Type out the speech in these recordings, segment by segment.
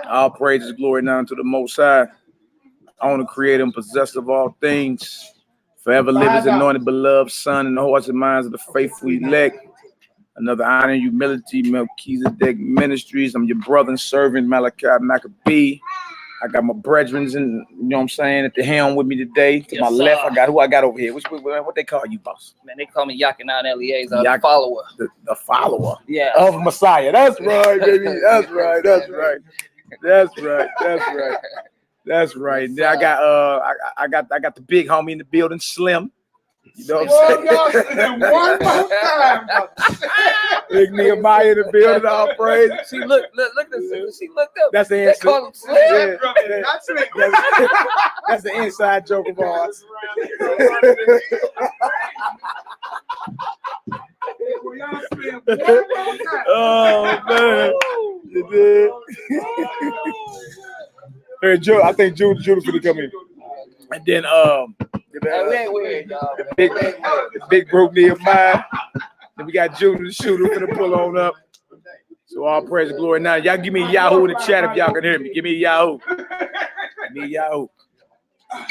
All praises, glory, and honor to the Most High. Owner, creator, and possessor of all things. Forever live as anointed, beloved Son, in the hearts and minds of the faithful elect. Another honor and humility, Melchizedek Ministries. I'm your brother and servant, Malaki. I got my brethren, and you know what I'm saying, at the helm with me today. To my left, I got who I got over here. What they call you, boss? Man, they call me Yakinan Eliezer, the follower. The follower. Yeah. Of Messiah. That's right, baby. That's right. That's right. That's right. That's right. That's right. Then I got the big homie in the building, Slim. You know what I'm saying? One more time. Big Nehemiah in the building, all praise. She looked at this. She looked up. That's the They answer. call him Slim. That's the inside joke of ours. Oh man. You did. Hey, I think Judah's gonna come in. And then We ain't weird, y'all. the big broke Nehemiah. Then we got Judah the shooter gonna pull on up. So all praise and glory. Now y'all give me a Yahoo in the chat if y'all can hear me. Give me a Yahoo. Give me a Yahoo.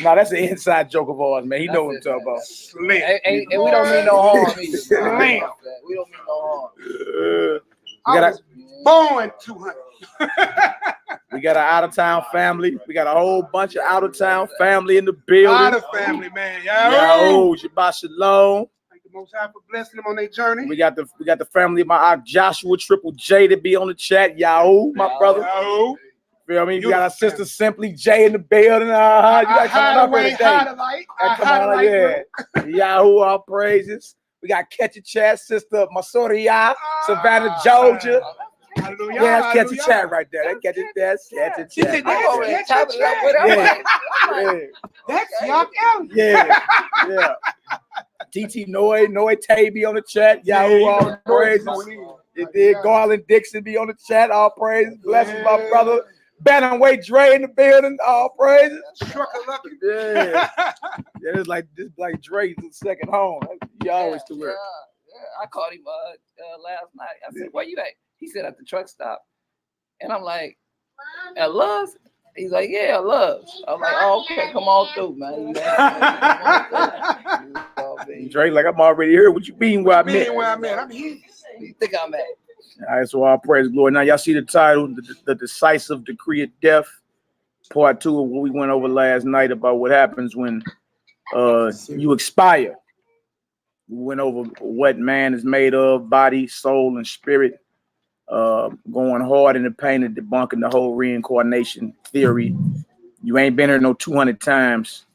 No, that's an inside joke of ours, man. He know what I'm talking about. And we don't mean no harm either. We don't mean no harm. I was born 200. We got an out-of-town family. We got a whole bunch of out-of-town family in the building. A lot of family, man. Yahoo, Shabbat Shalom. Thank the Most High for blessing them on their journey. We got the family of my Joshua Triple J to be on the chat. Yahoo, my brother. Yahoo. Feel me? We got our sister Simply J in the building. You got coming up here today. Yeah. Yahoo, all praises. We got Catch a Chat, sister Masoria, Savannah, Georgia. Hallelujah. Yeah, that's Catch a Chat right there. That's Catch a Chat. That's Young Ellie. Yeah. TT Noy Tay be on the chat. Yahoo, all praises. It did. Garland Dixon be on the chat. All praises. Blessings, my brother. Bantamweight Dre in the building. All praises. Yeah. It's like Dre's second home. He always to work. Yeah. I called him last night. I said, "Where you at?" He said, "At the truck stop." And I'm like, "At Love's?" He's like, "Yeah, Love's." I'm like, "Oh, okay, come on through, man." Dre, like, I'm already here. What you mean where I'm at? I'm here. You think I'm at? All right, so all praise glory. Now, y'all see the title, the Decisive Decree of Death, part 2 of what we went over last night about what happens when you expire. We went over what man is made of, body, soul, and spirit. Going hard in the pain and debunking the whole reincarnation theory. You ain't been here no 200 times.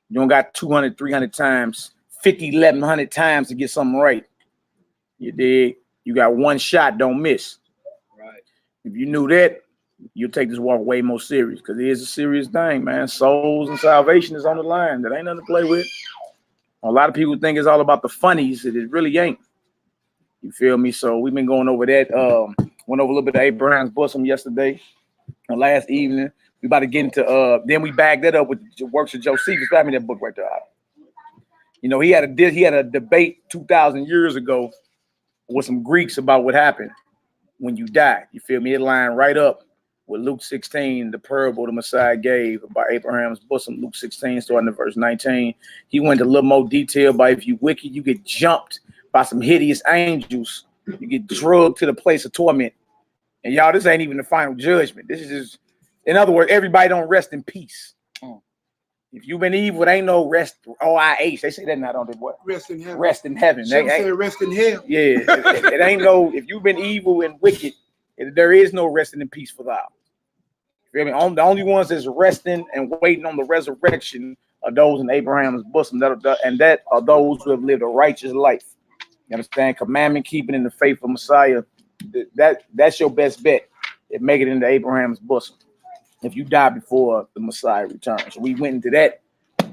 You don't got 200, 300 times, 50, 1100 times to get something right. You dig? You got one shot, don't miss. Right. If you knew that, you'll take this walk way more serious, because it is a serious thing, man. Souls and salvation is on the line. That ain't nothing to play with. A lot of people think it's all about the funnies. It really ain't. You feel me? So we've been going over that. Went over a little bit of Abraham's bosom yesterday, last evening. We about to get into then we bagged that up with the works of Josephus. Grab me that book right there. You know, he had a debate 2,000 years ago with some Greeks about what happened when you die. You feel me? It lined right up with Luke 16, the parable the Messiah gave about Abraham's bosom. Luke 16, starting at verse 19. He went into a little more detail about if you wicked, you get jumped by some hideous angels. You get drugged to the place of torment. And y'all, this ain't even the final judgment. This is just, in other words, everybody don't rest in peace. If you've been evil, it ain't no rest. OIH. They say that now, don't they, boy? Rest in heaven. Rest in heaven. They say rest in hell. Yeah. It ain't no, if you've been evil and wicked, there is no resting in peace for thou. You feel me? The only ones that's resting and waiting on the resurrection are those in Abraham's bosom, and that are those who have lived a righteous life. You understand? Commandment keeping in the faith of Messiah. That's your best bet. It make it into Abraham's bosom if you die before the Messiah returns. So we went into that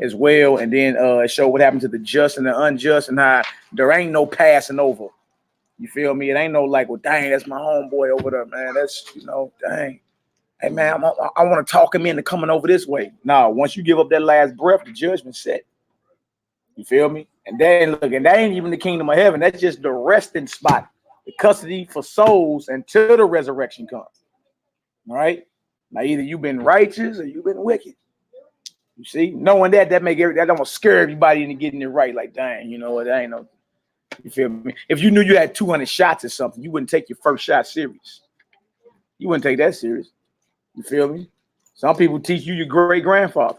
as well, and then it showed what happened to the just and the unjust, and how there ain't no passing over. You feel me? It ain't no like, well, dang, that's my homeboy over there, man. That's, you know, dang. Hey, man, I want to talk him into coming over this way. No, once you give up that last breath, the judgment's set. You feel me? And then look, and that ain't even the kingdom of heaven. That's just the resting spot, the custody for souls until the resurrection comes. All right. Now either you've been righteous or you've been wicked. You see, knowing that that almost scare everybody into getting it right. Like, dang, you know what? That ain't no. You feel me? If you knew you had 200 shots or something, you wouldn't take your first shot serious. You wouldn't take that serious. You feel me? Some people teach you your great grandfather,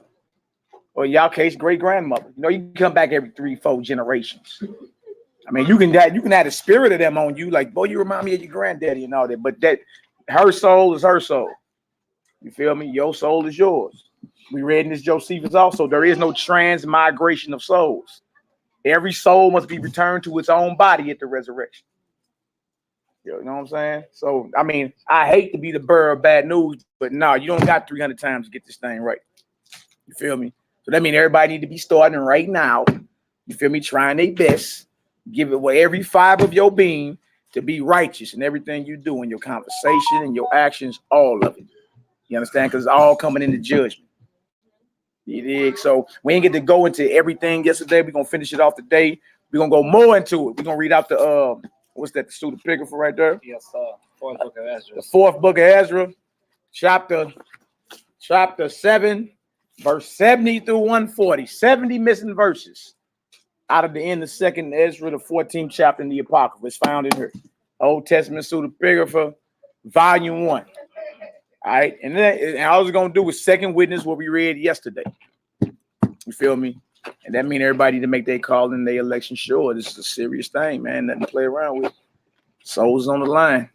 or in y'all case, great grandmother. You know, you can come back every 3-4 generations. I mean, you can have the spirit of them on you, like, boy, you remind me of your granddaddy and all that. But that her soul is her soul. You feel me? Your soul is yours. We read in this Josephus also, there is no transmigration of souls. Every soul must be returned to its own body at the resurrection. You know what I'm saying? So, I mean, I hate to be the bearer of bad news, but no, you don't got 300 times to get this thing right. You feel me? So that means everybody need to be starting right now. You feel me? Trying their best. Give it away every fiber of your being to be righteous in everything you do, in your conversation and your actions, all of it. You understand? Because it's all coming into judgment. You dig? So we ain't get to go into everything yesterday. We're gonna finish it off today. We're gonna go more into it. We're gonna read out the what's that, the student picker for right there? Yes, fourth book of Ezra. The fourth book of Ezra, chapter 7, verse 70 through 140. 70 missing verses out of the end of second Ezra, the 14th chapter in the Apocrypha. It's found in here. Old Testament student picker for volume 1. All right, and then all I was gonna do was second witness what we read yesterday. You feel me? And that means everybody to make their call in their election sure. This is a serious thing, man. Nothing to play around with. Souls on the line.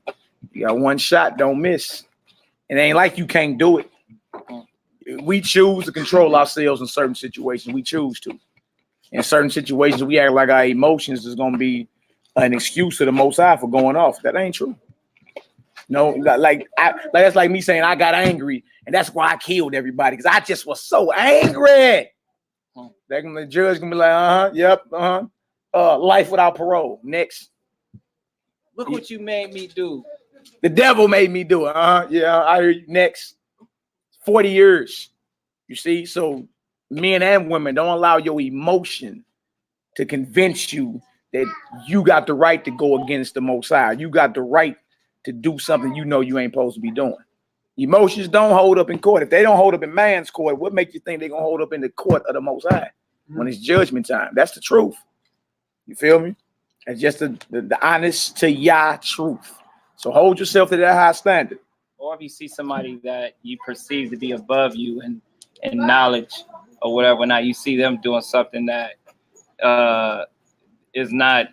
You got one shot, don't miss. It ain't like you can't do it. We choose to control ourselves in certain situations. We choose to. In certain situations, we act like our emotions is gonna be an excuse to the Most High for going off. That ain't true. No, like that's like me saying I got angry and that's why I killed everybody because I just was so angry. They're gonna, the judge gonna be like, yep, life without parole. Next. Look what you made me do. The devil made me do it. Yeah, I hear you. Next. 40 years. You see, so men and women, don't allow your emotion to convince you that you got the right to go against the Most High. You got the right to do something you know you ain't supposed to be doing. Emotions don't hold up in court. If they don't hold up in man's court, what makes you think they're gonna hold up in the court of the Most High when it's judgment time? That's the truth. You feel me? It's just the honest to Yah truth. So hold yourself to that high standard. Or if you see somebody that you perceive to be above you in knowledge or whatever, now you see them doing something that is not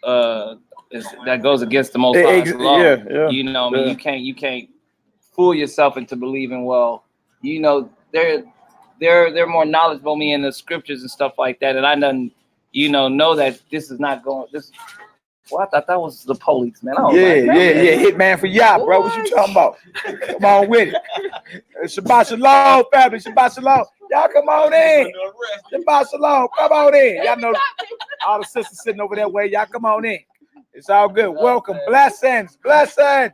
that goes against the Most High's law. Yeah. You know, I mean, you can't fool yourself into believing, well, you know, they're more knowledgeable than me in the scriptures and stuff like that, and I done, know that this is not going. This, well, I thought that was the police, man. Yeah. Hitman for Yah, bro. What you talking about? Come on with it. Shabbat Shalom, family. Shabbat Shalom. Y'all come on in. Shabbat Shalom. Come on in. Y'all know all the sisters sitting over that way. Y'all come on in. It's all good. Welcome. Blessings. Shabbat Shalom,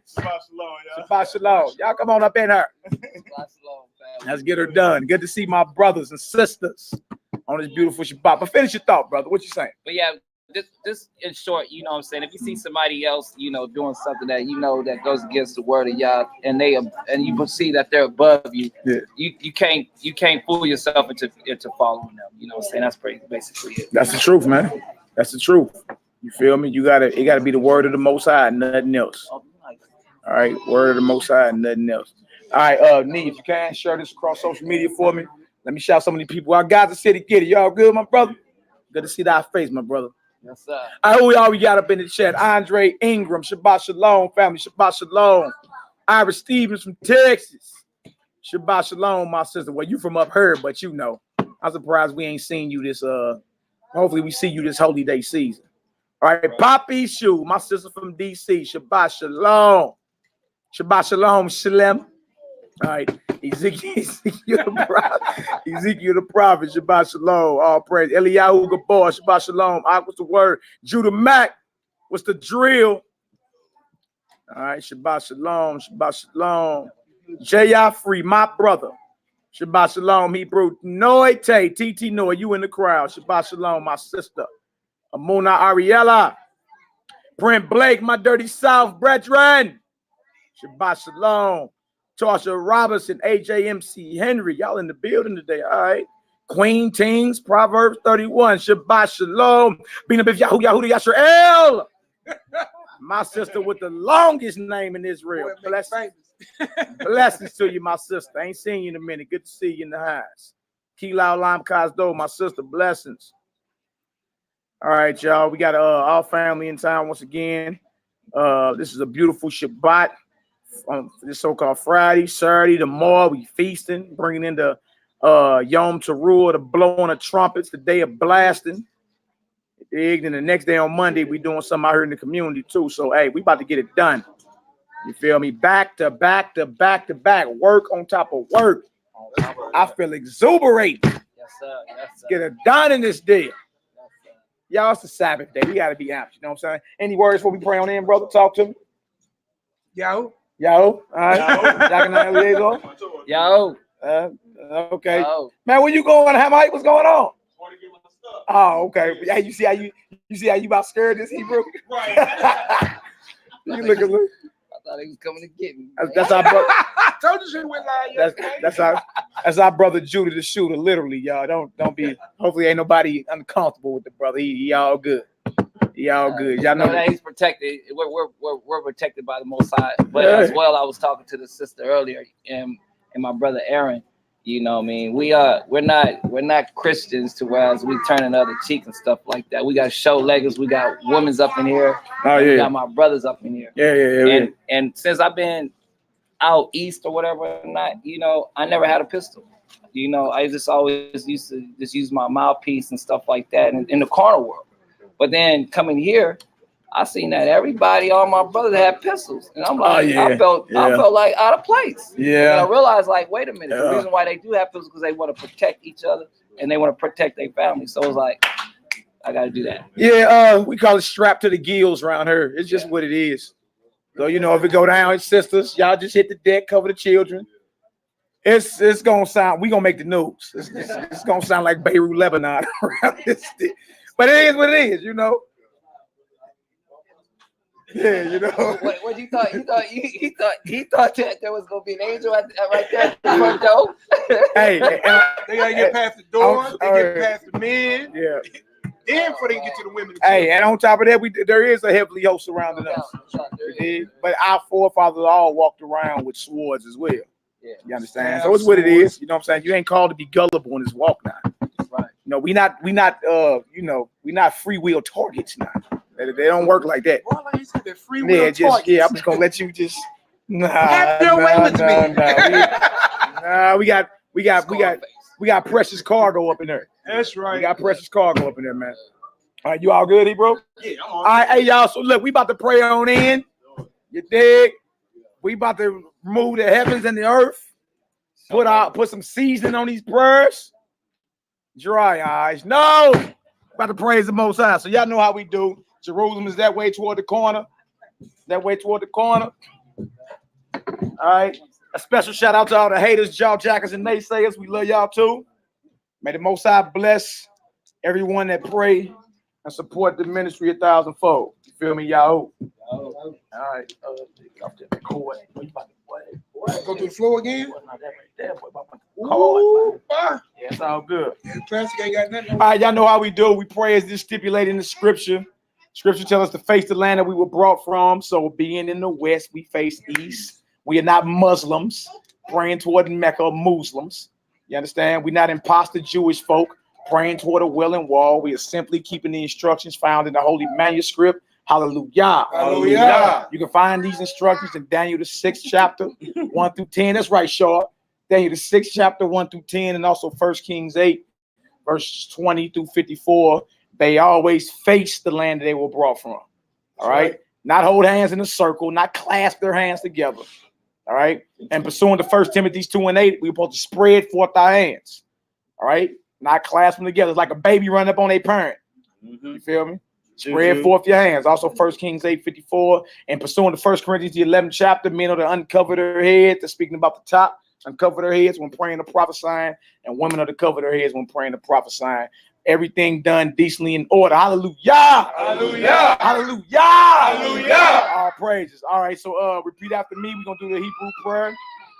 y'all. Shabbat Shalom. Y'all come on up in here. Let's get her done. Good to see my brothers and sisters on this beautiful Shabbat. But finish your thought, brother. What you saying? But yeah, this in short, you know what I'm saying? If you see somebody else, doing something that that goes against the word of Yah, and you perceive that they're above you, you can't fool yourself into following them. You know what I'm saying? That's basically it. That's the truth, man. That's the truth. You feel me? It gotta be the word of the Most High and nothing else. All right, word of the Most High and nothing else. All right, Nee, if you can share this across social media for me. Let me shout some of these people. I got the city, get it. Y'all good, my brother? Good to see that face, my brother. Yes, sir. I who y'all we got up in the chat. Andre Ingram, Shabbat Shalom, family. Shabbat Shalom. Iris Stevens from Texas. Shabbat Shalom, my sister. Well, you from up here, but I'm surprised we ain't seen you this. Hopefully we see you this holy day season. All right, Poppy Shoe, my sister from DC. Shabbat Shalom. Shabbat Shalom, Shalem. All right, Ezekiel the prophet. Shabbat Shalom. All praise. Eliyahu Gabor. Shabbat Shalom. What's the word? Judah Mack. What's the drill? All right, Shabbat Shalom. Shabbat Shalom. Jayafri, my brother. Shabbat Shalom, Hebrew. Noite, TT Noy, you in the crowd. Shabbat Shalom, my sister. Amuna Ariella. Brent Blake, my dirty South brethren. Shabbat Shalom. Tasha Robinson, AJMC Henry. Y'all in the building today. All right. Queen Tings, Proverbs 31. Shabbat Shalom. Bina Biv Yahudah Yasrael. My sister with the longest name in Israel. Blessings to you, my sister. I ain't seen you in a minute. Good to see you in the house. Kilau Lam Kazdo, my sister. Blessings. All right, y'all. We got our family in town once again. This is a beautiful Shabbat. This so-called Friday, Saturday, tomorrow we feasting, bringing in the Yom Teruah, the blowing of trumpets, the day of blasting. And the next day on Monday, we doing something out here in the community too. So hey, we about to get it done. You feel me? Back to back to back to back. Work on top of work. I feel exuberate. Yes, sir. Yes, sir. Get it done in this day. Y'all, it's the Sabbath day. We gotta be amped. You know what I'm saying? Any words before we pray on in, brother? Talk to me. Yo. All right. Yo. Okay. Yo. Man, where you going? Mike? What's going on? Oh, okay. Yeah, you see how you about scared this Hebrew? Right. You look at look. I thought he was coming to get me. That's our brother. I told you she went live yesterday. That's our brother Judah the shooter. Literally, y'all. Don't be. Hopefully, ain't nobody uncomfortable with the brother. He all good. He all good. Y'all know that he's protected. We're protected by the Most High. But as well, I was talking to the sister earlier, and my brother Aaron. You know what I mean? We're not Christians to whereas we turn another cheek and stuff like that. We got show leggers, we got women's up in here, we got my brothers up in here. Yeah. And since I've been out east or whatever, I never had a pistol. I just always used to just use my mouthpiece and stuff like that in the carnal world. But then coming here, I seen that all my brothers had pistols, and I'm like, I felt like out of place. Yeah. And I realized, like, wait a minute, the reason why they do have pistols because they want to protect each other and they want to protect their family. So it's like, I got to do that. Yeah, we call it strapped to the gills around here. It's just what it is. So if it go down, it's sisters. Y'all just hit the deck, cover the children. It's gonna sound. We gonna make the news. It's gonna sound like Beirut, Lebanon around this stick. But it is what it is, Yeah, What you thought? He thought that there was gonna be an angel right there at the front door. Hey, they gotta get past the doors. They get past the men. Yeah. Then before they get to the women. Hey, and on top of that, there is a heavenly host surrounding us. But our forefathers all walked around with swords as well. Yeah. You understand? So it's what it is. You know what I'm saying? You ain't called to be gullible in this walk now. Right. We not free will targets now. They don't work like that. Well, like you said, they're free will targets. I'm just gonna let you just have your way with me. We got precious cargo up in there. That's right. We got precious cargo up in there, man. All right, you all good, bro? Yeah, I'm all right, hey y'all. So look, we about to pray on in. You dig? We about to remove the heavens and the earth. Put some seasoning on these prayers. Dry eyes. No. About to praise the Most High. So y'all know how we do. Jerusalem is that way toward the corner. All right. A special shout out to all the haters, jaw jackers, and naysayers. We love y'all too. May the Most High bless everyone that pray and support the ministry 1,000-fold. You feel me, y'all? All right. Go to the floor again. Yeah, it's all good. All right, y'all know how we do. We pray as this stipulated in the scripture. Scripture tells us to face the land that we were brought from. So being in the west, we face east. We are not Muslims praying toward Mecca or Muslims. You understand? We're not imposter Jewish folk praying toward a Wailing Wall. We are simply keeping the instructions found in the Holy Manuscript. Hallelujah. Hallelujah. You can find these instructions in Daniel the 6th chapter 1 through 10. That's right, Shaw. Daniel the 6th chapter 1 through 10, and also 1 Kings 8 verses 20 through 54. They always face the land that they were brought from. All right. Not hold hands in a circle, not clasp their hands together. All right. And pursuant to 1 Timothy 2 and 8, we're supposed to spread forth our hands. All right. Not clasp them together. It's like a baby running up on a parent. You feel me? Spread forth your hands. Also 1 Kings 8:54. And pursuant to 1 Corinthians the 11th chapter, men are to uncover their heads. They're speaking about the top. Uncover their heads when praying or prophesying. And women are to cover their heads when praying or prophesying. Everything done decently in order. Hallelujah. Hallelujah. Hallelujah. Hallelujah. All praises. All right. So repeat after me. We're gonna do the Hebrew prayer.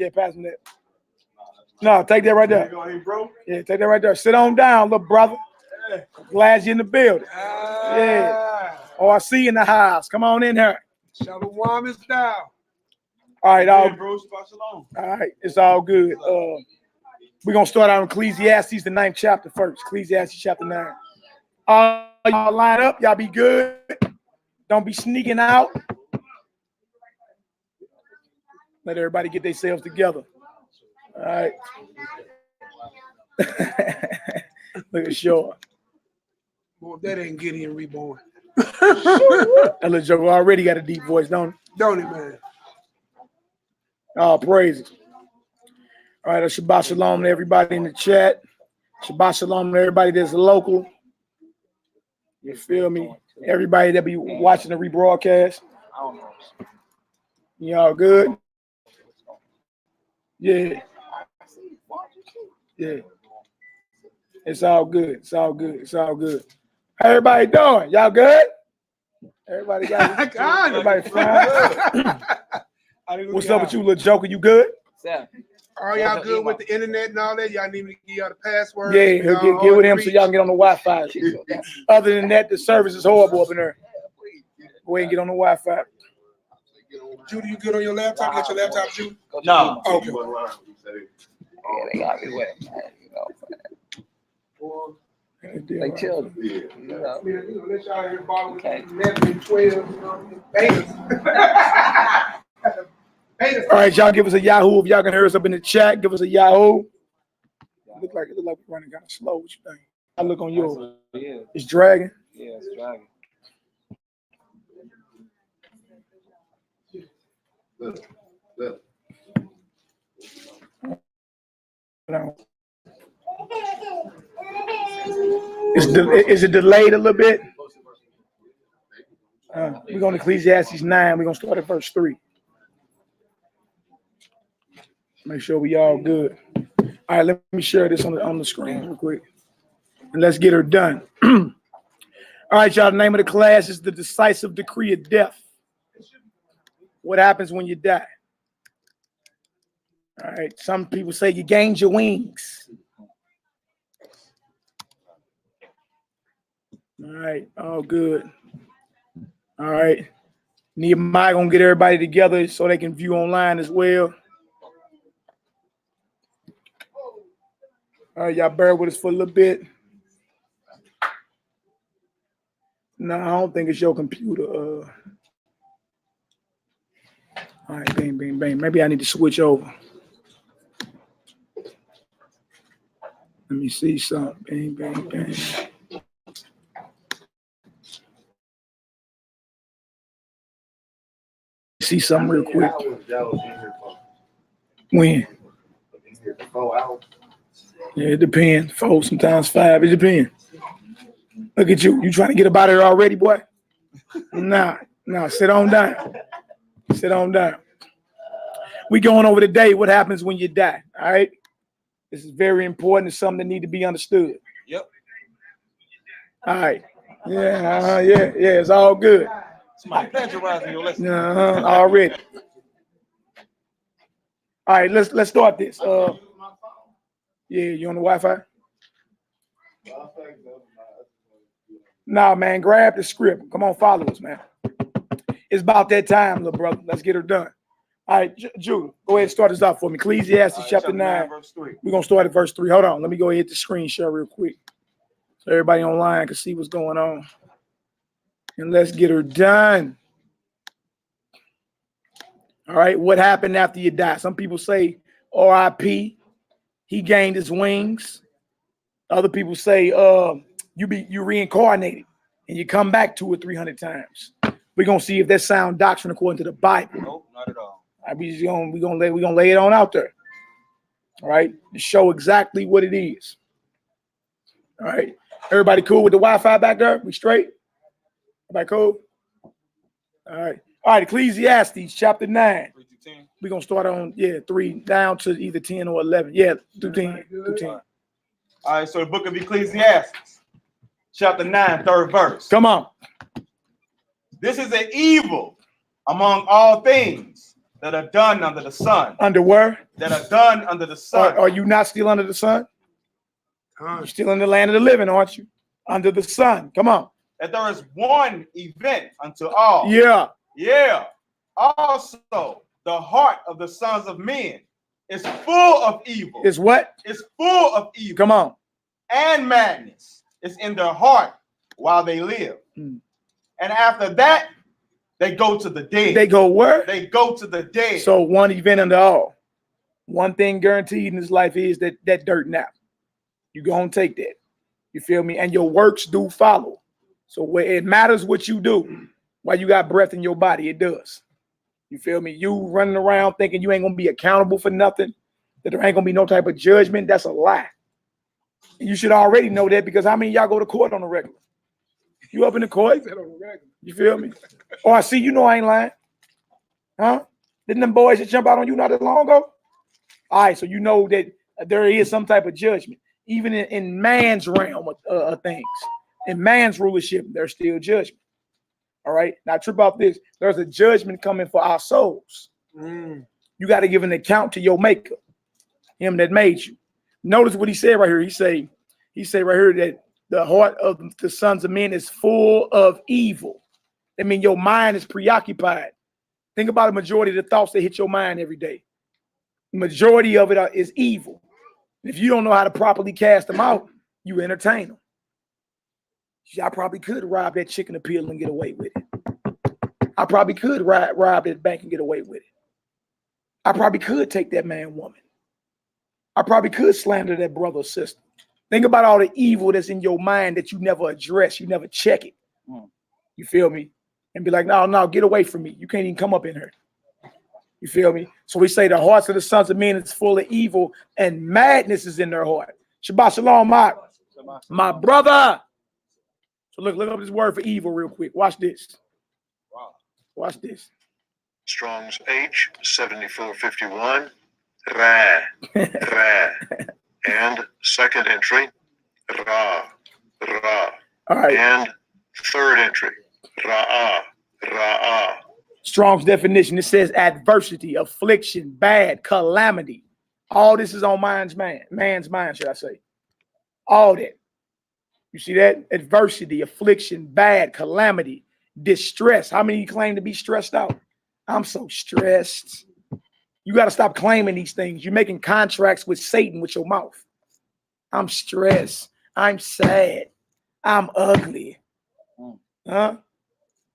Yeah, pass him that. No, take that right there. Yeah, take that right there. Sit on down, little brother. Glad you're in the building. Yeah. Oh, I see you in the house. Come on in here. Shalom is down. All right, all Shalom. right. It's all good. We're gonna start out in Ecclesiastes, the 9th chapter first. Ecclesiastes chapter 9. Y'all line up, y'all be good. Don't be sneaking out. Let everybody get themselves together. All right. Look at Shaw. Boy, that ain't Gideon reborn. That little joker already got a deep voice, don't Don't it, man? Oh, praises. All right, Shabbat Shalom to everybody in the chat. Shabbat Shalom to everybody that's local. You feel me? Everybody that be watching the rebroadcast. Y'all good? Yeah. Yeah. It's all good. It's all good. It's all good. How everybody doing? Y'all good? Everybody got it? Everybody fine? What's up with you, little joker? You good? Yeah. Are y'all good with the internet and all that? Y'all need me to give y'all the password? Yeah, get with him so y'all can get on the Wi-Fi. Other than that, the service is horrible up in there. Go ahead and get on the Wi-Fi. Judy, you good on your laptop? Get your laptop, Judy? No. Okay. Yeah, they got me wet, man. They children. You know. Let y'all hear bottle Okay. 11 and 12. All right, y'all give us a Yahoo. If y'all can hear us up in the chat, give us a Yahoo. It look like we're running kind of slow. What you think? I look on yours. It's dragging. Yeah, it's dragging. No. Is it delayed a little bit? We're going to Ecclesiastes 9. We're going to start at verse 3. Make sure we all good. All right, let me share this on the screen real quick. And let's get her done. All right, y'all, the name of the class is the Decisive Decree of Death. What happens when you die? All right, some people say you gained your wings. All right, all good. All right. Nehemiah gonna get everybody together so they can view online as well. All right, y'all bear with us for a little bit. No, I don't think it's your computer. All right, bang, bang, bang. Maybe I need to switch over. Let me see something. Bang, bang, bang. See something real quick. When? Yeah, it depends. 4, sometimes 5. It depends. Look at you. You trying to get up out of here already, boy? Nah. Sit on down. Sit on down. We going over today what happens when you die. All right. This is very important. It's something that need to be understood. Yep. All right. Yeah. It's all good. Somebody plagiarizing your lesson. Already. All right. Let's start this. Yeah, you on the Wi-Fi? Nah, man. Grab the script. Come on, follow us, man. It's about that time, little brother. Let's get her done. All right, Judah, go ahead and start this off for me. Ecclesiastes chapter 9. Verse 3. We're going to start at verse 3. Hold on. Let me go ahead and hit the screen share real quick so everybody online can see what's going on. And let's get her done. All right, what happened after you die? Some people say R.I.P. He gained his wings. Other people say you reincarnated and you come back 200 or 300 times. We're gonna see if that's sound doctrine according to the Bible. Nope, not at all. We're gonna lay it on out there. All right, to show exactly what it is. All right, everybody cool with the Wi-Fi back there? We straight? Everybody cool? All right. Ecclesiastes chapter 9. We're gonna start on 3 down to either 10 or 11. Yeah, through 10. All right, so the book of Ecclesiastes, chapter 9, 3rd verse. Come on. This is an evil among all things, that are done under the sun. Under where? That are done under the sun. Are you not still under the sun? You're still in the land of the living, aren't you? Under the sun. Come on. That there is one event unto all. Yeah. Yeah. Also, the heart of the sons of men is full of evil. Is what? It's full of evil. Come on. And madness is in their heart while they live. And after that, they go to the dead. They go where? They go to the dead. So one event unto all. One thing guaranteed in this life is that dirt nap. You gonna take that. You feel me? And your works do follow. So where it matters what you do while you got breath in your body, it does. You feel me? You running around thinking you ain't gonna be accountable for nothing, that there ain't gonna be no type of judgment, that's a lie. You should already know that, because how many of y'all go to court on the regular? You up in the court? You feel me? Oh, I see, you know I ain't lying. Huh? Didn't them boys just jump out on you not that long ago? All right, so you know that there is some type of judgment. Even in man's realm of things. In man's rulership, there's still judgment. All right, now trip off this. There's a judgment coming for our souls. You got to give an account to your maker, him that made you. Notice what he said right here. He say right here that the heart of the sons of men is full of evil. I mean, your mind is preoccupied. Think about the majority of the thoughts that hit your mind every day. The majority of it is evil. If you don't know how to properly cast them out, you entertain them. I probably could rob that chicken appeal and get away with it. I probably could rob that bank and get away with it. I probably could take that man woman. I probably could slander that brother or sister. Think about all the evil that's in your mind that you never address. You never check it. You feel me? And be like, no, get away from me. You can't even come up in here. You feel me? So we say the hearts of the sons of men is full of evil and madness is in their heart. Shabbat shalom, my brother. So look up this word for evil real quick. Watch this. Watch this. Strong's H7451, Ra, Ra, and second entry, Ra, Ra. All right. And third entry, Ra'a, Ra'a. Strong's definition, it says adversity, affliction, bad, calamity. All this is on man's mind, should I say. All that. You see that? Adversity, affliction, bad, calamity, distress. How many of you claim to be stressed out? I'm so stressed. You got to stop claiming these things. You're making contracts with Satan with your mouth. I'm stressed. I'm sad. I'm ugly. Huh?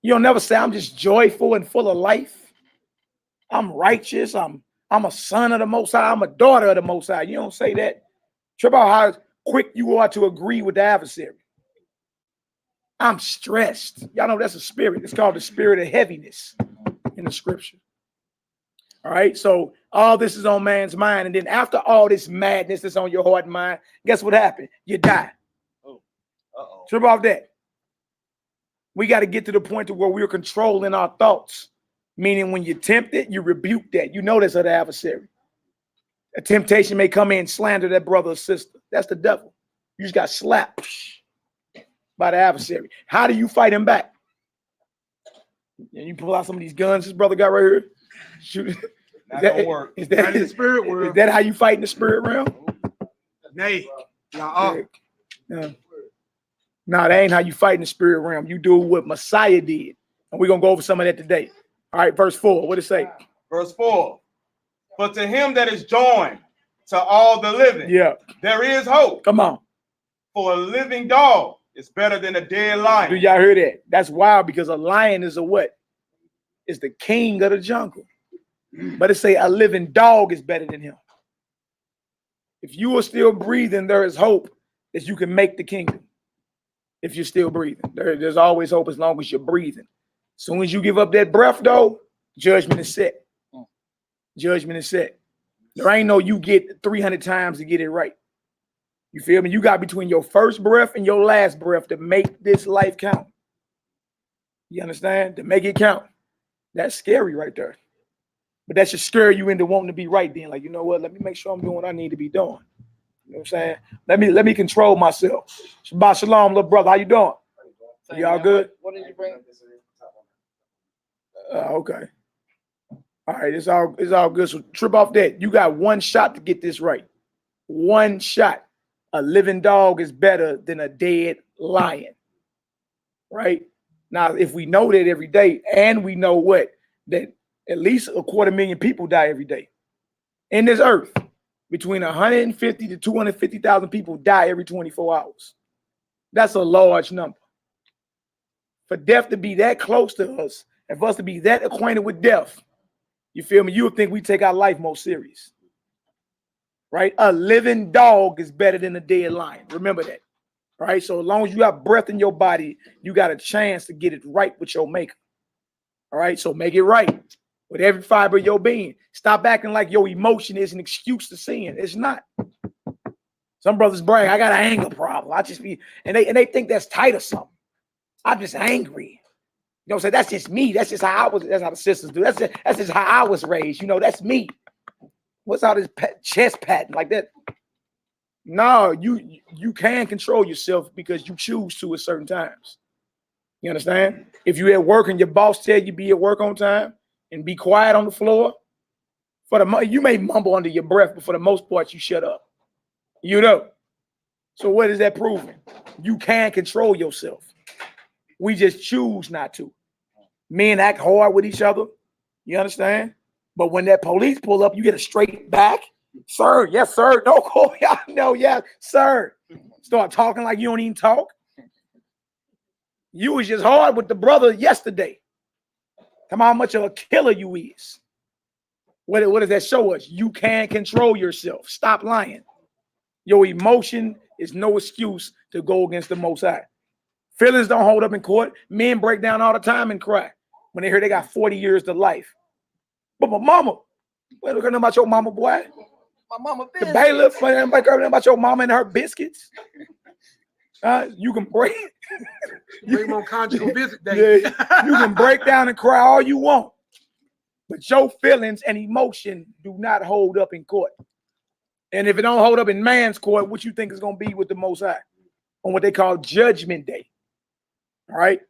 You don't never say I'm just joyful and full of life. I'm righteous. I'm a son of the Most High. I'm a daughter of the Most High. You don't say that. Trip out how quick you are to agree with the adversary. I'm stressed. Y'all know that's a spirit. It's called the spirit of heaviness in the scripture. All right. So all this is on man's mind. And then after all this madness that's on your heart and mind, guess what happened? You die. Trip off that. We got to get to the point to where we're controlling our thoughts. Meaning when you're tempted, you rebuke that. You know that's of the adversary. A temptation may come in and slander that brother or sister. That's the devil. You just got slapped by the adversary. How do you fight him back? And you pull out some of these guns this brother got right here. Shoot. Not gonna work. Is that how you fight in the spirit realm? Nay. No, that ain't how you fight in the spirit realm. You do what Messiah did. And we're going to go over some of that today. All right, verse 4. What does it say? Verse 4. But to him that is joined to all the living, there is hope. Come on. For a living dog is better than a dead lion. Do y'all hear that? That's wild, because a lion is a what? It's the king of the jungle. But it say a living dog is better than him. If you are still breathing, there is hope that you can make the kingdom. If you're still breathing, there's always hope as long as you're breathing. As soon as you give up that breath, though, judgment is set. Judgment is set. There ain't no you get 300 times to get it right. You feel me? You got between your first breath and your last breath to make this life count. You understand? To make it count. That's scary right there. But that should scare you into wanting to be right then. Like, you know what? Let me make sure I'm doing what I need to be doing. You know what I'm saying? Let me control myself. Shabbat shalom, little brother. How you doing? Y'all good? What did you bring? Okay. All right, it's all good. So trip off that. You got one shot to get this right. One shot. A living dog is better than a dead lion. Right? Now, if we know that every day, and we know what? That at least 250,000 people die every day in this earth. Between 150 to 250,000 people die every 24 hours. That's a large number. For death to be that close to us, and for us to be that acquainted with death, you feel me? You would think we take our life most serious. Right? A living dog is better than a dead lion. Remember that. Right? So as long as you have breath in your body, you got a chance to get it right with your maker. All right? So make it right with every fiber of your being. Stop acting like your emotion is an excuse to sin. It's not. Some brothers brag, I got an anger problem. I just be, and they think that's tight or something. I'm just angry. You know what I'm saying? That's just me. That's just how I was. That's how the sisters do. That's just how I was raised. You know, that's me. What's all this chest patting like that? No, you can control yourself because you choose to at certain times. You understand? If you're at work and your boss tell you be at work on time and be quiet on the floor, you may mumble under your breath, but for the most part, you shut up. You know. So what is that proving? You can control yourself. We just choose not to. Men act hard with each other. You understand? But when that police pull up, you get a straight back. Sir, yes, sir. Don't call y'all. No, yes, sir. Start talking like you don't even talk. You was just hard with the brother yesterday. Come on, how much of a killer you is. What does that show us? You can control yourself. Stop lying. Your emotion is no excuse to go against the Most High. Feelings don't hold up in court. Men break down all the time and cry when they hear they got 40 years to life. But my mama, what do you know about your mama, boy? My mama The bailiff, about your mama and her biscuits. You can break. Bring on conjugal visit day. Yeah, you can break down and cry all you want, but your feelings and emotion do not hold up in court. And if it don't hold up in man's court, what you think is going to be with the Most High on what they call Judgment Day? All right,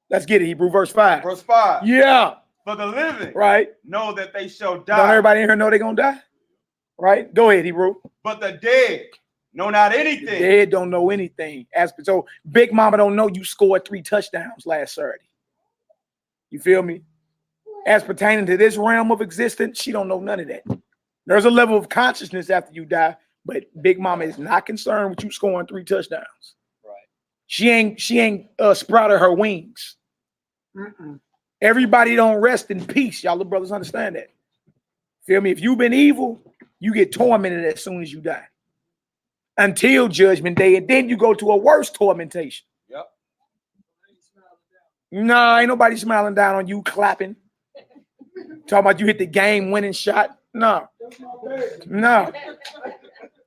let's get it. Hebrew verse 5. Verse 5. Yeah. For the living, Right. know that they shall die. Don't everybody in here know they're going to die? Right. Go ahead, Hebrew. But the dead know not anything. The dead don't know anything. So Big Mama don't know you scored 3 touchdowns last Saturday. You feel me? As pertaining to this realm of existence, she don't know none of that. There's a level of consciousness after you die, but Big Mama is not concerned with you scoring 3 touchdowns. Right. She ain't sprouted her wings. Everybody don't rest in peace. Y'all little brothers understand that. Feel me? If you've been evil, you get tormented as soon as you die. Until Judgment Day, and then you go to a worse tormentation. Yep. No, ain't nobody smiling down on you, clapping. Talking about you hit the game-winning shot. No.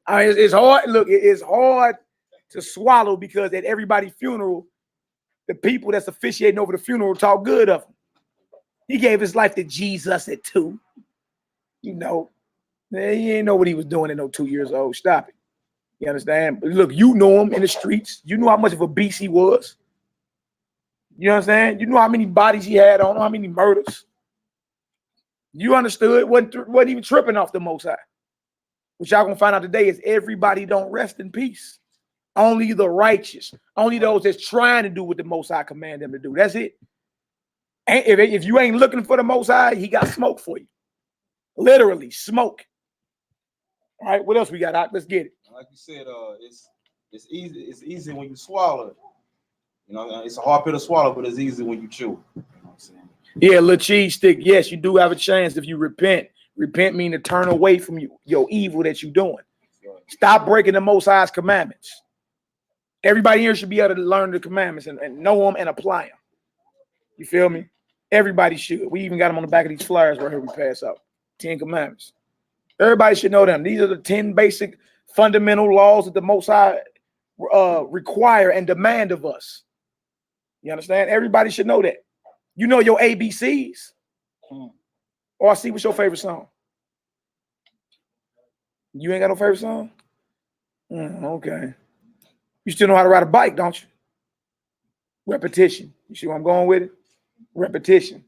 It's hard. Look, it's hard to swallow because at everybody's funeral, the people that's officiating over the funeral talk good of him. He gave his life to Jesus at 2. You know, he ain't know what he was doing at no 2 years old. Stop it. You understand? But look, you know him in the streets. You know how much of a beast he was. You know what I'm saying? You know how many bodies he had on him, how many murders. You understood, wasn't even tripping off the Most High. What y'all gonna find out today is everybody don't rest in peace. Only the righteous, only those that's trying to do what the Most High command them to do. That's it. And if you ain't looking for the Most High, he got smoke for you. Literally smoke. All right, what else we got? Let's get it. Like you said, it's easy. It's easy when you swallow it. You know, it's a hard pill to swallow, but it's easy when you chew. You know what I'm saying? Yeah, little cheese stick. Yes, you do have a chance if you repent. Repent means to turn away from your evil that you're doing. Stop breaking the Most High's commandments. Everybody here should be able to learn the commandments and know them and apply them. You feel me? Everybody should. We even got them on the back of these flyers right here we pass out. 10 commandments. Everybody should know them. These are the 10 basic fundamental laws that the Most High require and demand of us. You understand? Everybody should know that. You know your ABCs. RC, what's your favorite song? You ain't got no favorite song? Okay. You still know how to ride a bike, don't you? Repetition. You see where I'm going with it? Repetition.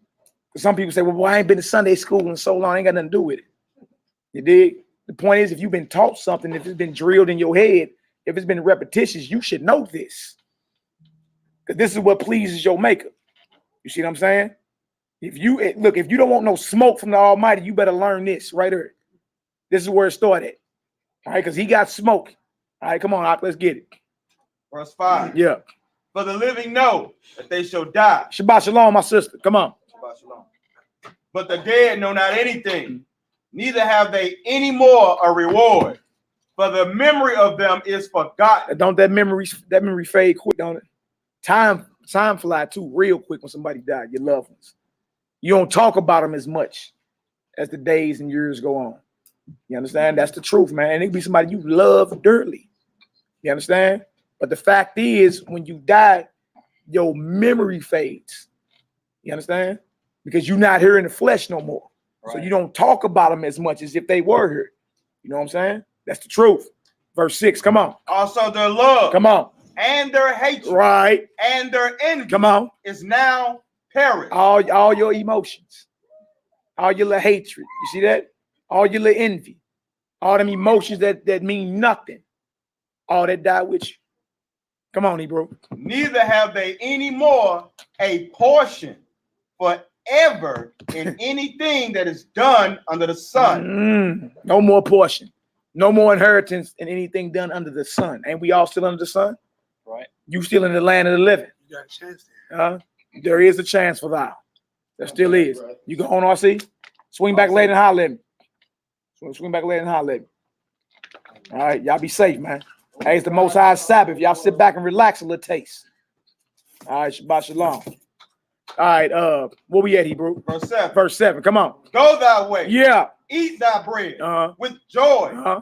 Some people say, well, boy, I ain't been to Sunday school in so long, I ain't got nothing to do with it. You dig? The point is, if you've been taught something, if it's been drilled in your head, if it's been repetitious, you should know this. Because this is what pleases your maker. You see what I'm saying? If you look, if you don't want no smoke from the Almighty, you better learn this right here. This is where it started. All right, because he got smoke. All right, come on, Ak, let's get it. Verse 5. Yeah. For the living know that they shall die. Shabbat shalom, my sister. Come on. Shabbat shalom. But the dead know not anything, neither have they any more a reward. For the memory of them is forgotten. Don't that memory fade quick, don't it? Time fly too real quick when somebody died, your loved ones. You don't talk about them as much as the days and years go on. You understand? That's the truth, man. And it could be somebody you love dearly. You understand? But the fact is, when you die, your memory fades. You understand? Because you're not here in the flesh no more. Right. So you don't talk about them as much as if they were here. You know what I'm saying? That's the truth. Verse 6, come on. Also their love. Come on. And their hatred. Right. And their envy. Come on. Is now perished. All your emotions. All your little hatred. You see that? All your little envy. All them emotions that mean nothing. All that die with you. Come on, Hebrew. Neither have they any more a portion forever in anything that is done under the sun. No more portion. No more inheritance in anything done under the sun. Ain't we all still under the sun? Right. You still in the land of the living. You got a chance there. There is a chance for thou. There still is. You go on RC. Swing back later and holler at me. Swing back later and holler at me. All right, y'all be safe, man. Hey, it's the Most High Sabbath. Y'all sit back and relax a little taste. All right, Shabbat Shalom. All right, where we at, Hebrew? Verse 7. Verse 7, come on. Go thy way. Yeah. Eat thy bread with joy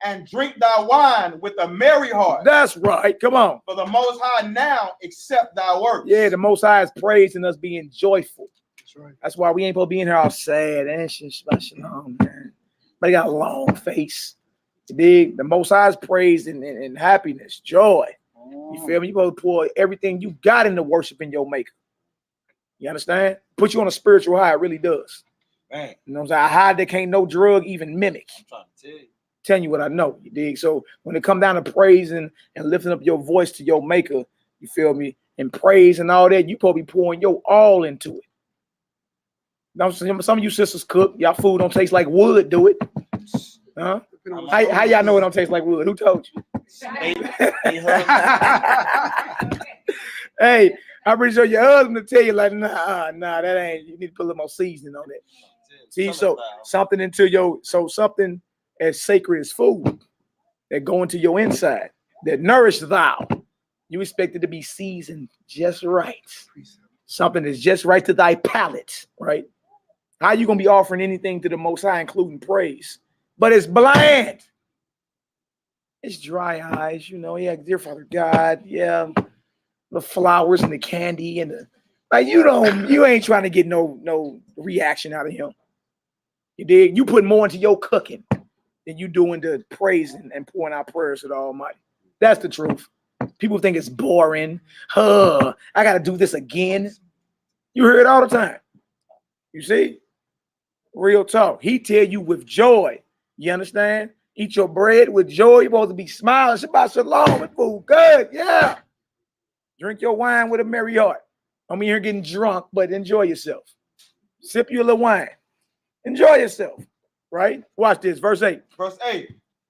and drink thy wine with a merry heart. That's right. Come on. For the Most High now accept thy works. Yeah, the Most High is praising us being joyful. That's right. That's why we ain't supposed to be in here all sad and Shabbat Shalom, man. But he got a long face. You dig? The Most High is praise and happiness, joy. You feel me? You supposed to pour everything you got into worshiping your maker. You understand? Put you on a spiritual high. It really does. Man. You know what I'm saying? A high that can't no drug even mimic. I'm trying to tell you. Telling you what I know. You dig? So when it come down to praising and lifting up your voice to your maker, you feel me? And praise and all that, you probably pouring your all into it. Now, some of you sisters cook. Y'all food don't taste like wood, do it? Huh? How y'all know it don't taste like wood? Who told you? Hey, I'm pretty sure your husband will tell you like, nah, that ain't. You need to put a little more seasoning on that. See, so something something as sacred as food that go into your inside that nourish thou. You expect it to be seasoned just right. Something that's just right to thy palate, right? How you gonna be offering anything to the Most High, including praise? But it's bland. It's dry eyes, you know. Yeah, dear Father God, yeah, the flowers and the candy and the like. You ain't trying to get no reaction out of him. You dig? You put more into your cooking than you doing the praising and pouring out prayers to the Almighty. That's the truth. People think it's boring. I gotta do this again. You hear it all the time. You see? Real talk. He tell you with joy. You understand? Eat your bread with joy. You're supposed to be smiling. Shabbat shalom and food. Good. Yeah. Drink your wine with a merry heart. I'm here getting drunk, but enjoy yourself. Sip your little wine. Enjoy yourself. Right? Watch this. Verse 8. Verse 8.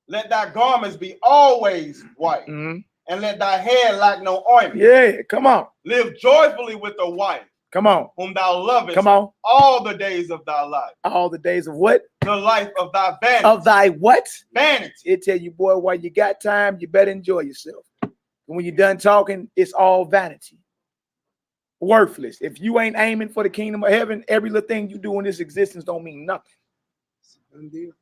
Let thy garments be always white, and let thy hair lack no ointment. Yeah, come on. Live joyfully with the wife. Come on. Whom thou lovest. Come on. All the days of thy life. All the days of what? The life of thy vanity. Of thy what? Vanity. It tell you, boy, while you got time, you better enjoy yourself. And when you're done talking, it's all vanity. Worthless. If you ain't aiming for the kingdom of heaven, every little thing you do in this existence don't mean nothing.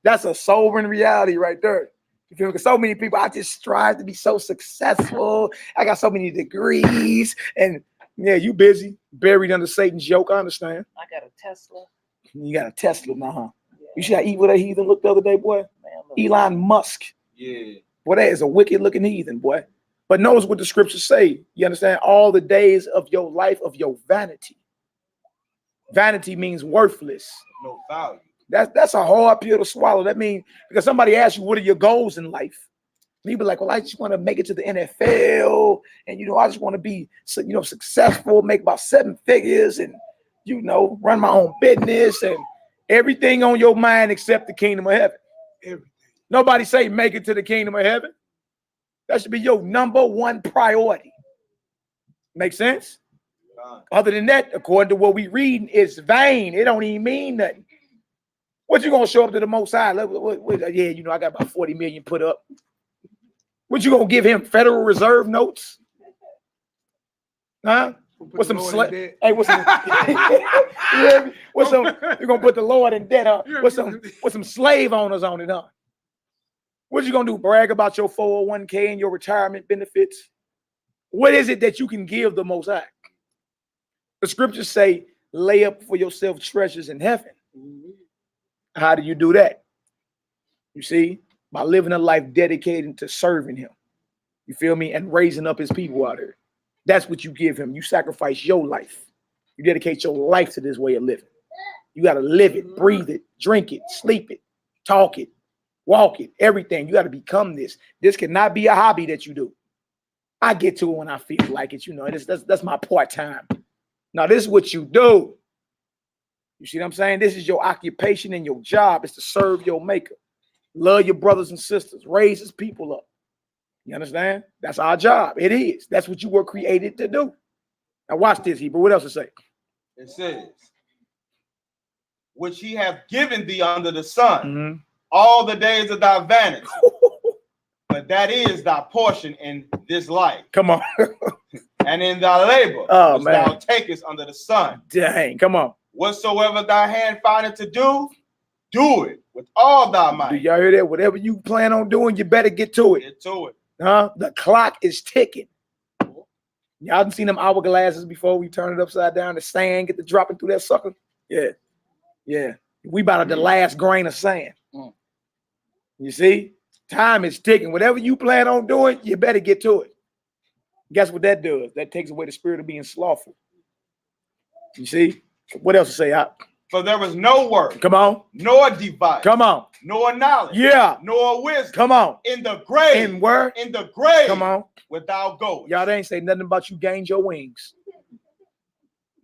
That's a sobering reality right there. Because so many people, I just strive to be so successful. I got so many degrees, and yeah, you busy, buried under Satan's yoke. I understand. I got a Tesla. You got a Tesla now, huh? Yeah. You see how evil that heathen looked the other day, boy? Man, Elon Musk. Yeah. Boy, that is a wicked looking heathen, boy. But notice what the scriptures say. You understand? All the days of your life, of your vanity. Vanity means worthless. No value. That's a hard pill to swallow. That means because somebody asks you, what are your goals in life? You be like, well, I just want to make it to the NFL, and I just want to be successful, make about 7 figures, and run my own business, and everything on your mind except the kingdom of heaven. Everything. Nobody say make it to the kingdom of heaven. That should be your #1 priority. Make sense? Other than that, according to what we reading, it's vain. It don't even mean nothing. What you gonna show up to the Most High? Yeah, I got about 40 million put up. What you gonna give him? Federal Reserve notes? Huh? What's some slave? Hey, what's some? What's some? You're gonna put the Lord in debt? Huh? What's some slave owners on it? Huh? What you gonna do? Brag about your 401k and your retirement benefits? What is it that you can give the Most High? The scriptures say, "Lay up for yourself treasures in heaven." How do you do that? You see, by living a life dedicated to serving him. You feel me? And raising up his people out there. That's what you give him. You sacrifice your life. You dedicate your life to this way of living. You got to live it, breathe it, drink it, sleep it, talk it, walk it, everything. You got to become this. This cannot be a hobby that you do. I get to it when I feel like it. That's my part-time. Now, this is what you do. You see what I'm saying? This is your occupation and your job is to serve your maker. Love your brothers and sisters. Raise his people up. You understand? That's our job. It is. That's what you were created to do. Now watch this, Hebrew. What else it say? It says, which he hath given thee under the sun, all the days of thy vanity. But that is thy portion in this life. Come on. And in thy labor, which thou takest under the sun. Dang, come on. Whatsoever thy hand findeth to do, do it with all thy might. Do y'all hear that? Whatever you plan on doing, you better get to it. Get to it. The clock is ticking. Y'all done seen them hourglasses before? We turn it upside down, the sand get to dropping through that sucker. Yeah. We about at the last grain of sand. You see? Time is ticking. Whatever you plan on doing, you better get to it. Guess what that does? That takes away the spirit of being slothful. You see? What else to say? For there is no word. Come on. Nor device. Come on. Nor knowledge. Yeah. Nor wisdom. Come on. In the grave. In where? In the grave. Come on. Without gold. Y'all ain't say nothing about you gained your wings.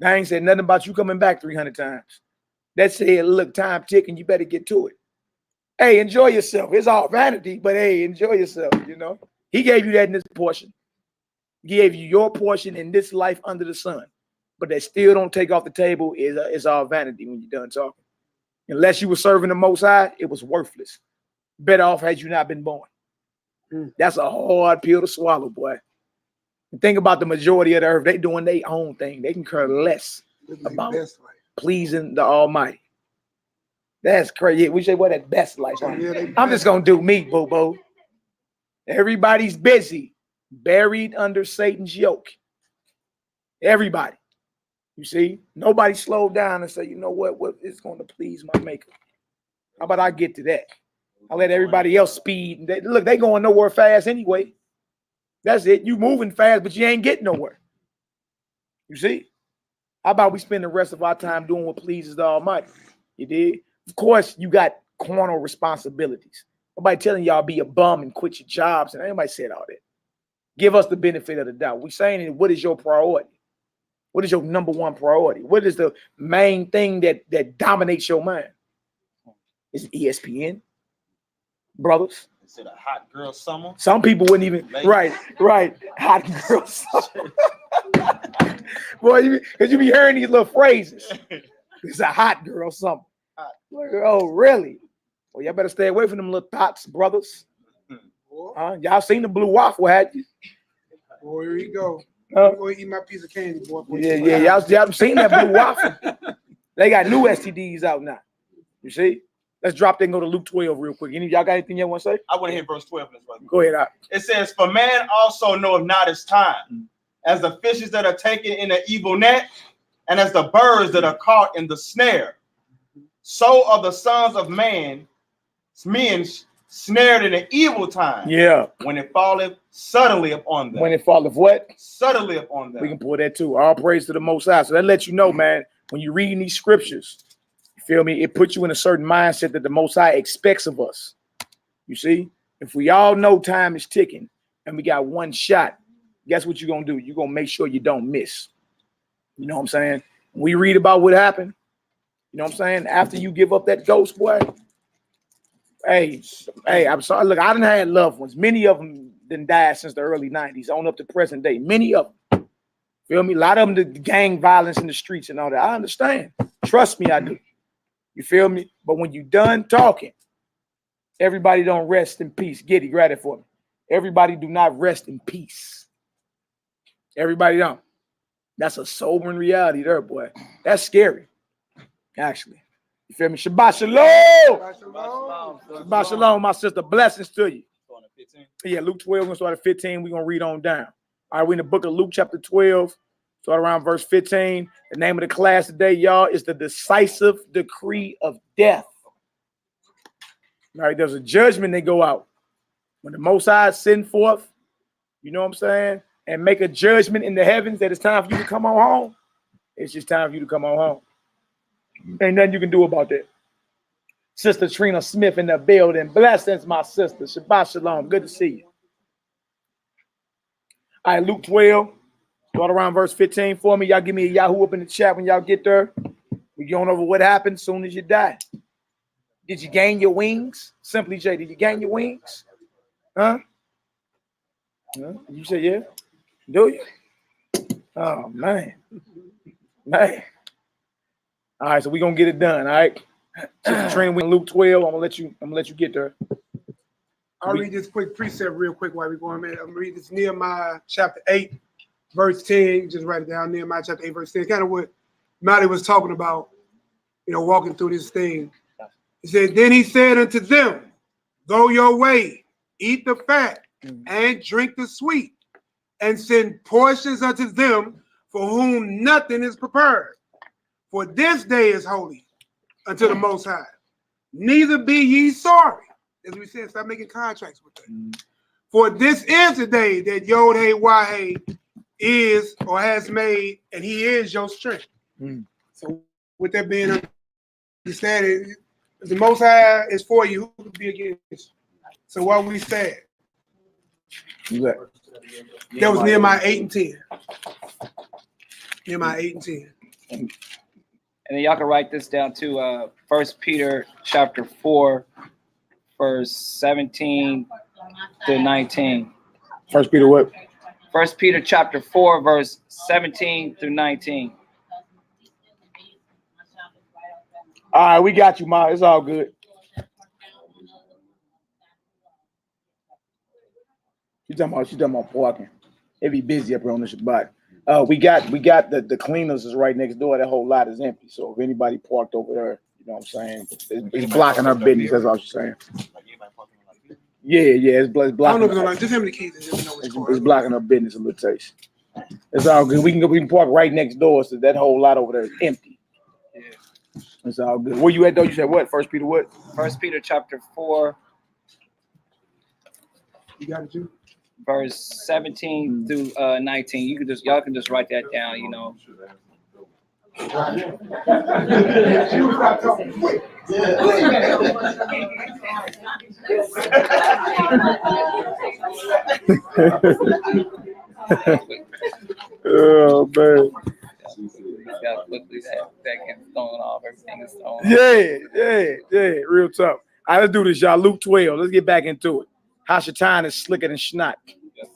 They ain't said nothing about you coming back 300 times. That said, look, time ticking. You better get to it. Hey, enjoy yourself. It's all vanity, but hey, enjoy yourself. He gave you that in this portion. He gave you your portion in this life under the sun. But that still don't take off the table is all vanity when you're done talking. Unless you were serving the Most High, it was worthless. Better off had you not been born. That's a hard pill to swallow, boy. And think about the majority of the earth. They doing their own thing. They can care less about pleasing the Almighty. That's crazy. We say, what that best life. I'm just going to do me, boo-boo. Everybody's busy, buried under Satan's yoke. Everybody. You see, nobody slowed down and say, you know what is going to please my maker? How about I get to that? I let everybody else speed. Look, they going nowhere fast anyway. That's it. You moving fast, but you ain't getting nowhere. You see? How about we spend the rest of our time doing what pleases the Almighty? You did? Of course, you got carnal responsibilities. Nobody telling y'all be a bum and quit your jobs, and anybody said all that. Give us the benefit of the doubt. We're saying, what is your priority? What is your #1 priority? What is the main thing that dominates your mind? Is it ESPN? Brothers? Is it a hot girl summer? Some people wouldn't even, right. Hot girl summer. Boy, because you be hearing these little phrases. It's a hot girl summer. Oh, really? Well, y'all better stay away from them little thoughts, brothers. Y'all seen the blue waffle, had you? Boy, here you go. I'm going to eat my piece of candy, boy. Yeah. Y'all seen that blue waffle? They got new STDs out now. You see? Let's drop that and go to Luke 12 real quick. Any of y'all got anything y'all want to say? I want to hear verse 12. Go ahead, out. It says, for man also knoweth not his time, as the fishes that are taken in an evil net, and as the birds that are caught in the snare. So are the sons of men snared in an evil time. Yeah. When it falleth suddenly upon them. When it falleth what? Suddenly upon them. We can pull that too. All praise to the Most High. So that lets you know, man, when you're reading these scriptures, you feel me? It puts you in a certain mindset that the Most High expects of us. You see, if we all know time is ticking and we got one shot, guess what you're going to do? You're going to make sure you don't miss. You know what I'm saying? We read about what happened. You know what I'm saying? After you give up that ghost, boy. Hey, I'm sorry. Look, I done had loved ones. Many of them done died since the early 90s on up to present day. Many of them. Feel me? A lot of them, the gang violence in the streets and all that. I understand. Trust me, I do. You feel me? But when you done talking, everybody don't rest in peace. Giddy, grab it for me. Everybody do not rest in peace. Everybody don't. That's a sobering reality there, boy. That's scary, actually. You feel me? Shabbat shalom. Shabbat shalom, my sister. Blessings to you. Yeah, Luke 12, we're going to start at 15. We're going to read on down. All right, we're in the book of Luke chapter 12. Start around verse 15. The name of the class today, y'all, is the decisive decree of death. All right, there's a judgment that go out. When the Most High send forth, you know what I'm saying, and make a judgment in the heavens that it's time for you to come on home, it's just time for you to come on home. Ain't nothing you can do about that. Sister Trina Smith in the building. Blessings, my sister. Shabbat shalom. Good to see you. All right, Luke 12. Start around verse 15 for me. Y'all give me a Yahoo up in the chat when y'all get there. We're going over what happened as soon as you die. Did you gain your wings? Simply J, did you gain your wings? Huh? You say yeah? Do you? Oh, man. Man. All right, so we're gonna get it done. All right. Sister Trina, we in Luke 12. I'm gonna let you get there. I'll read this quick precept real quick while we're going, man. I'm gonna read this Nehemiah chapter 8, verse 10. Just write it down. Nehemiah chapter 8, verse 10. Kind of what Mally was talking about, you know, walking through this thing. He said, then he said unto them, go your way, eat the fat, and drink the sweet, and send portions unto them for whom nothing is prepared. For this day is holy unto the Most High. Neither be ye sorry. As we said, stop making contracts with them. For this is the day that Yod-Heh-Wah-Heh is or has made, and he is your strength. So with that being understood, if the Most High is for you, who could be against you? So while we stand, that was Nehemiah 8 and 10. Nehemiah 8 and 10. And then y'all can write this down too. 1 Peter chapter 4, verse 17 to 19. 1 Peter what? 1 Peter chapter 4, verse 17 through 19. All right, we got you, Ma. It's all good. She's talking about parking. It be busy up here on the Shabbat. We got the cleaners is right next door. That whole lot is empty. So if anybody parked over there, you know what I'm saying, it's blocking her business. That's all she's saying. Yeah, it's blocking. I don't know if it's on, just have the keys. It's blocking her business a little taste. It's all good. We can park right next door, so that whole lot over there is empty. Yeah, it's all good. Where you at though? You said what? 1 Peter what? 1 Peter chapter 4. You got it too. Verse 17 through 19. Y'all can just write that down, you know. Oh man. Gotta quickly that gets thrown off. Everything is thrown off. Yeah. Real tough. All right, let's do this, y'all. Luke 12. Let's get back into it. Hashatan is slicker than snot. Yes,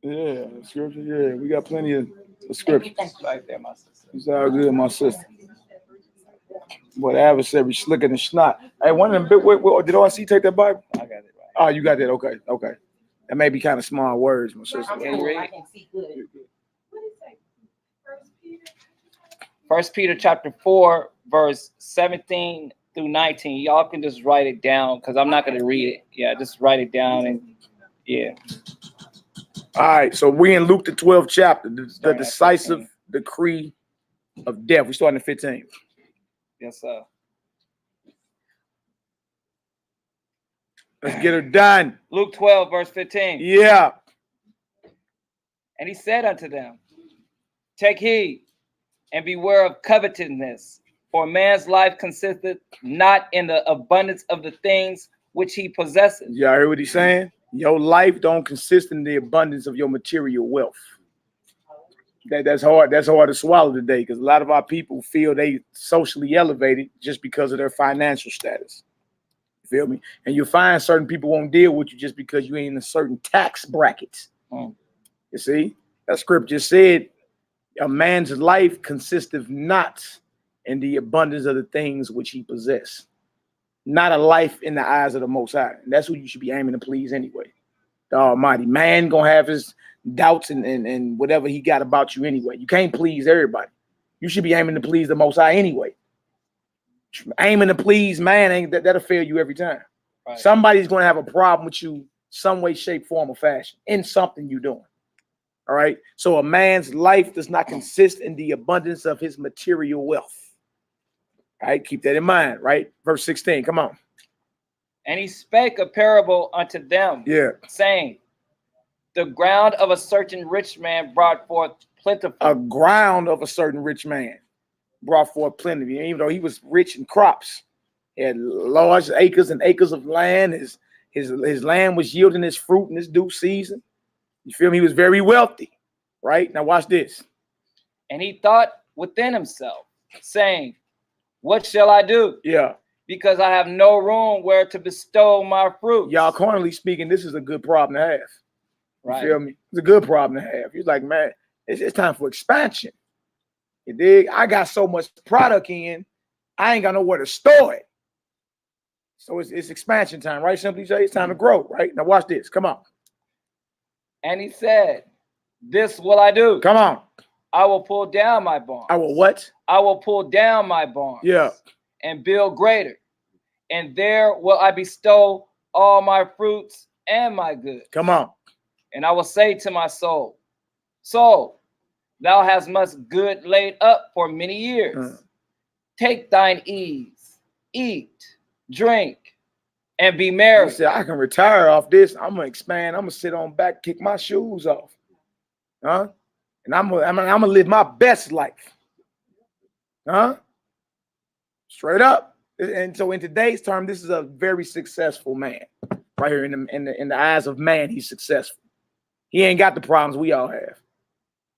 Yeah, scripture. Yeah, we got plenty of scripture. right there, my sister. It's all good, my sister. Boy, the adversary slicker than snot. Hey, one of them. Did OIC take that Bible? I got it right. Oh, you got that? Okay. That may be kind of small words, my sister. Can you read? 1 Peter chapter 4, verse 17 through 19. Y'all can just write it down because I'm not going to read it. Yeah, just write it down and yeah. All right, so we're in Luke the 12th chapter, the decisive decree of death. We're starting at 15. Yes, sir. Let's get her done. Luke 12, verse 15. Yeah. And he said unto them, take heed and beware of covetousness, for man's life consisteth not in the abundance of the things which he possesses. Y'all heard what he's saying? Your life don't consist in the abundance of your material wealth. That's hard. That's hard to swallow today, because a lot of our people feel they socially elevated just because of their financial status. You feel me? And you'll find certain people won't deal with you just because you ain't in a certain tax bracket. You see? That scripture said a man's life consisteth not in the abundance of the things which he possesses. Not a life in the eyes of the Most High. And that's who you should be aiming to please anyway. The Almighty. Man gonna have his doubts and whatever he got about you anyway. You can't please everybody. You should be aiming to please the Most High anyway. Aiming to please man, that'll fail you every time. Right. Somebody's gonna have a problem with you some way, shape, form, or fashion in something you're doing. All right. So a man's life does not consist in the abundance of his material wealth. All right. Keep that in mind. Right. Verse 16. Come on. And he spake a parable unto them, Yeah. saying, the ground of a certain rich man brought forth plentiful. A ground of a certain rich man brought forth plenty. Even though he was rich in crops, he had large acres and acres of land. His land was yielding its fruit in its due season. You feel me? He was very wealthy. Right. Now watch this. And he thought within himself, saying, what shall I do? Yeah. Because I have no room where to bestow my fruit. Y'all, carnally speaking, this is a good problem to have. You Right. feel me? It's a good problem to have. You're like, man, it's time for expansion. You dig? I got so much product in, I ain't got nowhere to store it. So it's expansion time, right? Simply say it's time to grow, right? Now watch this. Come on. And he said, this will I do. Come on. I will pull down my barns. I will what? I will pull down my barns. Yeah. And build greater. And there will I bestow all my fruits and my goods. Come on. And I will say to my soul, soul, thou hast much good laid up for many years. Take thine ease, eat, drink, and be merry. He said, I can retire off this. I'm gonna expand. I'm gonna sit on back, kick my shoes off. Huh? And I'm gonna live my best life. Huh? Straight up. And so in today's term, this is a very successful man. Right here in the eyes of man, he's successful. He ain't got the problems we all have.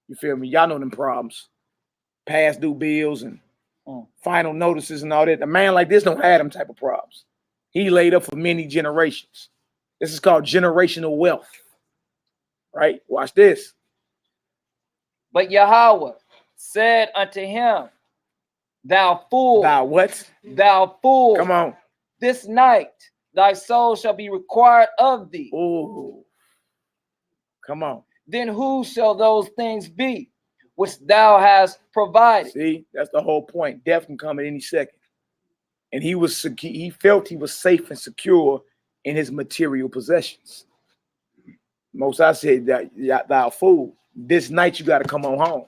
You feel me? Y'all know them problems. Past due bills and final notices and all that. A man like this don't have them type of problems. He laid up for many generations. This is called generational wealth. Right? Watch this. But Yahweh said unto him, thou fool. Thou what? Thou fool. Come on. This night thy soul shall be required of thee. Oh. Come on. Then who shall those things be which thou hast provided? See, that's the whole point. Death can come at any second. And he felt he was safe and secure in his material possessions. Most I said that thou fool. This night you got to come on home.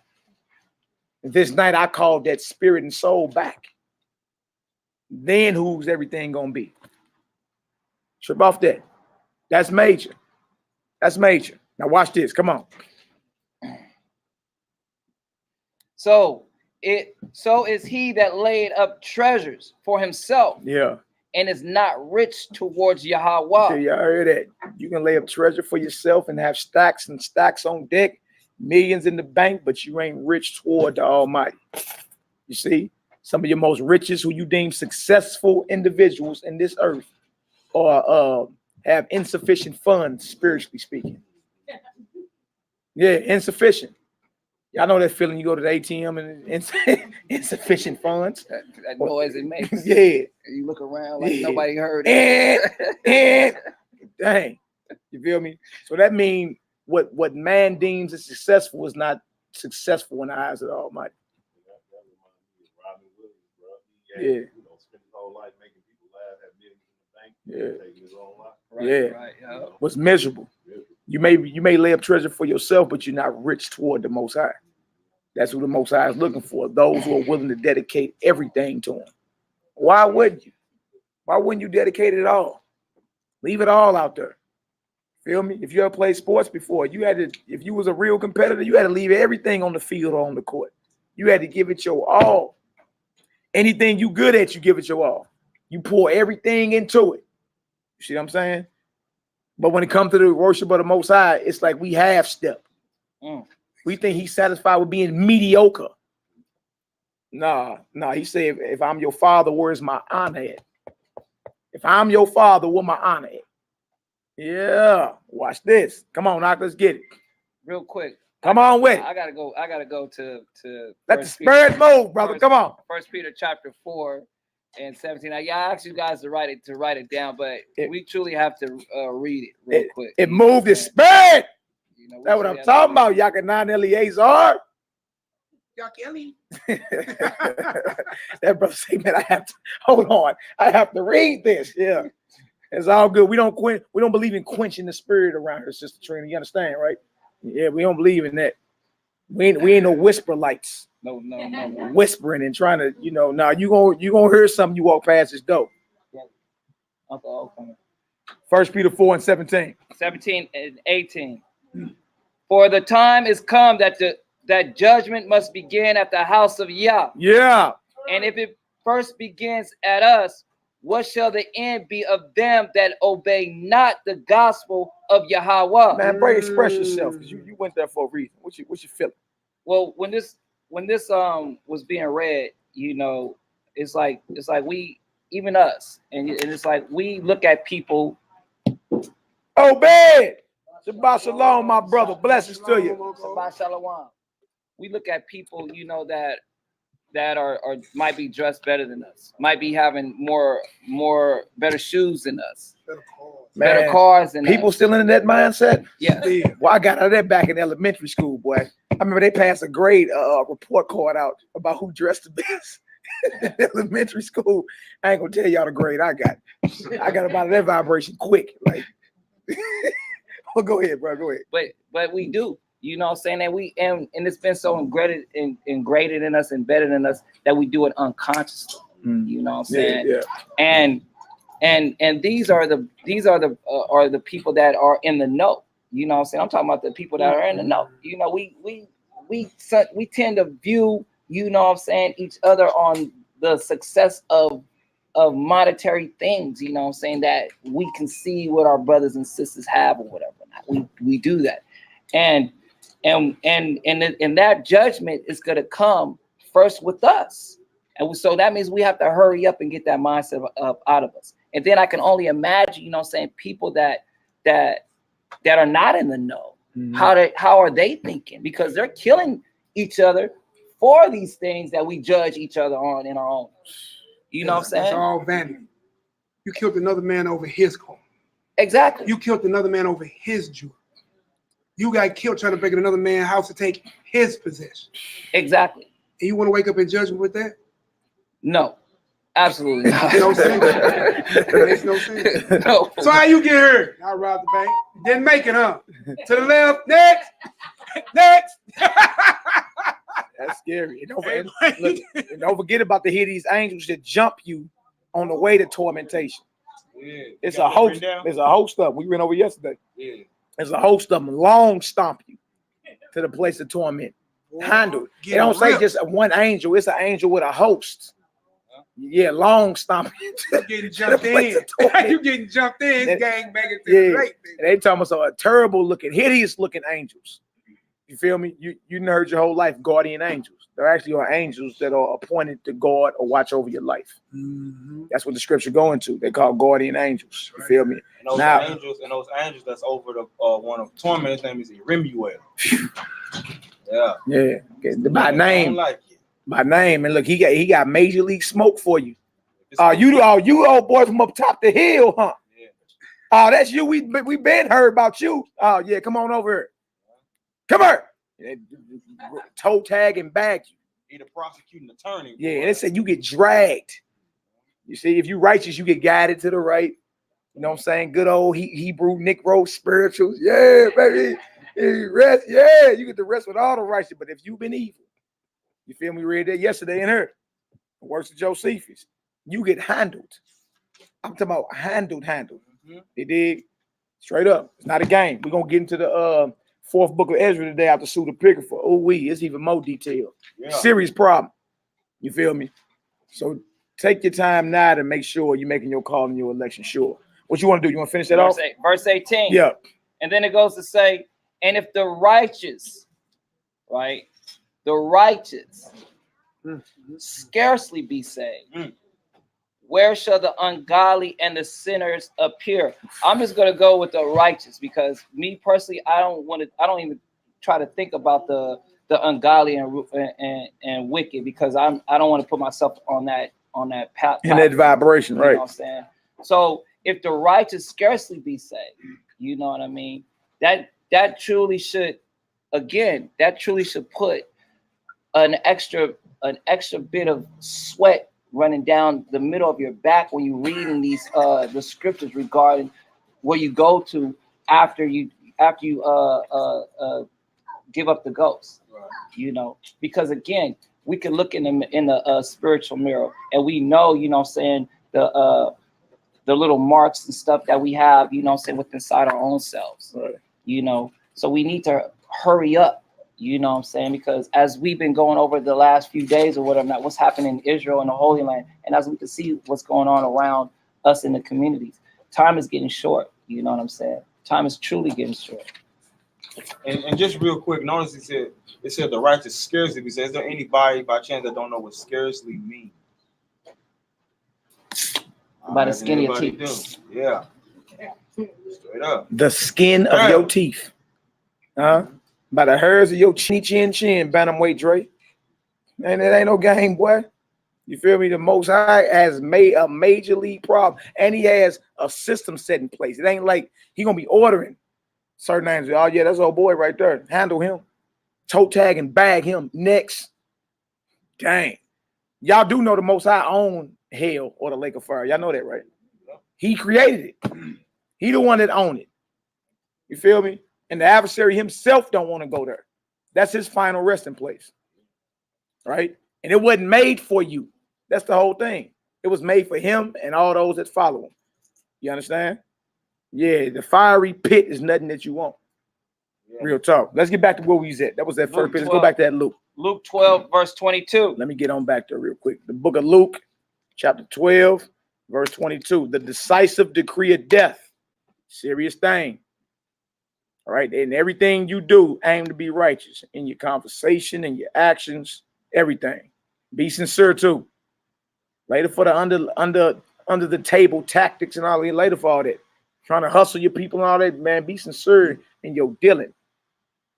This night I called that spirit and soul back. Then who's everything gonna be? Trip off that. That's major. That's major. Now watch this. Come on. So is he that laid up treasures for himself, Yeah. and is not rich towards Yahweh. Okay, y'all heard that. You can lay up treasure for yourself and have stacks and stacks on deck, millions in the bank, but you ain't rich toward the Almighty. You see, some of your most richest, who you deem successful individuals in this earth, are have insufficient funds, spiritually speaking. Yeah, insufficient. Y'all know that feeling. You go to the ATM and insufficient funds. That noise it makes. Yeah. And you look around like Yeah. nobody heard it. And dang, you feel me? So that means what man deems as successful is not successful in the eyes of the Almighty. Yeah. Yeah. Right, yeah. What's miserable? You may lay up treasure for yourself, but you're not rich toward the Most High. That's what the Most High is looking for. Those who are willing to dedicate everything to Him. Why wouldn't you? Why wouldn't you dedicate it all? Leave it all out there. Feel me? If you ever played sports before, if you was a real competitor, you had to leave everything on the field or on the court. You had to give it your all. Anything you good at, you give it your all. You pour everything into it. You see what I'm saying? But when it comes to the worship of the Most High, it's like we half-step. We think he's satisfied with being mediocre. Nah. He said, if I'm your father, where's my honor at? If I'm your father, where my honor at? Yeah. Watch this. Come on, Knock. Let's get it. Real quick. Come on with it. I gotta go to let the spirit move, brother. Come on. 1 Peter chapter 4 and 17. Now, I asked you guys to write it down, but we truly have to read it real quick. It moved the spirit. You know, that's what I'm talking about. Yakanan Eleazar. Kelly. That brother say, man, I have to hold on. I have to read this. Yeah. It's all good. We don't believe in quenching the spirit around here, Sister Trina. You understand, right? Yeah, we don't believe in that. We ain't no whisper lights. No. Whispering and trying to, now you gonna hear something you walk past this door. Okay. 1 Peter 4 and 17. 17 and 18. For the time is come that judgment must begin at the house of Yah. Yeah. And if it first begins at us, what shall the end be of them that obey not the gospel of Yahweh? Man, bro, express yourself, because you went there for a reason. What you feeling? Well, when this was being read, it's like we, even us, and it's like we look at people. Obey. Shabbat shalom, my brother. Blessings to you. Shabbat shalom. We look at people, that are might be dressed better than us, might be having more better shoes than us, better cars than people us. Still in that mindset. Yeah. Well, I got out of that back in elementary school, boy. I remember they passed a grade report card out about who dressed the best in elementary school. I ain't gonna tell y'all the grade I got. I got about that vibration quick. Like, well, go ahead, bro. Go ahead. But we do. You know what I'm saying? And and it's been so ingrained in us, embedded in us, that we do it unconsciously. You know what I'm saying? Yeah. And these are the people that are in the know. You know what I'm saying? I'm talking about the people that are in the know. We tend to view, you know what I'm saying, each other on the success of monetary things, you know what I'm saying, that we can see what our brothers and sisters have or whatever. We do that. And that judgment is going to come first with us. And so that means we have to hurry up and get that mindset out of us. And then I can only imagine, you know what I'm saying, people that are not in the know. How are they thinking? Because they're killing each other for these things that we judge each other on in our own. You know what I'm saying? It's all vanity. You killed another man over his car. Exactly. You killed another man over his jewelry. You got killed trying to break in another man's house to take his possession. Exactly. And you want to wake up in judgment with that? No, absolutely not. No sense. It makes no sense. No. So how you get hurt? I robbed the bank. Didn't make it, huh? To the left. Next. That's scary. And don't forget about the these angels that jump you on the way to tormentation. Yeah. It's a host. There's a host of them. We went over yesterday. Yeah. There's a host of them long stomp you to the place of torment. Handle. They don't say just one angel. It's an angel with a host. Yeah, long stomp you. You getting jumped in. You getting jumped in. Gang banging to the right. They talking about a terrible looking, hideous looking angels. You feel me? You heard your whole life guardian angels. There actually are angels that are appointed to guard or watch over your life. That's what the scripture going to. They call guardian angels. You feel me? And those angels that's over the one of torment, his name is Remuel. Yeah. By name. Like it. By name. And look, he got major league smoke for you. You old boy from up top the hill, huh? Yeah. Oh, that's you. We been heard about you. Oh yeah, come on over here. Come here. Toe tag and bag you. He the prosecuting attorney. Yeah, and they said you get dragged. You see, if you righteous, you get guided to the right. You know what I'm saying? Good old Hebrew Negro spirituals. Yeah, baby. Rest. Yeah, you get to rest with all the righteous. But if you've been evil, you feel me? We read that yesterday in her. The works of Josephus. You get handled. I'm talking about handled. You dig? Straight up. It's not a game. We're gonna get into the fourth book of Ezra today after Suda Picker for it's even more detailed. Yeah. Serious problem. You feel me? So take your time now to make sure you're making your call in your election sure. What you want to do? You want to finish that off? Verse 18. Yeah. And then it goes to say, and if the righteous, right, the righteous scarcely be saved, where shall the ungodly and the sinners appear? I'm just going to go with the righteous because me personally, I don't even try to think about the ungodly and wicked because I don't want to put myself on that path. In that vibration, You right? know what I'm saying? So if the righteous scarcely be saved, you know what I mean? That truly should put an extra bit of sweat running down the middle of your back when you're reading these the scriptures regarding where you go to after you give up the ghost. You know, because again, we can look in the spiritual mirror and we know, you know what I'm saying, the little marks and stuff that we have, you know what I'm saying, within inside our own selves. Right. You know, so we need to hurry up, you know what I'm saying, because as we've been going over the last few days or whatever, what's happening in Israel and the Holy Land, and as we can see what's going on around us in the communities, time is getting short, you know what I'm saying? Time is truly getting short. And just real quick, notice it said the righteous scarcely be saved. Is there anybody by chance that don't know what scarcely means? By the skin of your teeth. Yeah. Straight up. The skin of your teeth. By the hairs of your chin, bantamweight Dre. And it ain't no game, boy. You feel me? The Most High has made a major league problem. And he has a system set in place. It ain't like he gonna be ordering certain names. Oh, yeah, that's old boy right there. Handle him. Toe tag and bag him. Next. Dang. Y'all do know the Most High own hell or the lake of fire. Y'all know that, right? He created it. He the one that owned it. You feel me? And the adversary himself don't want to go there. That's his final resting place. Right? And it wasn't made for you. That's the whole thing. It was made for him and all those that follow him. You understand? Yeah, the fiery pit is nothing that you want. Yeah. Real talk. Let's get back to where we was at. That was that first pit. Let's go back to that Luke. Luke 12, verse 22. Let me get on back there real quick. The book of Luke, chapter 12, verse 22. The decisive decree of death. Serious thing. All right. And everything you do, aim to be righteous in your conversation and your actions, everything. Be sincere too. Later for the under the table tactics and all that. Later for all that. Trying to hustle your people and all that, man. Be sincere in your dealing.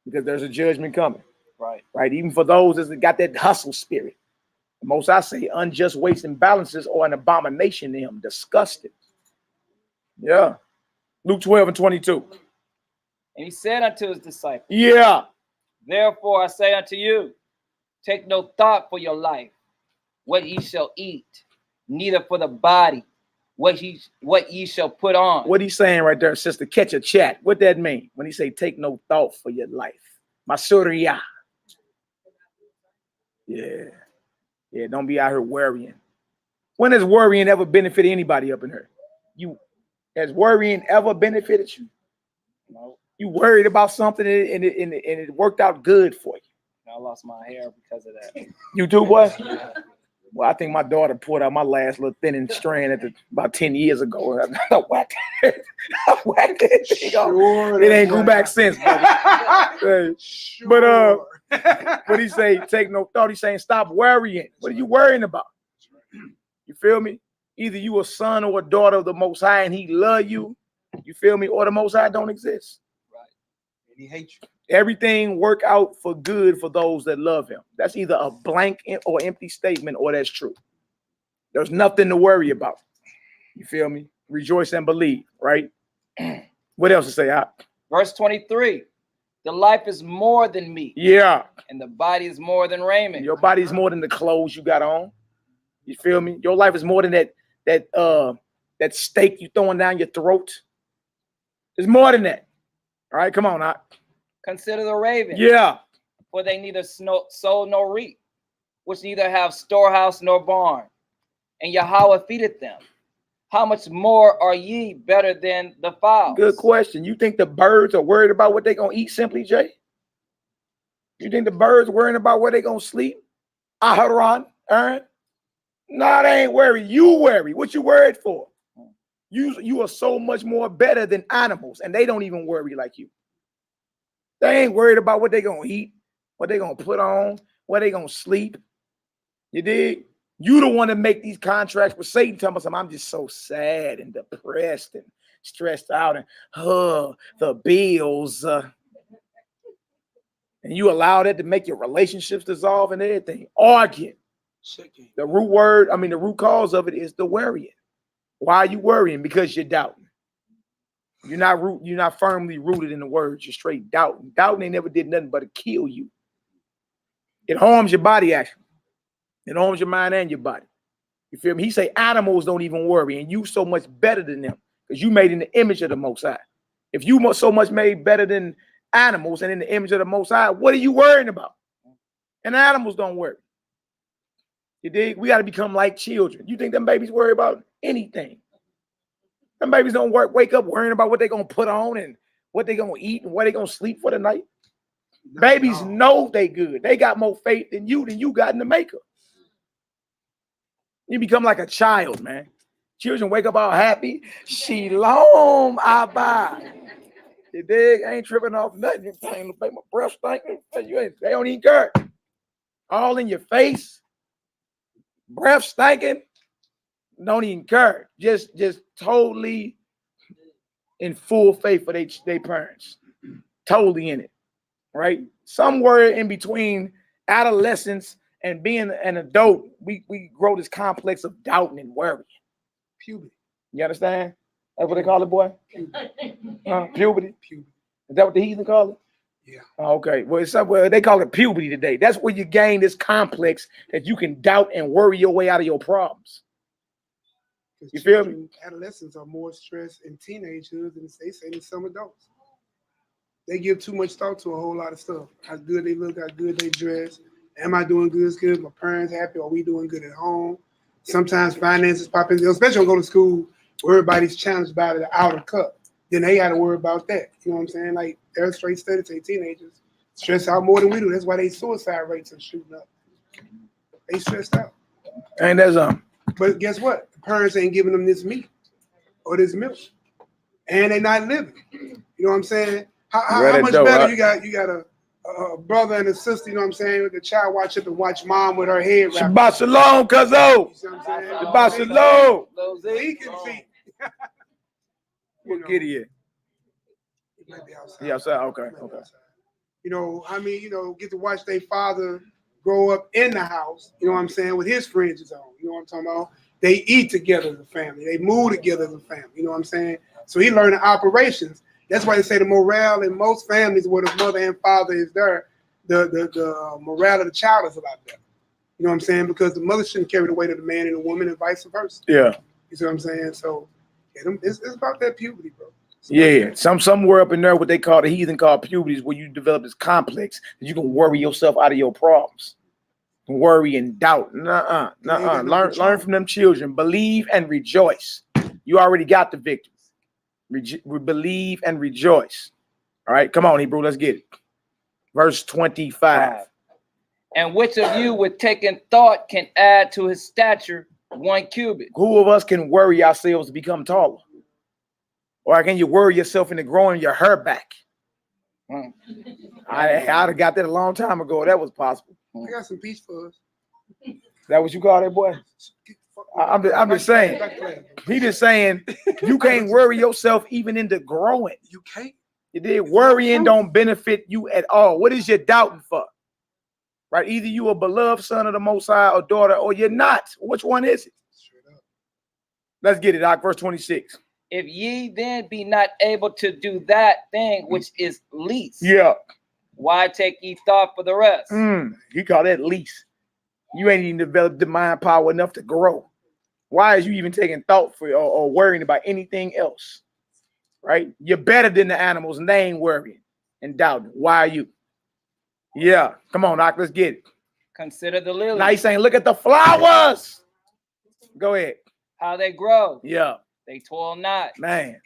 Because there's a judgment coming. Right. Right. Even for those that got that hustle spirit. The most I say unjust weights and balances are an abomination to him. Disgusting. Yeah. Luke 12 and 22. And he said unto his disciples, yeah. Therefore I say unto you, take no thought for your life, what ye shall eat, neither for the body, what ye shall put on. What he's saying right there, sister, catch a chat. What that mean when he say take no thought for your life? Masuria. Yeah. Yeah, don't be out here worrying. When has worrying ever benefited anybody up in here? Has worrying ever benefited you? No. You worried about something and it worked out good for you. I lost my hair because of that. You too, boy? Well, I think my daughter pulled out my last little thinning strand about 10 years ago. I whacked it. Thing off. It ain't grew back since, buddy. Sure. But what he say? Take no thought. He's saying stop worrying. What are you worrying about? You feel me? Either you a son or a daughter of the Most High and he love you. You feel me? Or the Most High don't exist. Right. And he hates you. Everything work out for good for those that love him. That's either a blank or empty statement or that's true. There's nothing to worry about. You feel me? Rejoice and believe, right? What else to say? Verse 23. The life is more than meat. Yeah. And the body is more than raiment. Your body is more than the clothes you got on. You feel me? Your life is more than that steak you throwing down your throat. It's more than that. All right, come on, Consider the ravens. Yeah. For they neither sow nor reap, which neither have storehouse nor barn, and Yahweh feedeth them. how much more are ye better than the fowls? Good question. You think the birds are worried about what they're going to eat, Simply Jay? You think the birds worrying about where they're going to sleep? Aharon, Aaron? No, they ain't worried. You worry. What you worried for? You are so much more better than animals, and they don't even worry like you. They ain't worried about what they're going to eat, what they're going to put on, where they're going to sleep. You dig? You the one to make these contracts with Satan, telling us I'm just so sad and depressed and stressed out and the bills. And you allow that to make your relationships dissolve and everything. Arguing. The root cause of it is the worrying. Why are you worrying? Because you're doubting. You're not firmly rooted in the word. You're straight doubting. Doubting ain't never did nothing but to kill you. It harms your body, actually. It harms your mind and your body. You feel me? He say animals don't even worry, and you so much better than them because you made in the image of the Most High. If you so much made better than animals and in the image of the Most High, what are you worrying about? And animals don't worry. You dig? We got to become like children. You think them babies worry about anything? Them babies don't wake up worrying about what they're going to put on and what they're going to eat and where they're going to sleep for the night. Babies know they good. They got more faith than you got in the maker. You become like a child, man. Children wake up all happy. Shalom, Abba. You dig? I ain't tripping off nothing. You ain't my breath stinking. They don't even care. All in your face. Breath stinking. Don't even care. Just totally in full faith for their parents. Totally in it. Right? Somewhere in between adolescence and being an adult, we grow this complex of doubting and worrying. Puberty. You understand? That's what they call it, boy? Puberty? Puberty. Is that what the heathen call it? Yeah. Okay. Well, it's somewhere they call it puberty today. That's where you gain this complex that you can doubt and worry your way out of your problems. You feel me? Adolescents are more stressed in teenagehood than they say in some adults. They give too much thought to a whole lot of stuff. How good they look, how good they dress. Am I doing good? Is good? My parents happy? Are we doing good at home? Sometimes finances pop in, especially when I go to school where everybody's challenged by the outer cup. Then they got to worry about that. You know what I'm saying? Like, they're straight studies, they teenagers stress out more than we do. That's why they suicide rates are shooting up. They stressed out. And there's But guess what? The parents ain't giving them this meat or this milk, and they not living. You know what I'm saying? How much better you got a brother and a sister, you know what I'm saying? With the child watch up and watch mom with her head wrapped. Shabbat shalom, cuzzo. Shabbat shalom. He can see. What kid he is? He might be outside. Yeah, outside. Okay. You know, I mean, get to watch their father grow up in the house, you know what I'm saying, with his fringes on. You know what I'm talking about? They eat together as a family. They move together as a family. You know what I'm saying? So he learned the operations. That's why they say the morale in most families where the mother and father is there, the morale of the child is a lot better. You know what I'm saying? Because the mother shouldn't carry the weight of the man and the woman and vice versa. Yeah. You see what I'm saying? So it's about that puberty, bro. Yeah. Somewhere up in there, what they call the heathen call puberty is where you develop this complex that you can worry yourself out of your problems. Worry and doubt. Learn from them children. Believe and rejoice. You already got the victory. Believe and rejoice. All right, come on, Hebrew, let's get it. Verse 25. And which of you with taking thought can add to his stature 1 cubit? Who of us can worry ourselves to become taller? Or can you worry yourself into growing your hair back? I'd have got that a long time ago. That was possible. I got some peach for us. Is that what you call that, boy? I'm just saying. He just saying you can't worry yourself even into growing. You can't. You did. Worrying don't benefit you at all. What is you doubting for? Right? Either you a beloved son of the Most High or daughter, or you're not. Which one is it? Let's get it, Doc. Verse 26. If ye then be not able to do that thing which is least, yeah, why take ye thought for the rest? He called that least. You ain't even developed the mind power enough to grow. Why is you even taking thought for or worrying about anything else? Right? You're better than the animals, and they ain't worrying and doubting. Why are you? Yeah, come on, Doc, let's get it. Consider the lilies. Now he's saying, look at the flowers. Go ahead. how they grow. Yeah, They toil not, man.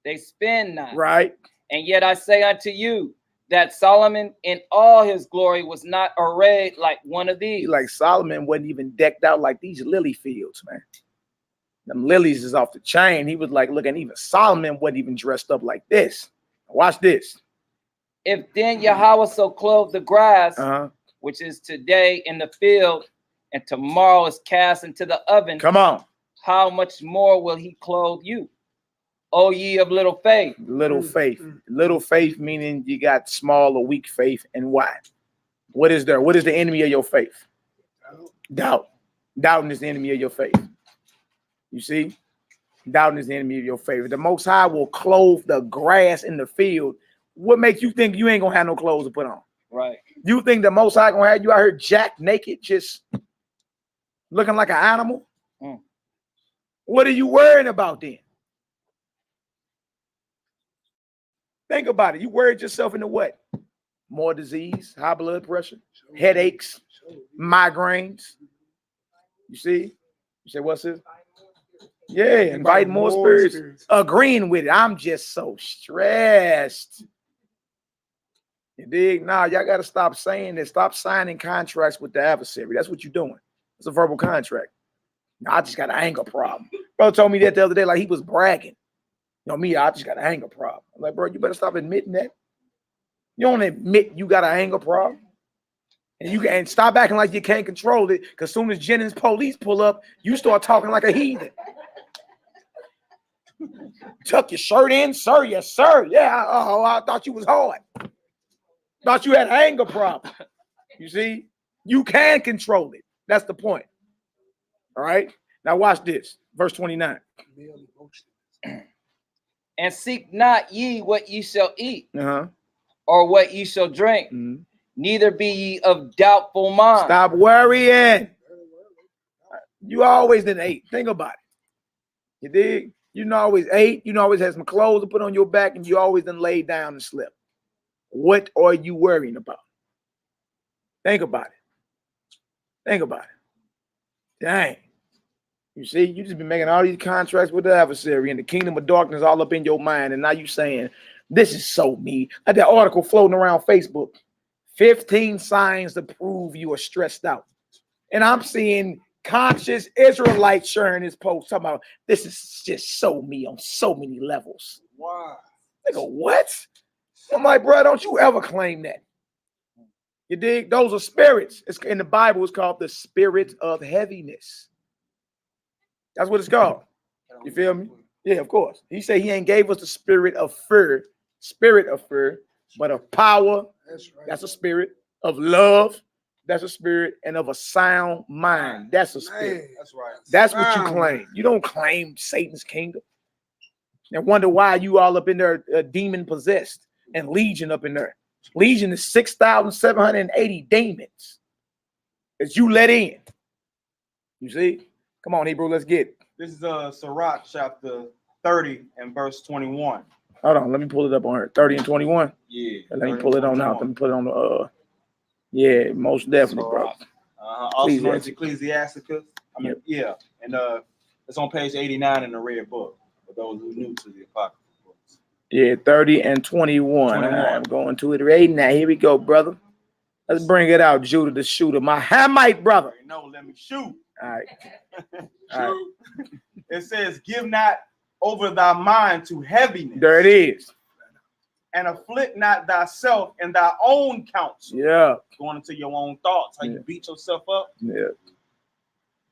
they spin not. Right. And yet I say unto you that Solomon in all his glory was not arrayed like one of these. Like Solomon wasn't even decked out like these lily fields, man. Them lilies is off the chain. He was like, looking, even Solomon wasn't even dressed up like this. Watch this. If then Yahweh so clothe the grass, which is today in the field, and tomorrow is cast into the oven. Come on. How much more will he clothe you, O ye of little faith? Little faith. Little faith meaning you got small or weak faith. And why? What is there? What is the enemy of your faith? Doubt. Doubting is the enemy of your faith. You see? Doubting is the enemy of your faith. The Most High will clothe the grass in the field. What makes you think you ain't gonna have no clothes to put on? Right. You think the Most High gonna have you out here jack naked, just looking like an animal? What are you worrying about then? Think about it. You worried yourself into what? More disease, high blood pressure, headaches, migraines. You see? You say, what's this? Yeah, invite more spirits. Agreeing with it. I'm just so stressed. You dig? Nah, y'all got to stop saying that. Stop signing contracts with the adversary. That's what you're doing. It's a verbal contract. Nah, I just got an anger problem. Bro told me that the other day, like he was bragging. You know me, I just got an anger problem. I'm like, bro, you better stop admitting that. You don't admit you got an anger problem. And you can stop acting like you can't control it, because soon as Jennings police pull up, you start talking like a heathen. Tuck your shirt in, sir. Yes, sir. Yeah, I thought you was hard. Thought you had an anger problem. You see, you can control it. That's the point. All right. Now watch this. Verse 29. And seek not ye what ye shall eat, or what ye shall drink, neither be ye of doubtful mind. Stop worrying. You always done ate. Think about it. You dig? You always ate. You always had some clothes to put on your back, and you always done laid down and slept. What are you worrying about? Think about it. Think about it. Dang. You see, you just been making all these contracts with the adversary and the kingdom of darkness all up in your mind. And now you saying, this is so me. Like that article floating around Facebook, 15 signs to prove you are stressed out. And I'm seeing conscious Israelites sharing this post talking about, this is just so me on so many levels. Wow. They go, what? I'm like, bro, don't you ever claim that. You dig? Those are spirits. It's in the Bible, it's called the spirit of heaviness. That's what it's called. You feel me? Yeah, of course. He said he ain't gave us the spirit of fear, but of power. That's right. That's a spirit of love. That's a spirit, and of a sound mind. That's a spirit. Man, That's right. That's what you claim. You don't claim Satan's kingdom. And wonder why you all up in there demon possessed and Legion up in there. Legion is 6,780 demons that you let in. You see? Come on, Hebrew, let's get it. This is Sirach chapter 30 and verse 21. Hold on, let me pull it up on her. 30 and 21. Yeah. Let me pull it on out. Let me put it on the yeah, most definitely, bro. Also known as Ecclesiasticus. I mean, yeah. And it's on page 89 in the red book for those who are new to the Apocryphal books. Yeah, 30 and 21. I'm going to it right now. Here we go, brother. Let's bring it out, Judah the shooter, my Hamite brother. No, let me shoot. All right. All right. It says, give not over thy mind to heaviness. There it is. And afflict not thyself in thy own counsel. Yeah. Going into your own thoughts, how you beat yourself up. Yeah.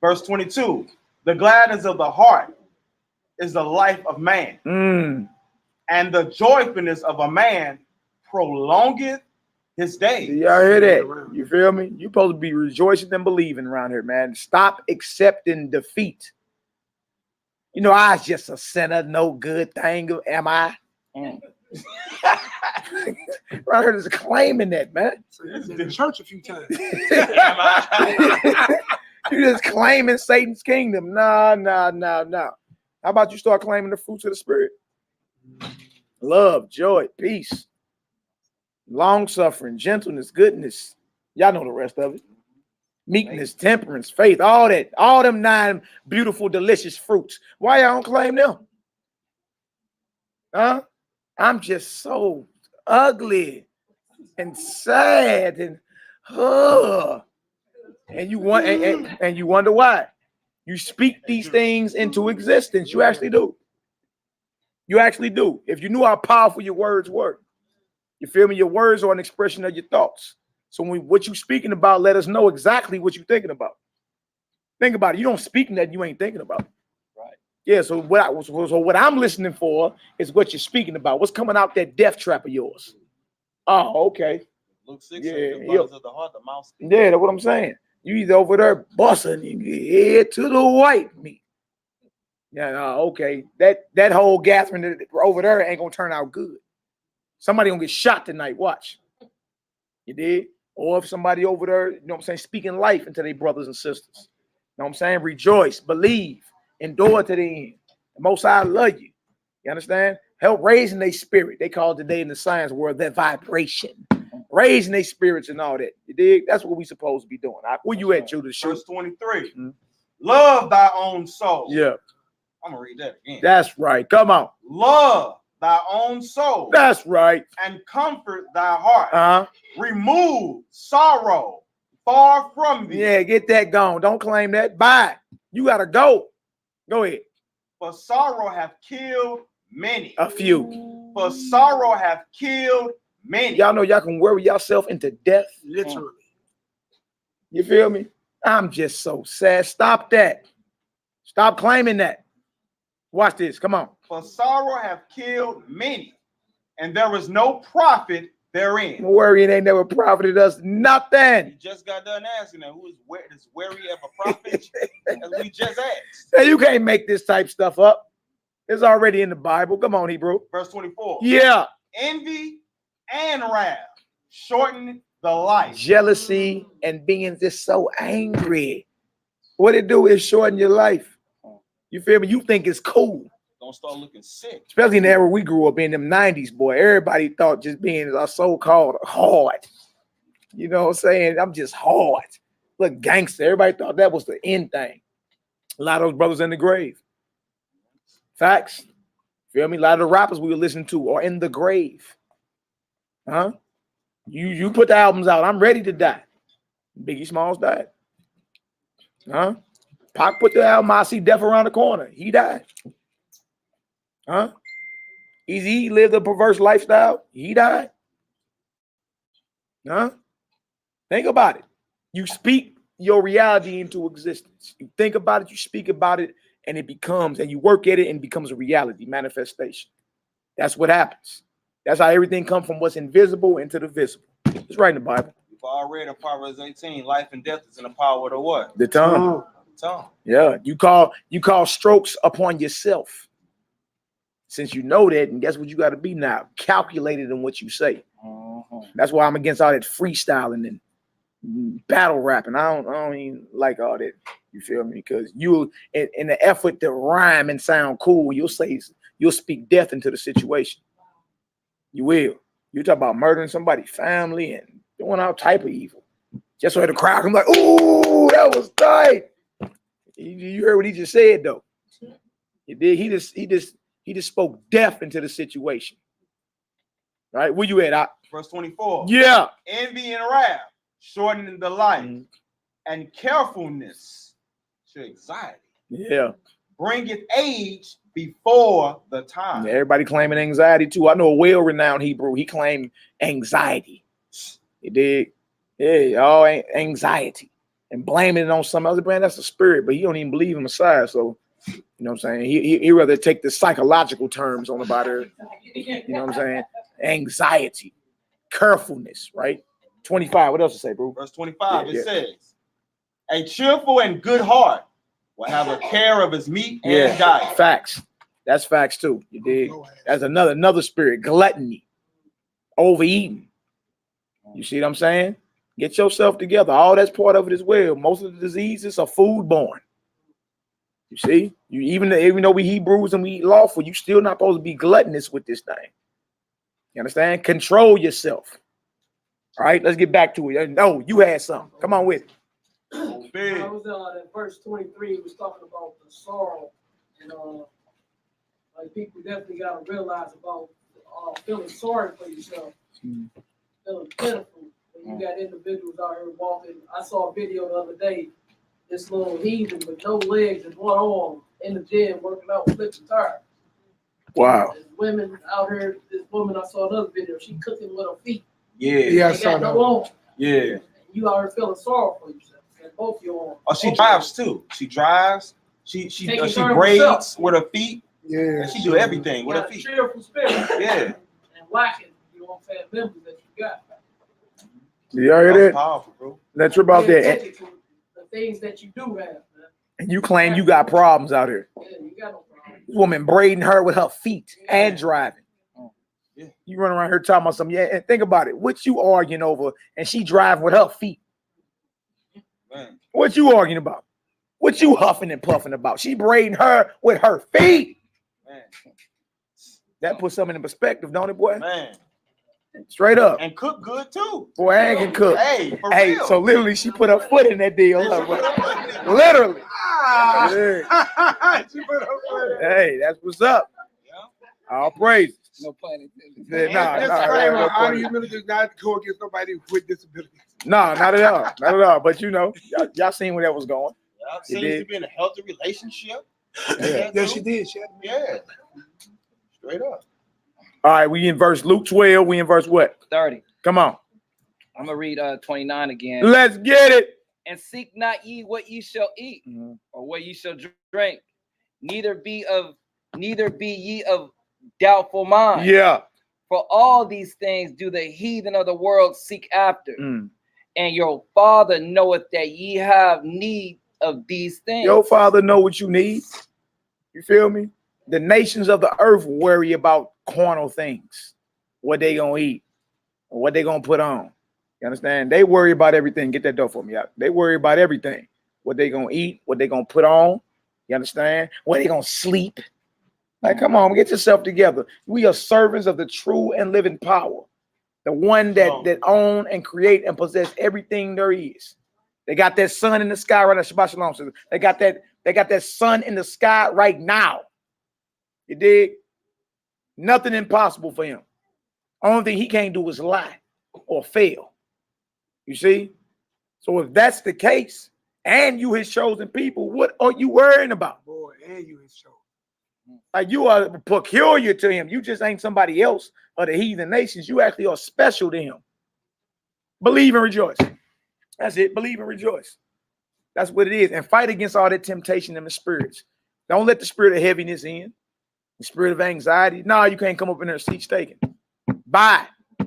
Verse 22. The gladness of the heart is the life of man. And the joyfulness of a man prolongeth his days. Y'all hear that? You feel me? You supposed to be rejoicing and believing around here, man. Stop accepting defeat. You know, I was just a sinner, no good thing, am I? Around here just claiming that, man. He's been to church a few times. You just claiming Satan's kingdom. No. How about you start claiming the fruits of the spirit? Love, joy, peace, long suffering, gentleness, goodness. Y'all know the rest of it. meekness, temperance, faith, all that, all them 9 beautiful, delicious fruits. Why y'all don't claim them? Huh? I'm just so ugly and sad and and you want and you wonder why. You speak these things into existence. You actually do. You actually do. If you knew how powerful your words were, you feel me? Your words are an expression of your thoughts. So what you speaking about, let us know exactly what you're thinking about. Think about it. You don't speak that you ain't thinking about. Right. Yeah. So what I'm listening for is what you're speaking about. What's coming out that death trap of yours? Oh, okay. Luke 6 Yeah, says, the abundance of the heart, the mouth speaks. Yeah, that's what I'm saying. You either over there busting your head to the white meat. Yeah, okay. That whole gathering over there ain't gonna turn out good. Somebody gonna get shot tonight. Watch. You did? Or if somebody over there, you know what I'm saying, speaking life into their brothers and sisters. You know what I'm saying? Rejoice, believe, endure to the end. The Most High love you. You understand? Help raising their spirit. They call it today in the science world that vibration. Raising their spirits and all that. You dig? That's what we supposed to be doing. Where you at, Judah? Verse 23. Love thy own soul. Yeah. I'm gonna read that again. That's right. Come on. Love thy own soul. That's right. And comfort thy heart. Uh-huh. Remove sorrow far from thee. Yeah, get that gone. Don't claim that. Bye. You gotta go. Go ahead. For sorrow hath killed many. A few. For sorrow hath killed many. Y'all know y'all can worry yourself into death. Literally. You feel me? I'm just so sad. Stop that. Stop claiming that. Watch this. Come on. For sorrow hath killed many, and there is no profit therein. Don't worry, it ain't never profited us nothing. You just got done asking that who is wary of a prophet, as we just asked. Hey, you can't make this type stuff up. It's already in the Bible. Come on, Hebrew. Verse 24. Yeah. Envy and wrath shorten the life. Jealousy and being just so angry. What it do is shorten your life. You feel me? You think it's cool. Don't start looking sick. Especially in the era we grew up in, them 90s, boy. Everybody thought just being a so-called hard. You know what I'm saying? I'm just hard. Look, gangster. Everybody thought that was the end thing. A lot of those brothers in the grave. Facts. Feel me? A lot of the rappers we were listening to are in the grave. Huh? You put the albums out. I'm ready to die. Biggie Smalls died. Huh? Pac put the album, I See Death Around the Corner. He died. Huh? Easy lived a perverse lifestyle. He died. Huh? Think about it. You speak your reality into existence. You think about it, you speak about it, and it becomes, and you work at it and it becomes a reality, manifestation. That's what happens. That's how everything comes from what's invisible into the visible. It's right in the Bible. You've already read in Proverbs 18, life and death is in the power of the what? The tongue. Tongue. Yeah, you call strokes upon yourself. Since you know that, and guess what you got to be now? Calculated in what you say. That's why I'm against all that freestyling and battle rapping. I don't even like all that. You feel me? Because you, in the effort to rhyme and sound cool, you'll speak death into the situation. You will. You talk about murdering somebody's family and doing all type of evil. Just so the crowd come like, ooh, that was tight. You heard what he just said though. He did. He just spoke death into the situation. Right? Where you at? Verse 24. Yeah. Envy and wrath shortening the life, and carefulness to anxiety. Yeah. Bringeth age before the time. Yeah, everybody claiming anxiety too. I know a well-renowned Hebrew. He claimed anxiety. He did. Yeah, all anxiety. And blaming it on some other brand, that's a spirit, but he don't even believe in Messiah. So, you know what I'm saying? He rather take the psychological terms on about it. You know what I'm saying? Anxiety, carefulness, right? 25. What else to say, bro? Verse 25, it says, a cheerful and good heart will have a care of his meat and diet. Facts. That's facts too. You dig? That's another spirit, gluttony, overeating. You see what I'm saying? Get yourself together. All that's part of it as well. Most of the diseases are food-borne. You see? Even though we Hebrews and we eat lawful, you still not supposed to be gluttonous with this thing. You understand? Control yourself. All right, let's get back to it. No, you had something. Come on with it. Big. I was in verse 23. It was talking about the sorrow, and like people definitely got to realize about feeling sorry for yourself, feeling pitiful. When you got individuals out here walking. I saw a video the other day. This little heathen with no legs and one arm in the gym working out with flipping tires. Wow. There's women out here. This woman, I saw another video. She cooking with her feet. Yeah, I They saw got that. no arm. Yeah. You out here feeling sorry for yourself. And both your arms. Oh, she drives too. She drives. She Taking care of braids herself. with her feet. Yeah. And she do everything with her Got a feet. cheerful spirit. Yeah. And lacking, you know what I'm saying, members that you got. You heard That's that? powerful, bro. That's true about Pay that. attention to the things that you do have, man. And you claim you got problems out here. Yeah, you got no problem. This woman braiding her with her feet and driving. Yeah. You run around here talking about something. Yeah, and think about it. What you arguing over? And she driving with her feet. Man. What you arguing about? What you huffing and puffing about? She braiding her with her feet. Man. That puts something in perspective, don't it, boy? Man. Straight up. And cook good too. Boy, I ain't can cook. Hey, for Hey, real. so literally she put her foot in that deal. Look, boy. Literally. Yeah. She put her foot in. Hey, that's what's up. All praise. No pun intended. Yeah, nah, Disclaimer, no honor point. humility does not go against nobody with disabilities. No, not at all. Not at all. But you know, y'all seen where that was going. Y'all You seems did. to be in a healthy relationship. Yeah. Yeah, she did. She had Yeah. Straight up. All right, we in verse Luke 12. We in verse what? 30. Come on. I'm gonna read 29 again. Let's get it. And seek not ye what ye shall eat, Mhm. or what ye shall drink, neither be ye of doubtful mind. Yeah. For all these things do the heathen of the world seek after, Mm. and your Father knoweth that ye have need of these things. Your Father know what you need. You feel me? The nations of the earth worry about carnal things, what they gonna eat, or what they gonna put on. You understand? They worry about everything. Get that door for me out. They worry about everything. What they gonna eat, what they gonna put on. You understand? Where they gonna sleep. Like, come on, get yourself together. We are servants of the true and living power, the one that own and create and possess everything there is. They got that sun in the sky right now. Shabbat Shalom says they got that sun in the sky right now. You dig? Nothing impossible for him. Only thing he can't do is lie or fail. You see? So if that's the case, and you his chosen people, what are you worrying about? boy, and you his show. Like, you are peculiar to him. You just ain't somebody else of the heathen nations. You actually are special to him. Believe and rejoice. That's it. Believe and rejoice. That's what it is. And fight against all that temptation in the spirits. Don't let the spirit of heaviness in. The spirit of anxiety. No, you can't come up in there and seat taken. Bye. All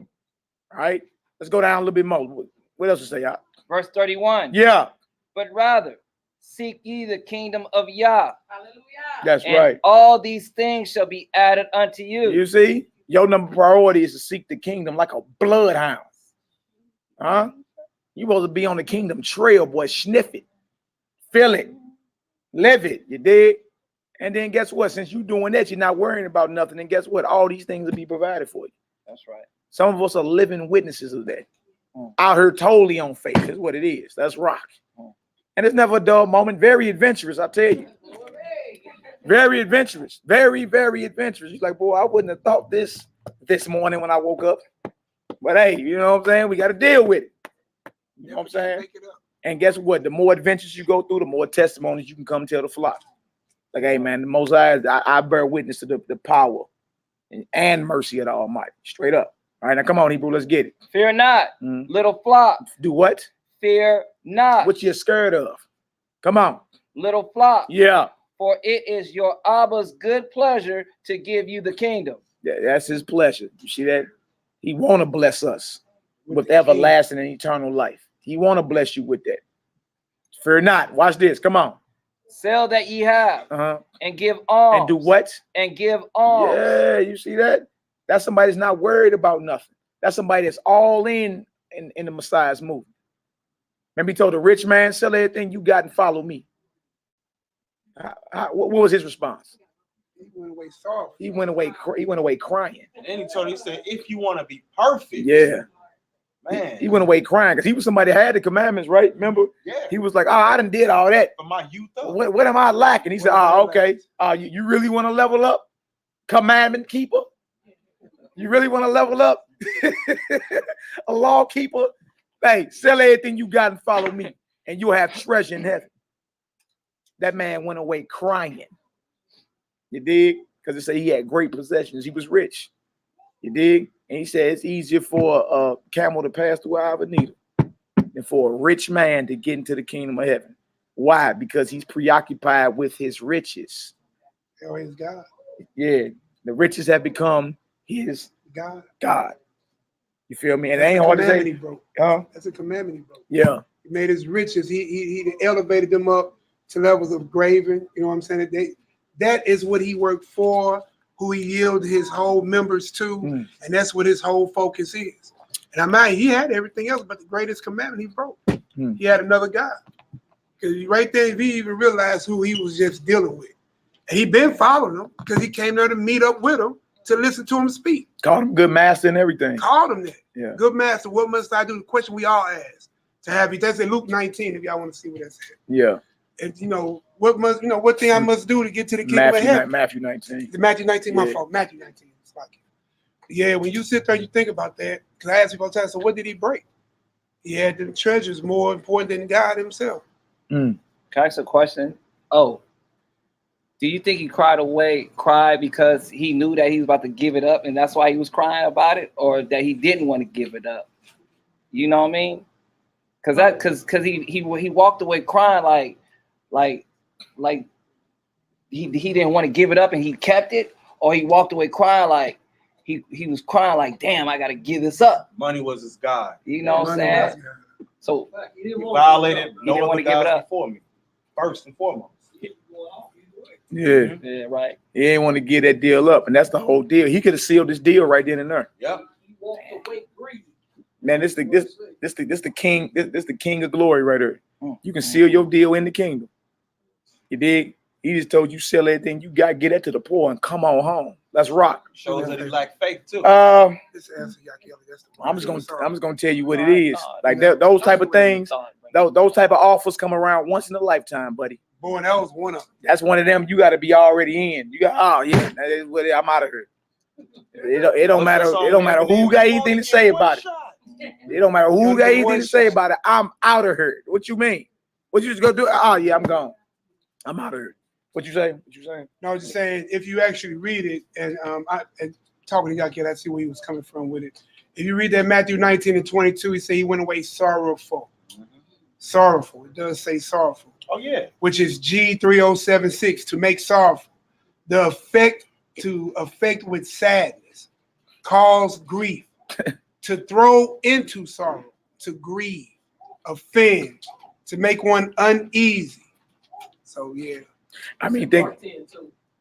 right. Let's go down a little bit more. What else to say, y'all? Verse 31. Yeah, But rather seek ye the kingdom of Yah. Hallelujah. that's And right. all these things shall be added unto you. You see, your number priority is to seek the kingdom like a bloodhound. Huh? You supposed to be on the kingdom trail, boy. Sniff it, feel it, live it. You dig? And then guess what? Since you doing that, you're not worrying about nothing. And guess what? All these things will be provided for you. That's right. Some of us are living witnesses of that. Out here totally on faith. That's what it is. That's rock. And it's never a dull moment. Very adventurous, I tell you. Very adventurous. Very, very adventurous. You're like, boy, I wouldn't have thought this morning when I woke up. But hey, you know what I'm saying? We got to deal with it. You know what I'm saying? Make it up. And guess what? The more adventures you go through, the more testimonies you can come tell the flock. Like, hey, man, the Most High, I bear witness to the power and mercy of the Almighty. Straight up. All right, now come on, Hebrew, let's get it. Fear not, Mhm. little flock. Do what? Fear not, What you're scared of. Come on. little flock. Yeah. For it is your Abba's good pleasure to give you the kingdom. That's his pleasure. You see that? He want to bless us with the everlasting and eternal life. He want to bless you with that. Fear not. Watch this. Come on. Sell that ye have, Uh-huh. and give alms. And do what? And give alms. Yeah, you see that? That's somebody that's not worried about nothing. That's somebody that's all in the Messiah's movement. Remember, he told the rich man, sell everything you got and follow me. What was his response? He went away soft. He went away crying. And then he told him, he said, if you want to be perfect, Yeah. Man. He went away crying because he was somebody that had the commandments, right? Remember? Yeah. He was like, oh, I done did all that. From my youth up. What am I lacking? He said, oh, okay. You really want to level up? Commandment keeper? You really want to level up? A law keeper? Hey, sell everything you got and follow me, and you'll have treasure in heaven. That man went away crying. You dig? Because it said he had great possessions. He was rich. You dig? And he said it's easier for a camel to pass through the eye of a needle than for a rich man to get into the kingdom of heaven. Why? Because he's preoccupied with his riches. Oh, his God. Yeah, the riches have become his God. God. You feel me? And it ain't hard to say. That's a commandment he broke. Yeah. He made his riches. He elevated them up to levels of graven. You know what I'm saying? That is what he worked for, who he yielded his whole members to, and that's what his whole focus is. And he had everything else, but the greatest commandment he broke. He had another God. Because right there, he even realized who he was just dealing with. And he been following him because he came there to meet up with him to listen to him speak. Called him good master and everything. Called him that. Yeah. Good master, what must I do? The question we all ask to have you. That's in Luke 19, if y'all want to see what that said. Yeah. And what thing I must do to get to the kingdom of heaven? Matthew 19. Matthew 19, my fault. Matthew 19. It's like, yeah, when you sit there, you think about that. Because I asked people all the time, so what did he break? He had the treasures more important than God himself. Can I ask a question? Oh, do you think he cried because he knew that he was about to give it up and that's why he was crying about it, or that he didn't want to give it up? You know what I mean? Because he walked away crying like he didn't want to give it up and he kept it, or he walked away crying like he was crying like, damn, I gotta give this up. Money was his God. You know what I'm saying? So he violated no other gods before me, first and foremost. Yeah. Yeah, right. He didn't want to give that deal up, and that's the whole deal. He could have sealed this deal right then and there. Yep. Man, this the king of glory right here. You can seal your deal in the kingdom. You dig? He just told you sell everything you got, get that to the poor, and come on home. Let's rock. Shows that he lacked faith too. I'm just gonna tell you what it is. Like those type of things, those type of offers come around once in a lifetime, buddy. Boy, that was one of them. That's one of them you got to be already in. You got, I'm out of here. It don't matter. It don't matter who got anything to say about it. It don't matter who got anything to say about it. I'm out of here. What you mean? What you just gonna do? Oh yeah, I'm gone. I'm out of here. What you saying? What you saying? No, I was just saying, if you actually read it, and talking to Yakir, I see where he was coming from with it. If you read that Matthew 19 and 22, he said he went away sorrowful. Sorrowful. It does say sorrowful. Oh yeah. Which is G3076, to make sorrowful. The effect, to affect with sadness, cause grief, to throw into sorrow, to grieve, offend, to make one uneasy. So yeah. I mean, think.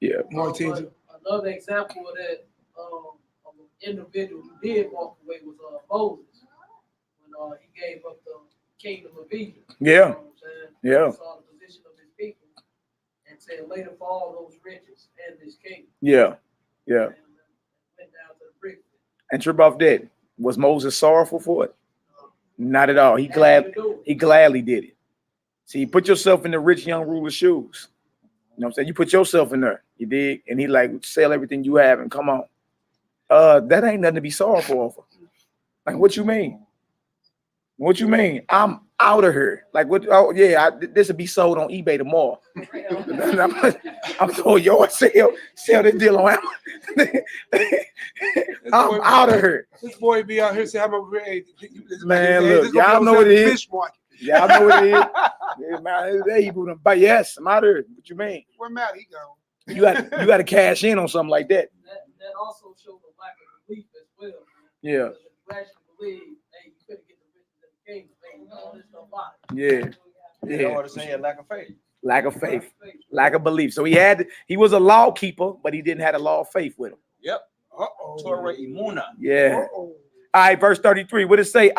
Yeah. More attention. Another example of that, of an individual who did walk away was Moses, when he gave up the kingdom of Egypt. Yeah. You know what I'm saying? Yeah. He saw the position of his people and said, later for all those riches and this kingdom. Yeah. Yeah. And went down to the brick. And trip off that. Was Moses sorrowful for it? Not at all. He gladly did it. See, put yourself in the rich young ruler's shoes. You know what I'm saying? You put yourself in there. You dig? And he like, sell everything you have and come on. That ain't nothing to be sorrowful over. Like, what you mean? What you mean? I'm out of here. Like, what? Oh yeah, this will be sold on eBay tomorrow. I'm told yo, sell this deal on Amazon. I'm out of here. This boy be out here saying, "I'm a man." Look, y'all know what it is. Y'all know what it is. Yeah, man, there you go. But yes, I'm out of here. What you mean? Where Matt he go? You got to cash in on something like that. That also shows a lack of belief as well. Yeah. You actually believe, hey, you couldn't get the riches of the kingdom. Hey, all this stuff out. Yeah. Yeah. You know what I'm saying? Lack of faith. Lack of faith. Lack of belief. So he was a law keeper, but he didn't have the law of faith with him. Yep. Torah imuna. Yeah. All right, verse 33. What does it say?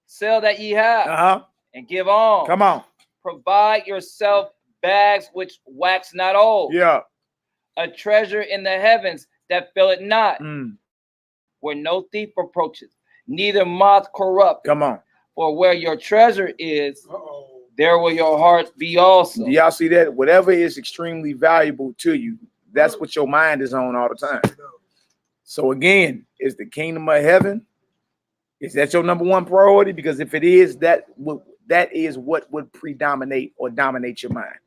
Sell that ye have and give on. Come on. Provide yourself bags which wax not old. Yeah. A treasure in the heavens that faileth not, where no thief approaches, neither moth corrupt. Come on. For where your treasure is, Uh-oh. there will your heart be also. Do y'all see that? Whatever is extremely valuable to you, that's what your mind is on all the time. So again, is the kingdom of heaven, is that your number one priority? Because if it is, that is what would predominate or dominate your mind.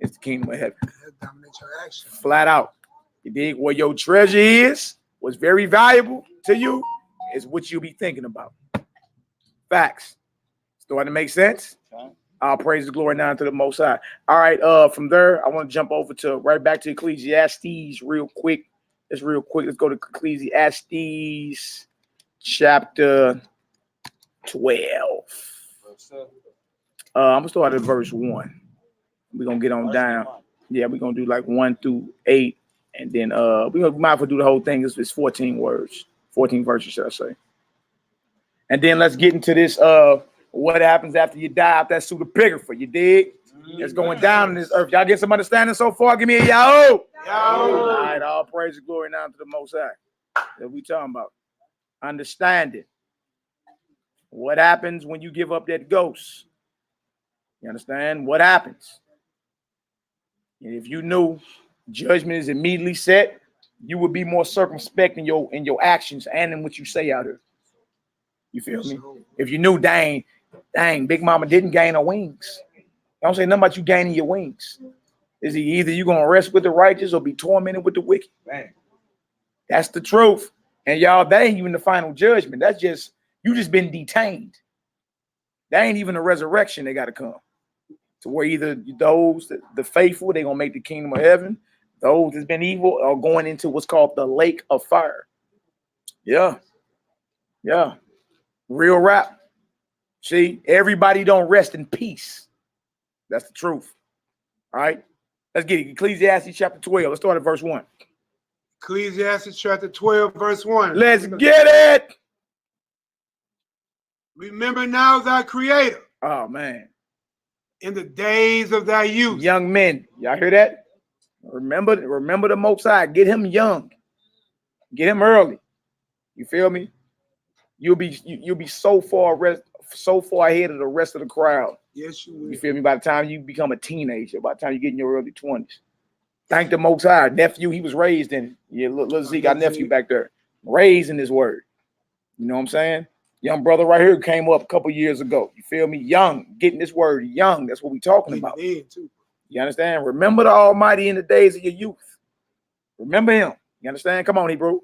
It's the kingdom of heaven. That dominates your action. Flat out. You dig? Where your treasure is, what's very valuable to you, is what you'll be thinking about. Facts. Starting to make sense? All praise the glory now to the Most High. All right, from there, I want to jump over to right back to Ecclesiastes real quick. Let's go to Ecclesiastes chapter 12. I'm gonna start at verse 1. We're gonna get on down. Yeah, we're gonna do like 1 through 8, and then we might as well do the whole thing. It's 14 words, 14 verses, should I say. And then let's get into this what happens after you die out that pseudepigrapha, you dig? It's going down in this earth. Y'all get some understanding so far? Give me a Yahoo! All right, all praise and glory now to the Most High. That we talking about. Understanding. What happens when you give up that ghost? You understand? What happens? And if you knew judgment is immediately set, you would be more circumspect in your actions and in what you say out here. You feel me? If you knew, dang, Big Mama didn't gain her wings. Don't say nothing about you gaining your wings. Is he either you gonna rest with the righteous or be tormented with the wicked? Man, that's the truth. And y'all, that ain't even the final judgment. That's just you just been detained. That ain't even a resurrection. They got to come to where either those the faithful they gonna make the kingdom of heaven. Those that's been evil are going into what's called the lake of fire. Yeah. Real rap. See, everybody don't rest in peace. That's the truth. All right. Let's get it. Ecclesiastes chapter 12. Let's start at verse 1. Ecclesiastes chapter 12, verse 1. Let's get it. Remember now thy creator Oh, man. in the days of thy youth. Young men. Y'all hear that? Remember the Most High. Get him young. Get him early. You feel me? You'll be so far ahead of the rest of the crowd. Yes, you will. You feel me? By the time you become a teenager, by the time you get in your early 20s. Thank the Most High. Nephew, he was raised in it. Yeah, little Zeke, got nephew back there. Raised in his word. You know what I'm saying? Young brother right here came up a couple years ago. You feel me? Young, getting this word young. That's what we talking about. You understand? Remember the Almighty in the days of your youth. Remember him. You understand? Come on, Hebrew.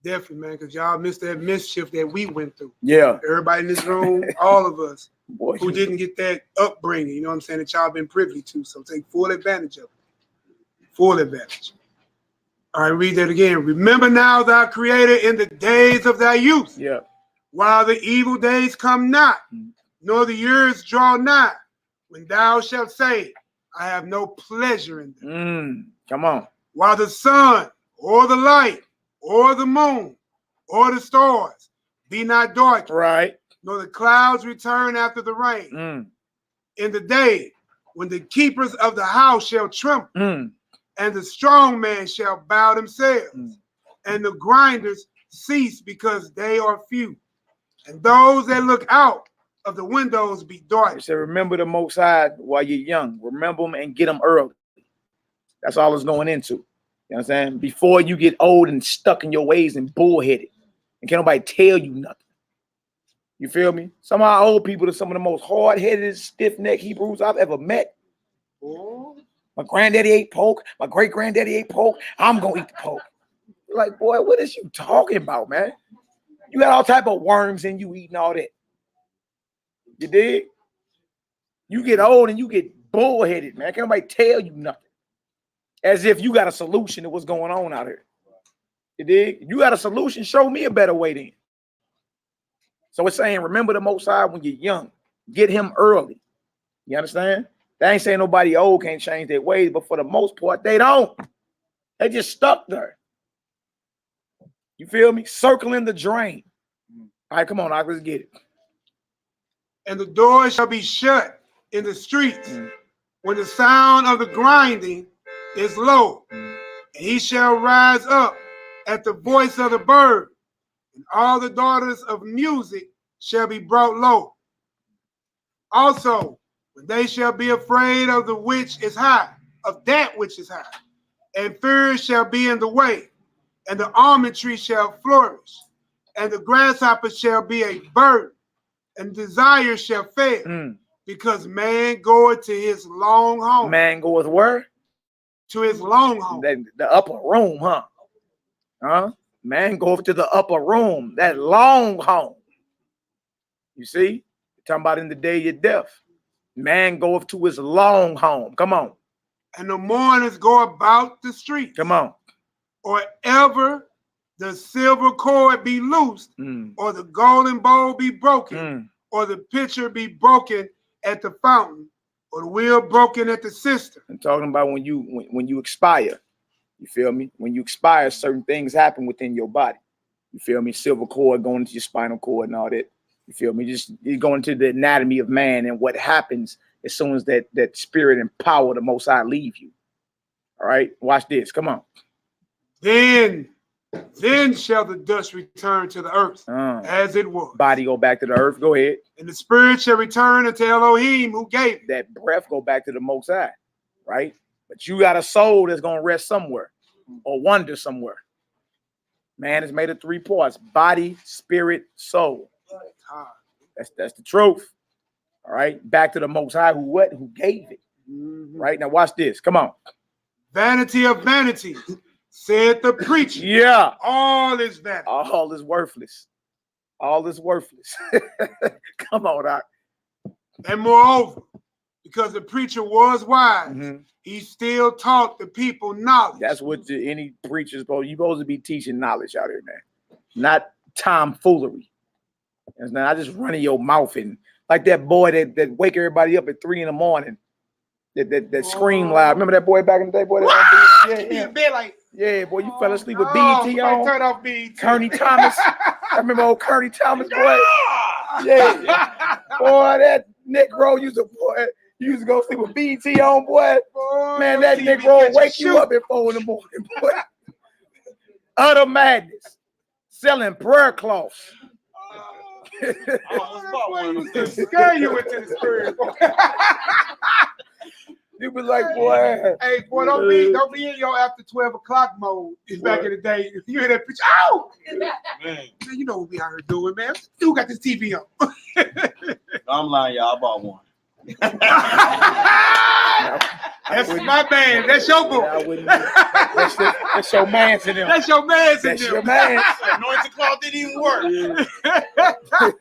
Definitely, man, because y'all missed that mischief that we went through. Yeah. Everybody in this room, all of us, Boy, who didn't get that upbringing, you know what I'm saying, that y'all been privy to. So take full advantage of it. Full advantage. All right, read that again. Remember now thy creator in the days of thy youth. Yeah. While the evil days come not, nor the years draw nigh, when thou shalt say, I have no pleasure in them. Come on. While the sun or the light or the moon or the stars be not dark, Right. nor the clouds return after the rain. In the day when the keepers of the house shall tremble, and the strong man shall bow themselves, and the grinders cease because they are few, and those that look out of the windows be dark. So remember the Most High while you're young. Remember them and get them early. That's all it's going into. You know what I'm saying? Before you get old and stuck in your ways and bullheaded, and can't nobody tell you nothing. You feel me? Some of our old people are some of the most hard-headed, stiff-necked Hebrews I've ever met. My granddaddy ate pork. My great-granddaddy ate pork. I'm going to eat the pork. You're like, boy, what is you talking about, man? You got all type of worms in you eating all that. You dig? You get old and you get bullheaded, man. Can't nobody tell you nothing. As if you got a solution to what's going on out here. You dig? You got a solution, show me a better way then. So it's saying, remember the Most High when you're young. Get him early. You understand? They ain't saying nobody old can't change their ways, but for the most part, they don't. They just stuck there. You feel me? Circling the drain. All right, come on, let's get it. And the doors shall be shut in the streets when the sound of the grinding is low. And he shall rise up at the voice of the bird, and all the daughters of music shall be brought low. Also, when they shall be afraid of the which is high, of that which is high, and fear shall be in the way, and the almond tree shall flourish, and the grasshopper shall be a burden, and desire shall fail, because man goeth to his long home. Man goeth where? To his long home. The upper room, huh? Huh? Man goeth to the upper room, that long home. You see? Talking about in the day of your death. Man goeth to his long home. Come on. And the mourners go about the streets. Come on. Or ever the silver cord be loosed, or the golden bowl be broken, or the pitcher be broken at the fountain, or the wheel broken at the cistern. I'm talking about when you expire. You feel me? When you expire, certain things happen within your body. You feel me? Silver cord going into your spinal cord and all that. You feel me? Just you go into the anatomy of man and what happens as soon as that spirit and power of the Most High leave you. All right, watch this. Come on. Then shall the dust return to the earth as it was. Body go back to the earth. Go ahead. And the spirit shall return unto Elohim who gave it. That breath go back to the Most High, right? But you got a soul that's gonna rest somewhere or wander somewhere. Man is made of 3 parts: body, spirit, soul. That's the truth. All right, back to the Most High who gave it. Right now, watch this. Come on. Vanity of vanities, said the preacher. Yeah. All is vanity. All is worthless. All is worthless. Come on, Doc. And moreover, because the preacher was wise, he still taught the people knowledge. That's what any preacher's supposed. You're supposed to be teaching knowledge out here, man. Not tomfoolery. It's not just running your mouth and like that boy that wake everybody up at 3 a.m. That scream loud. Remember that boy back in the day, boy? Yeah, boy, you fell asleep with BET on. Turn off BET. Kearney Thomas. I remember old Kearney Thomas, boy. Yeah. Boy, that Negro used to go sleep with BET on, boy. Man, that Negro will wake you up at 4 in the morning, boy. Utter madness. Selling prayer cloths. Scare you into the spirit. You be like, boy. Hey, boy, don't be in your after 12 o'clock mode. Back in the day, you hear that preacher, oh! Man, you know what we out here doing, man. Who got this TV on? I'm lying, y'all. I bought one. That's my man. That's your boy. That's your man's in them. That's your man's in That's them. your man. Anointed cloth didn't even work. Got no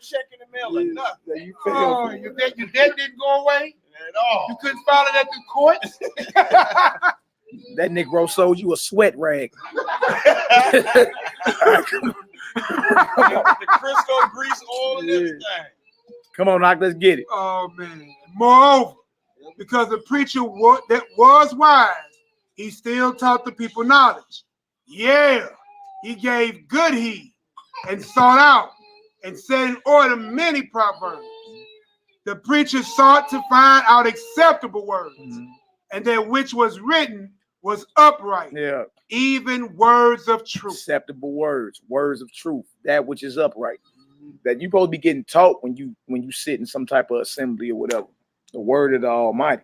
check in the mail or nothing. Oh, your debt didn't go away? At all. You couldn't file it at the courts? That Negro sold you a sweat rag. The Crisco grease oil and everything. Come on, Doc, let's get it. Oh, man. Moreover, because the preacher that was wise, he still taught the people knowledge. Yeah, he gave good heed and sought out and set in order many proverbs. The preacher sought to find out acceptable words, and that which was written was upright. Yeah. Even words of truth. Acceptable words, words of truth, that which is upright. That you supposed to be getting taught when you sit in some type of assembly or whatever. The word of the Almighty.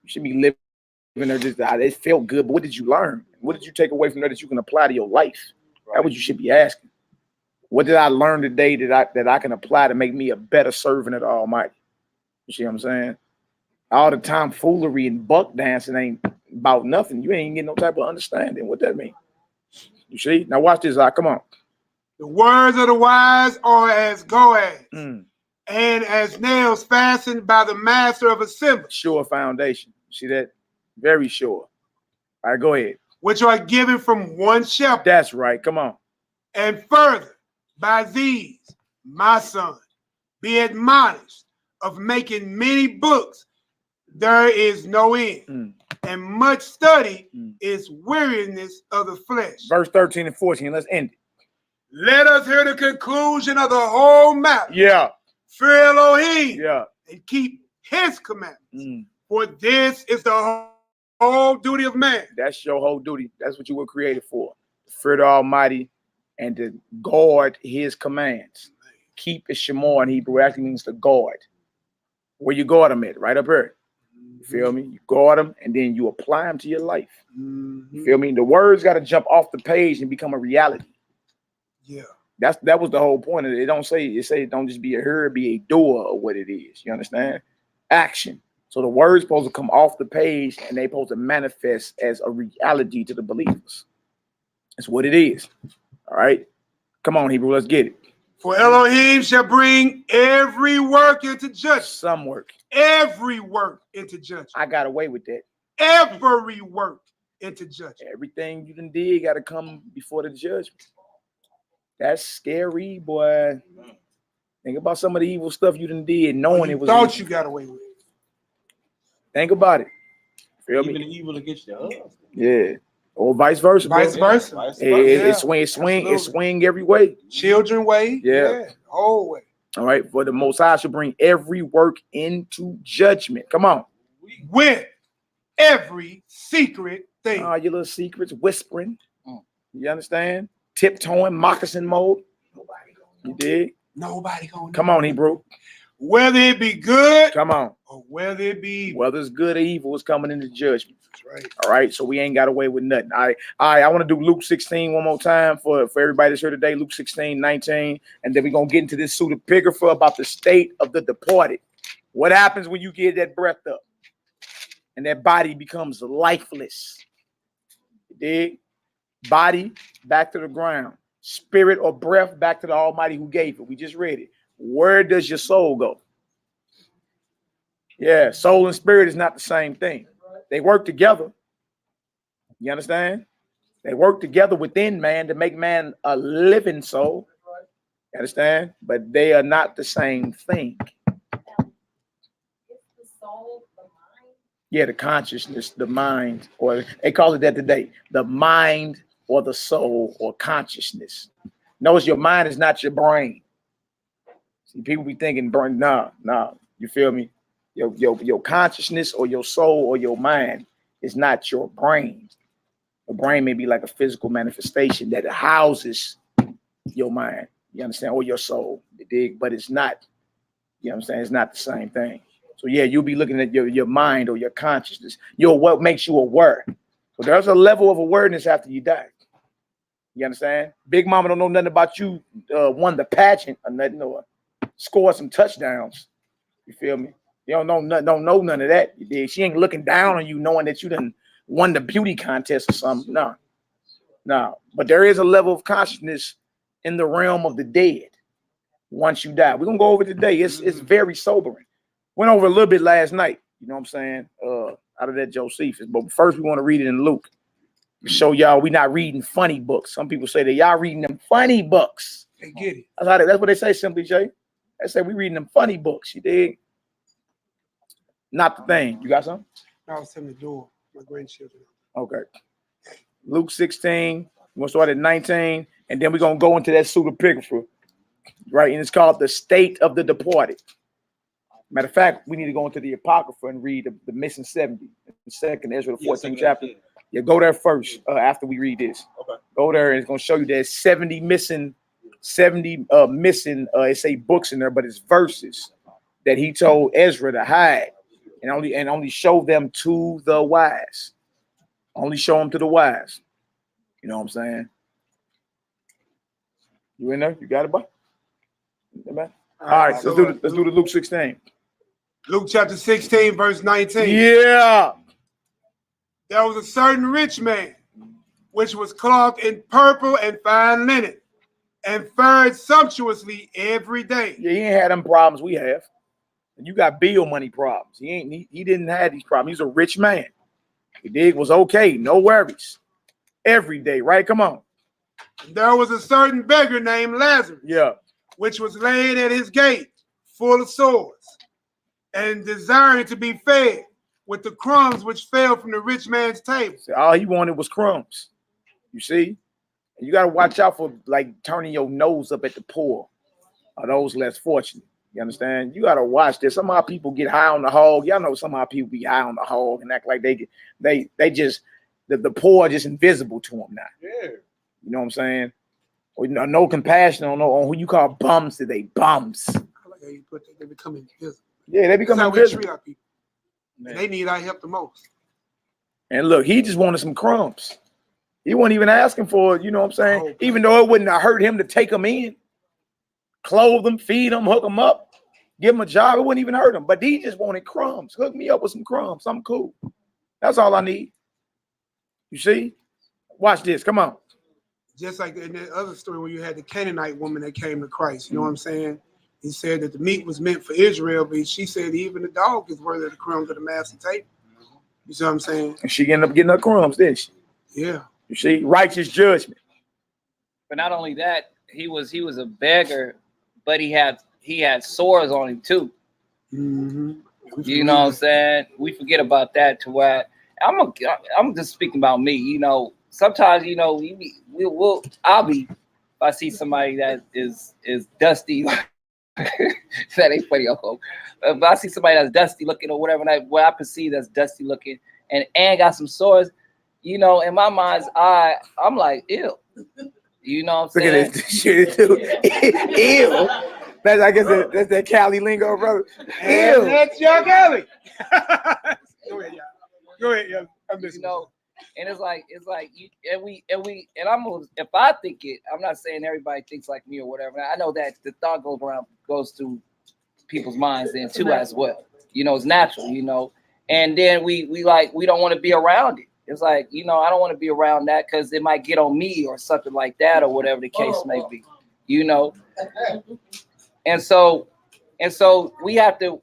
You should be living there just it felt good, but what did you learn? What did you take away from there that you can apply to your life? Right. That's what you should be asking. What did I learn today that I can apply to make me a better servant of the Almighty? You see what I'm saying? All the tomfoolery and buck dancing ain't about nothing. You ain't getting no type of understanding what that means. You see? Now watch this. Come on. The words of the wise are as goads, and as nails fastened by the master of assembly. Sure foundation. You see that? Very sure. All right, go ahead. Which are given from one shepherd. That's right. Come on. And further, by these, my son, be admonished of making many books. There is no end. And much study is weariness of the flesh. Verse 13 and 14. Let's end it. Let us hear the conclusion of the whole matter. Yeah. Fear Elohim. Yeah. And keep his commandments. For this is the whole duty of man. That's your whole duty. That's what you were created for. Fear the Almighty and to guard his commands. Keep is shamar in Hebrew actually means to guard. Where you guard them at? Right up here. You feel me? You guard them and then you apply them to your life. You feel me? The words got to jump off the page and become a reality. Yeah. That was the whole point of it. It say don't just be a hearer, be a doer of what it is. You understand? Action. So the words supposed to come off the page and they supposed to manifest as a reality to the believers. That's what it is. All right. Come on, Hebrew, let's get it. For Elohim shall bring every work into judgment. Some work. Every work into judgment. I got away with that. Every work into judgment. Everything you done did got to come before the judgment. That's scary, boy. Think about some of the evil stuff you done did, knowing it was. Thought evil. you got away with it. Think about it. Feel me? Even the evil against your husband. Yeah. Or vice versa. Vice bro. versa. Vice It versa. swing every way. Children way. Yeah. Whole way. All right. For the Most High shall bring every work into judgment. Come on. With every secret thing. Your little secrets, whispering. You understand? Tiptoeing, moccasin mode. You dig? Nobody gonna Come on, Hebrew. Whether it be good Come on. or whether it be evil. Whether it's good or evil, is coming into judgment. That's right. All right. So we ain't got away with nothing. All right. I want to do Luke 16 one more time for everybody that's here today. Luke 16, 19. And then we're going to get into this pseudepigrapha about the state of the departed. What happens when you get that breath up and that body becomes lifeless? You dig? Body back to the ground. Spirit or breath back to the Almighty who gave it. We just read it. Where does your soul go? Yeah, soul and spirit is not the same thing. They work together. You understand? They work together within man to make man a living soul. You understand? But they are not the same thing. Yeah, the consciousness, the mind, or they call it that today. The mind or the soul or consciousness. Notice your mind is not your brain. See, people be thinking, brain, nah. You feel me? Your consciousness or your soul or your mind is not your brain. The brain may be like a physical manifestation that houses your mind. You understand? Or your soul. You dig? But it's not, you know what I'm saying? It's not the same thing. So yeah, you'll be looking at your mind or your consciousness. What makes you aware. But there's a level of awareness after you die. You understand? Big Mama don't know nothing about you won the pageant or nothing, or scored some touchdowns. You feel me? You don't know none of that. You dig? She ain't looking down on you knowing that you done won the beauty contest or something. No. But there is a level of consciousness in the realm of the dead once you die. We're gonna go over it today. It's very sobering. Went over a little bit last night, you know what I'm saying? Out of that Josephus. But first we want to read it in Luke. Show y'all we not reading funny books. Some people say that y'all reading them funny books. They get it. That's what they say, Simply J. They say we reading them funny books. You dig? Not the thing. You got something? I was telling the door, my grandchildren. Okay. Luke 16. We're gonna start at 19, and then we're gonna go into that pseudepigrapha, right? And it's called the state of the departed. Matter of fact, we need to go into the Apocrypha and read the missing 70, the second Ezra, the 14th chapter. Yeah, go there first after we read this. Okay. Go there and it's going to show you there's 70 missing, it's say books in there, but it's verses that he told Ezra to hide and only show them to the wise. Only show them to the wise. You know what I'm saying? You in there? You got it, boy? All right, so let's do the Luke 16. Luke chapter 16, verse 19. Yeah. There was a certain rich man, which was clothed in purple and fine linen, and fared sumptuously every day. Yeah, he ain't had them problems we have. And you got bill money problems. He didn't have these problems. He's a rich man. He did was okay, no worries. Every day, right? Come on. There was a certain beggar named Lazarus, yeah, which was laid at his gate, full of sores, and desiring to be fed with the crumbs which fell from the rich man's table. So all he wanted was crumbs. You see? And you got to watch out for like turning your nose up at the poor or those less fortunate. You understand? You got to watch this. Some of our people get high on the hog. Y'all know some of our people be high on the hog and act like they just, the poor are just invisible to them now. Yeah. You know what I'm saying? With no compassion on who you call bums today. Bums. I like how you put that. They become invisible. Yeah, they become That's how we invisible. treat our people. And they need our help the most. And look, he just wanted some crumbs. He wasn't even asking for it, you know what I'm saying? Oh, Even though it wouldn't have hurt him to take them in, clothe them, feed them, hook them up, give him a job. It wouldn't even hurt him. But he just wanted crumbs. Hook me up with some crumbs. Something cool. That's all I need. You see? Watch this. Come on. Just like in the other story where you had the Canaanite woman that came to Christ. You know what I'm saying? He said that the meat was meant for Israel, but she said even the dog is worthy of the crumbs of the master table. You see what I'm saying? And she ended up getting her crumbs, didn't she? Yeah. You see? Righteous judgment. But not only that, he was a beggar, but he had sores on him too. Mm-hmm. You know what I'm saying? We forget about that to where I'm just speaking about me. You know, sometimes I'll be if I see somebody that is dusty. That ain't funny, Uncle. If I see somebody that's dusty looking or whatever, what I perceive as dusty looking, and got some sores, in my mind's eye, I'm like, ew. You know what I'm saying? Look at this shit too. Ew. I guess that's that Cali lingo, bro. Ew. That's your Cali. Go ahead, y'all. Go ahead, y'all. I'm listening. And it's like if I think it, I'm not saying everybody thinks like me or whatever. I know that the thought goes through people's minds then too as well. It's natural, and then we don't want to be around it. It's like, I don't want to be around that because it might get on me or something like that or whatever the case may be, And so we have to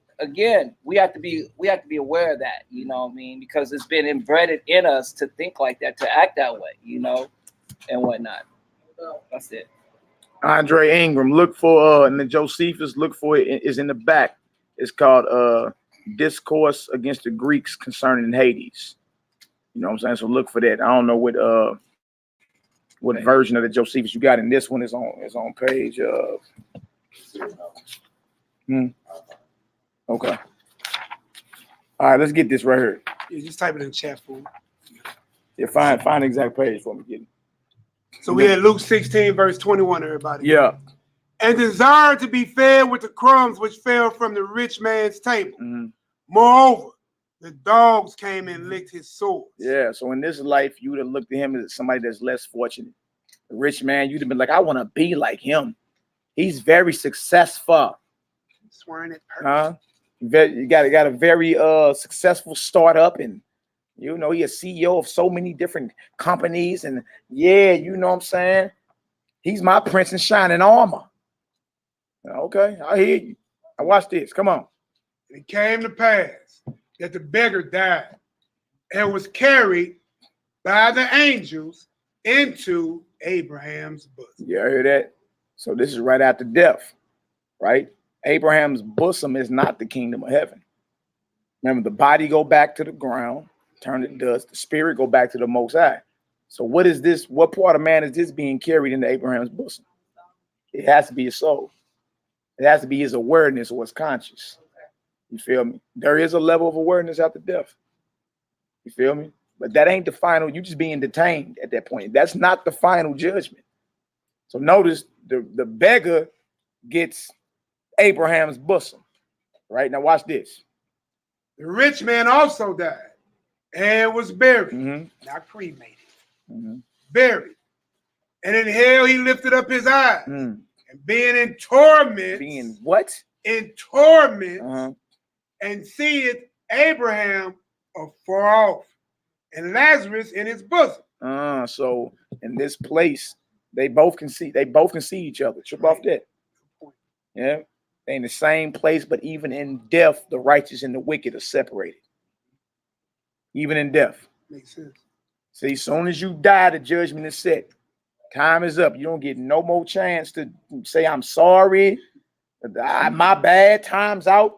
be aware of that, you know what I mean? Because it's been embedded in us to think like that, to act that way, and whatnot. That's it. Andre Ingram, look for and the Josephus, look for it is in the back. It's called Discourse Against the Greeks Concerning Hades. You know what I'm saying? So look for that. I don't know what version of the Josephus you got in this one is on page Okay. All right, let's get this right here. Yeah, just type it in the chat for me. Yeah, find the exact page for me. Get it. So we had Luke 16, verse 21, everybody. Yeah. And desired to be fed with the crumbs which fell from the rich man's table. Mm-hmm. Moreover, the dogs came and licked his sores. Yeah, so in this life, you would have looked at him as somebody that's less fortunate. A rich man, you'd have been like, I want to be like him. He's very successful. Swearing at purpose. You got a very successful startup, and he a CEO of so many different companies, and you know what I'm saying? He's my prince in shining armor. Okay, I hear you. Now watch this. Come on. It came to pass that the beggar died and was carried by the angels into Abraham's bosom. You heard that? So this is right after death, right? Abraham's bosom is not the kingdom of heaven. Remember, the body go back to the ground, turn to dust. The spirit go back to the Most High. So what is this? What part of man is this being carried into Abraham's bosom? It has to be his soul. It has to be his awareness or his conscious. You feel me? There is a level of awareness after death. You feel me? But that ain't the final. You just being detained at that point. That's not the final judgment. So notice the beggar gets Abraham's bosom. Right? Now watch this. The rich man also died and was buried. Mm-hmm. Not cremated. Mm-hmm. Buried. And in hell he lifted up his eyes. Mm. And being in torment. Being what? In torment. Uh-huh. And seeth Abraham afar off, and Lazarus in his bosom. So in this place, they both can see each other. Trip off that. Yeah. They in the same place, but even in death, the righteous and the wicked are separated. Even in death. Makes sense. See, as soon as you die, the judgment is set. Time is up. You don't get no more chance to say, I'm sorry. My bad. Time's out.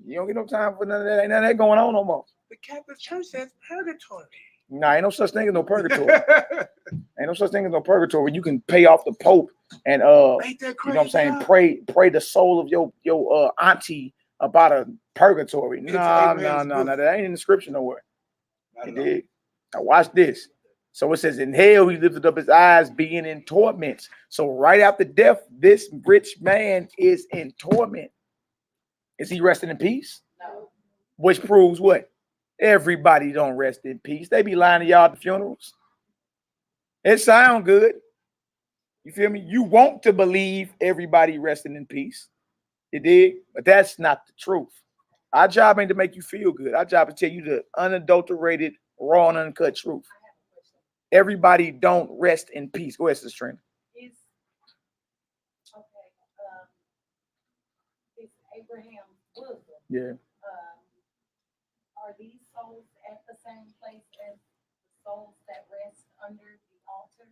You don't get no time for none of that. Ain't none of that going on no more. The Catholic Church says purgatory. Nah, ain't no such thing as no purgatory. Ain't no such thing as no purgatory where you can pay off the Pope and Ain't that crazy, you know what I'm saying? Pray the soul of your auntie about a purgatory. Nah, that ain't in the scripture nowhere. You dig? Now watch this. So it says, in hell he lifted up his eyes, being in torments. So right after death, this rich man is in torment. Is he resting in peace? No. Which proves what? Everybody don't rest in peace. They be lying to y'all at the funerals. It sound good. You feel me? You want to believe everybody resting in peace. You dig? But that's not the truth. Our job ain't to make you feel good. Our job is to tell you the unadulterated, raw and uncut truth. Everybody don't rest in peace. Go ahead, Sister Trina. Is Abraham's bosom. Yeah. Are these souls at the same place as the souls that rest under the altar?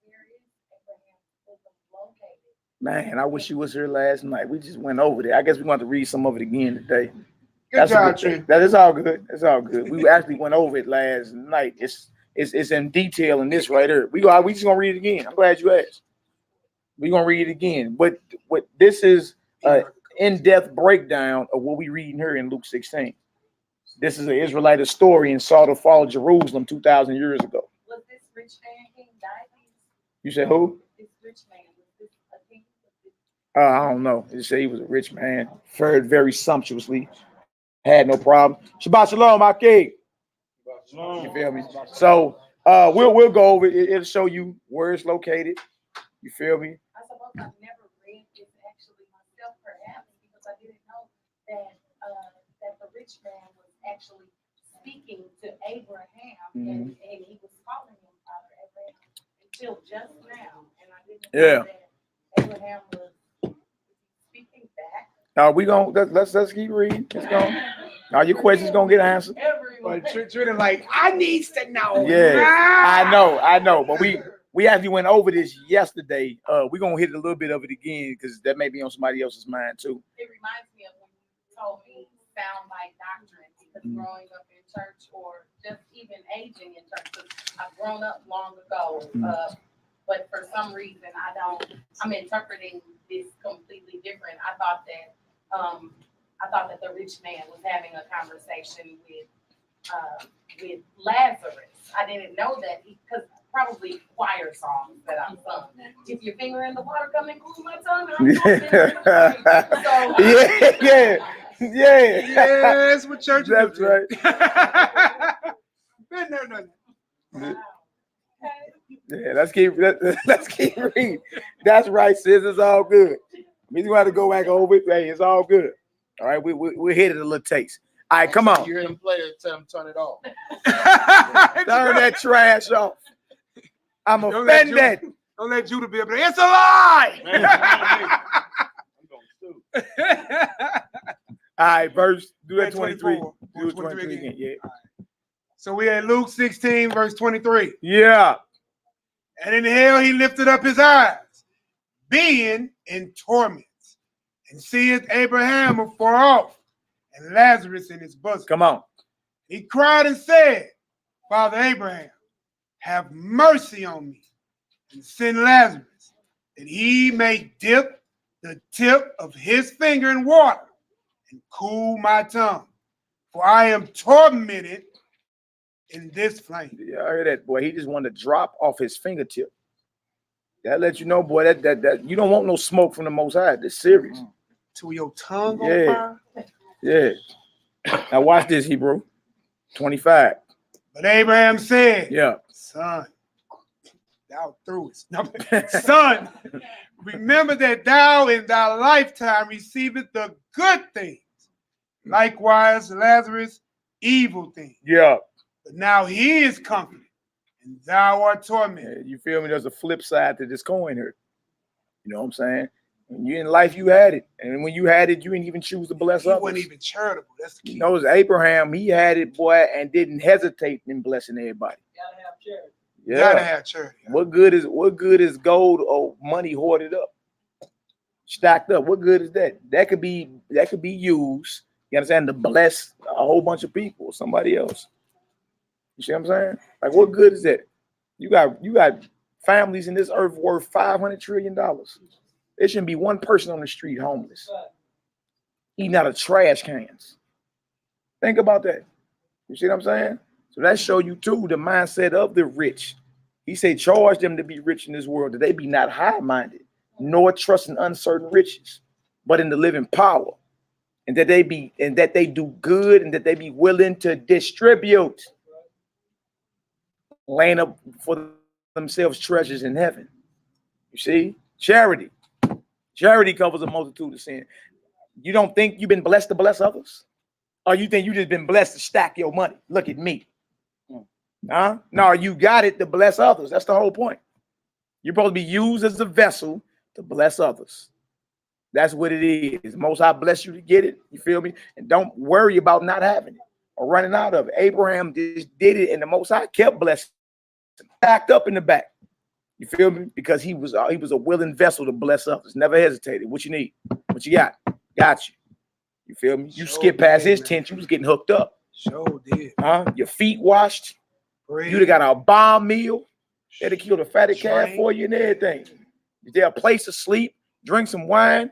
Where is Abraham's bosom located? Man, I wish you was here last night. We just went over there. I guess we're going to read some of it again today. Good job, Trina. That is all good. It's all good. We actually went over it last night. It's in detail in this right here. We just gonna read it again. I'm glad you asked. We're gonna read it again. But what this is an in-depth breakdown of what we read here in Luke 16. This is an Israelite historian saw the fall of Jerusalem 2,000 years ago. Was this rich man King David? You said who? This rich man, was this a king? I don't know. It said he was a rich man, fared very sumptuously, had no problem. Shabbat shalom, my king. You feel me? So we'll go over it. It'll show you where it's located. You feel me? I suppose I've never read this actually myself, perhaps, because I didn't know that the rich man was actually speaking to Abraham, and he was calling him Father Abraham until just now, and I didn't know that Abraham was speaking back. Now we gonna let's keep reading. Let's go. Now your question's gonna get answered. But Trina, like, I needs to know. Yeah, I know. But we actually went over this yesterday. We're gonna hit a little bit of it again because that may be on somebody else's mind too. It reminds me of when you told me soundbite doctrine, because growing up in church or just even aging in church, 'cause I've grown up long ago, but for some reason I'm interpreting this completely different. I thought that the rich man was having a conversation with Lazarus. I didn't know that because probably choir songs that I'm sung. If your finger in the water, come and cool my tongue. Yeah. Yes, what church? That's right. No. Yeah, let's keep reading. That's right, sis. It's all good. We just want to go back over it. Hey, it's all good. All right, we hit it a little taste. All right, come on. You hear them play it, tell them turn it off. Turn that trash off. I'm offended. Don't let Judah be able to. It's a lie. I'm going to All right, verse. Do that 23. 23. Do it 23 again. Yeah. So we had Luke 16, verse 23. Yeah. And in hell he lifted up his eyes, being in torments, and seeth Abraham afar off, and Lazarus in his bosom. Come on. He cried and said, Father Abraham, have mercy on me, and send Lazarus, that he may dip the tip of his finger in water, and cool my tongue, for I am tormented in this flame. Yeah, I heard that, boy. He just wanted to drop off his fingertip. That let you know, boy, that you don't want no smoke from the Most High. This serious. To your tongue Yeah. on fire? Yeah. Now watch this, Hebrew. 25. But Abraham said, Yeah. Son, thou throughest. No, son, remember that thou in thy lifetime receivest the good things. Likewise, Lazarus, evil things. Yeah. But now he is comforted, and thou art tormented. You feel me? There's a flip side to this coin here. You know what I'm saying? When you in life, you had it. And when you had it, you didn't even choose to bless He others. wasn't even charitable. That's the key. You know, it was Abraham, he had it, boy, and didn't hesitate in blessing everybody. Gotta have charity. You gotta Yeah. have charity. What good is gold or money hoarded up? Stacked up. What good is that? That could be used, you understand, to bless a whole bunch of people or somebody else. You see what I'm saying? Like, what good is that? You got families in this earth worth $500 trillion. There shouldn't be one person on the street homeless, eating out of trash cans. Think about that. You see what I'm saying? So that show you too the mindset of the rich. He said, charge them to be rich in this world, that they be not high-minded, nor trust in uncertain riches, but in the living power, and that they do good, and that they be willing to distribute, laying up for themselves treasures in heaven. You see, charity covers a multitude of sin. You don't think you've been blessed to bless others, or you think you just been blessed to stack your money? Look at me. Huh? No, you got it to bless others. That's the whole point. You're supposed to be used as a vessel to bless others. That's what it is. Most High bless you to get it. You feel me? And don't worry about not having it or running out of it. Abraham just did it, and the Most High kept blessing, stacked up in the back. You feel me? Because he was a willing vessel to bless others. Never hesitated. What you need? What you got? Got you. You feel me? You skip past his tent. You was getting hooked up. Sure did. Huh? Your feet washed. Bread. You'd have got a bomb meal. They'd have killed a fatted calf for you and everything. Is there a place to sleep? Drink some wine.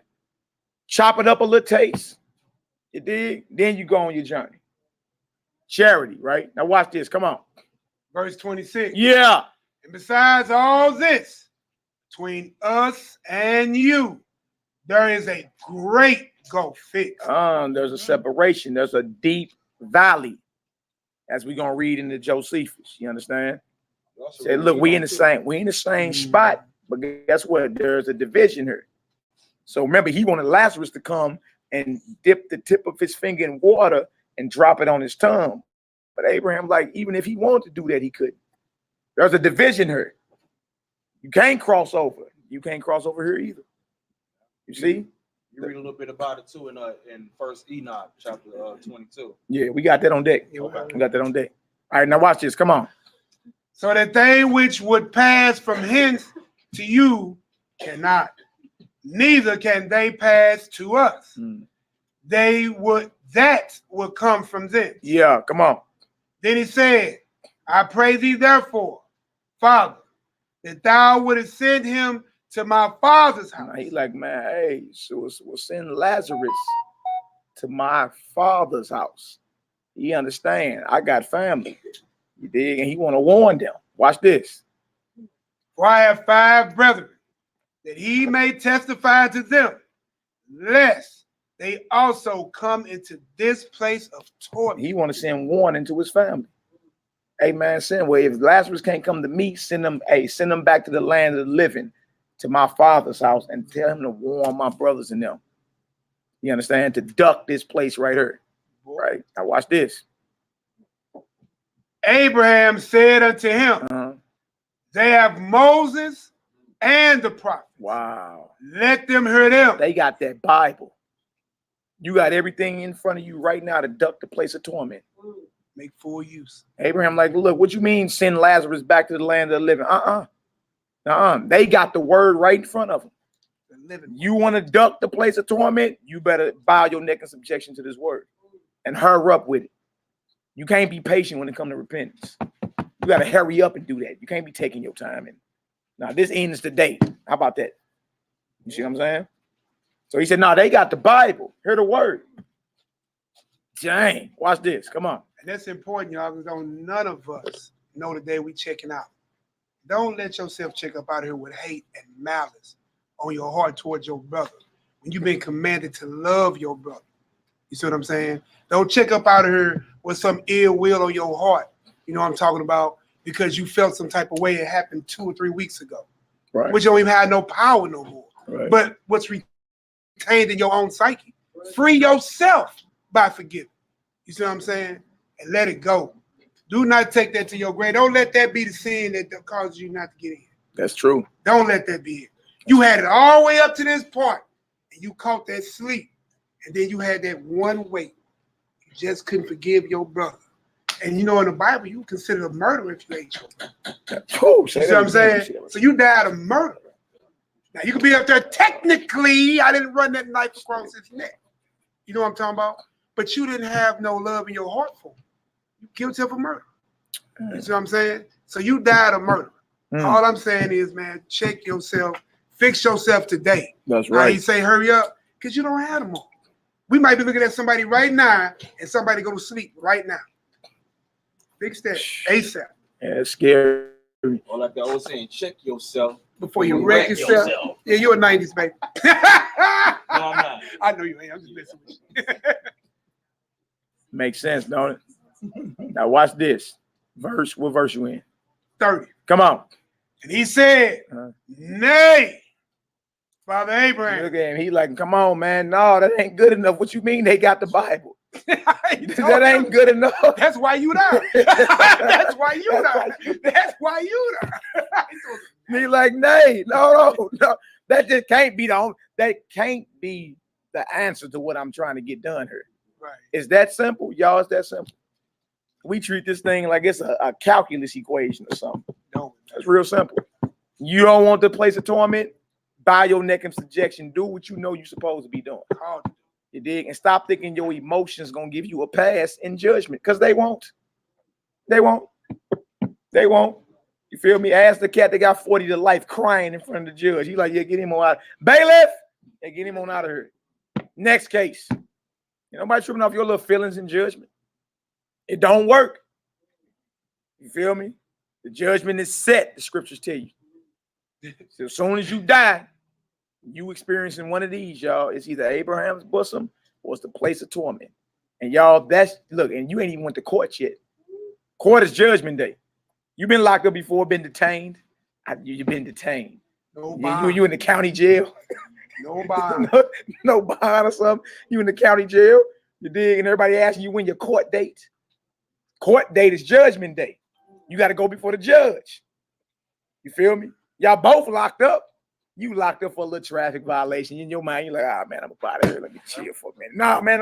Chop it up a little taste. You dig? Then you go on your journey. Charity, right? Now watch this. Come on. Verse 26. Yeah. And besides all this, between us and you, there is a great gulf fixed. There's a separation. There's a deep valley, as we're gonna read in the Josephus. You understand? Say, look, we in the same spot, but guess what? There's a division here. So remember, he wanted Lazarus to come and dip the tip of his finger in water and drop it on his tongue. But Abraham, like, even if he wanted to do that, he couldn't. There's a division here. You can't cross over. You can't cross over here either. You see? You read a little bit about it too in First Enoch, chapter 22. Yeah, we got that on deck. We got that on deck. All right, now watch this. Come on. So that they which would pass from hence to you cannot, neither can they pass to us. That would come from thence. Yeah, come on. Then he said, I pray thee therefore, Father, that thou wouldest send him to my father's house. He's like, man, hey, so we'll send Lazarus to my father's house. He understand. I got family. You dig? And he want to warn them. Watch this. For I have 5 brethren, that he may testify to them, lest they also come into this place of torment. He want to send warning to his family. Hey, man, send, well, if Lazarus can't come to me, send him back to the land of the living, to my father's house, and tell him to warn my brothers and them. You understand? To duck this place right here. Right? Now watch this. Abraham said unto him, they have Moses and the prophet. Wow. Let them hear them. They got that Bible. You got everything in front of you right now to duck the place of torment. Make full use. Abraham like, look, what you mean send Lazarus back to the land of the living? They got the word right in front of them. You want to duck the place of torment? You better bow your neck in subjection to this word and hurry up with it. You can't be patient when it comes to repentance. You got to hurry up and do that. You can't be taking your time. And now this ends today. How about that? You see what I'm saying? So he said, no, they got the Bible. Hear the word. Dang. Watch this. Come on. And that's important, y'all, because none of us know the day we checking out. Don't let yourself check up out of here with hate and malice on your heart towards your brother when you've been commanded to love your brother. You see what I'm saying? Don't check up out of here with some ill will on your heart. You know what I'm talking about? Because you felt some type of way it happened 2 or 3 weeks ago. Right. Which don't even have no power no more. Right. But what's retained in your own psyche. Free yourself by forgiving. You see what I'm saying? And let it go. Do not take that to your grave. Don't let that be the sin that causes you not to get in. That's true. Don't let that be it. You had it all the way up to this point, and you caught that sleep. And then you had that one weight. You just couldn't forgive your brother. And you know, in the Bible, you consider a murder if you ate your brother. You see what I'm saying? So you died of murder. Now, you could be up there, technically, I didn't run that knife across his neck. You know what I'm talking about? But you didn't have no love in your heart for him. You guilty of a murder. You see what I'm saying? So you died of murder. All I'm saying is, man, check yourself, fix yourself today. That's right. Now you say hurry up, because you don't have them all. We might be looking at somebody right now, and somebody go to sleep right now. Fix that ASAP. Yeah, it's scary. Or like the old saying, check yourself Before you wreck yourself. Yeah, you're a 90s, baby. No, I'm not. I know you ain't. I'm just messing with you. Makes sense, don't it? Now watch this. What verse you in? 30. Come on. And he said, nay, Father Abraham. Look at him. He like, come on, man. No, that ain't good enough. What you mean they got the Bible? That ain't good enough. That's why you die. That's why you die. That's why you die. He like, nay, no. That just can't be that can't be the answer to what I'm trying to get done here. Right. It's that simple, y'all. It's that simple. We treat this thing like it's a calculus equation or something. No, it's real simple. You don't want the place of torment? Bow your neck in subjection. Do what you know you're supposed to be doing. You dig? And stop thinking your emotions gonna give you a pass in judgment, because they won't. They won't. They won't. You feel me? Ask the cat that got 40 to life crying in front of the judge. He like, yeah, get him on out. Bailiff, yeah, get him on out of here. Next case. Nobody tripping off your little feelings in judgment. It don't work. You feel me? The judgment is set, the scriptures tell you. So as soon as you die, you experiencing one of these, y'all. It's either Abraham's bosom or it's the place of torment. And y'all, look, and you ain't even went to court yet. Court is judgment day. You've been locked up before, been detained. You've been detained. No bond. You in the county jail. No bond. no bond or something. You in the county jail. You dig? And everybody asking you when your court date. Court date is judgment day. You got to go before the judge. You feel me? Y'all both locked up. You locked up for a little traffic violation. In your mind, you're like, ah, man, I'm about to here. Let me chill for a minute. Nah, man,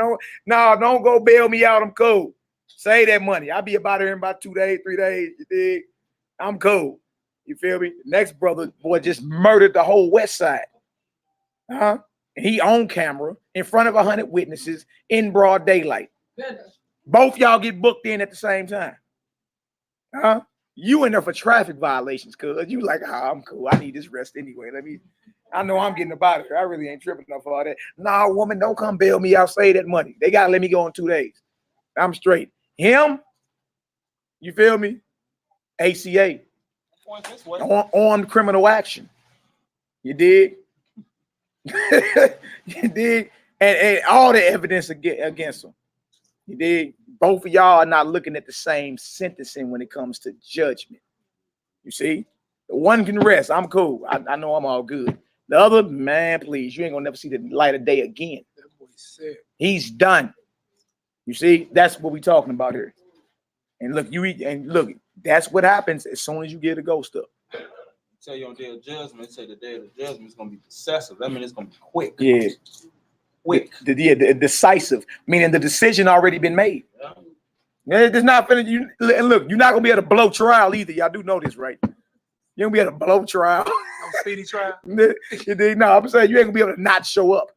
don't go bail me out. I'm cool. Save that money. I'll be about here in about 2 days, 3 days. You dig? I'm cool. You feel me? The next brother, boy, just murdered the whole West Side. And he on camera in front of 100 witnesses in broad daylight. Both y'all get booked in at the same time. You in there for traffic violations, cuz you like, I'm cool. I need this rest anyway. I know I'm getting about it. I really ain't tripping enough for all that. Nah, woman, don't come bail me out. Save that money. They gotta let me go in 2 days. I'm straight. Him, you feel me? ACA. Armed criminal action. You dig? You dig? And all the evidence against him. You dig? Both of y'all are not looking at the same sentencing when it comes to judgment. You see? The one can rest. I'm cool. I know I'm all good. The other, man, please, you ain't gonna never see the light of day again. That's what he said. He's done. You see? That's what we're talking about here. And look, that's what happens as soon as you get a ghost up. Tell you on day of judgment, say the day of the judgment is gonna be decisive. That means it's gonna be quick. Yeah. Quick. The decisive, meaning the decision already been made. Yeah. It's not finished. And look, you're not gonna be able to blow trial either. Y'all do know this, right? You're gonna be able to blow trial. No speedy trial. No, I'm saying you ain't gonna be able to not show up.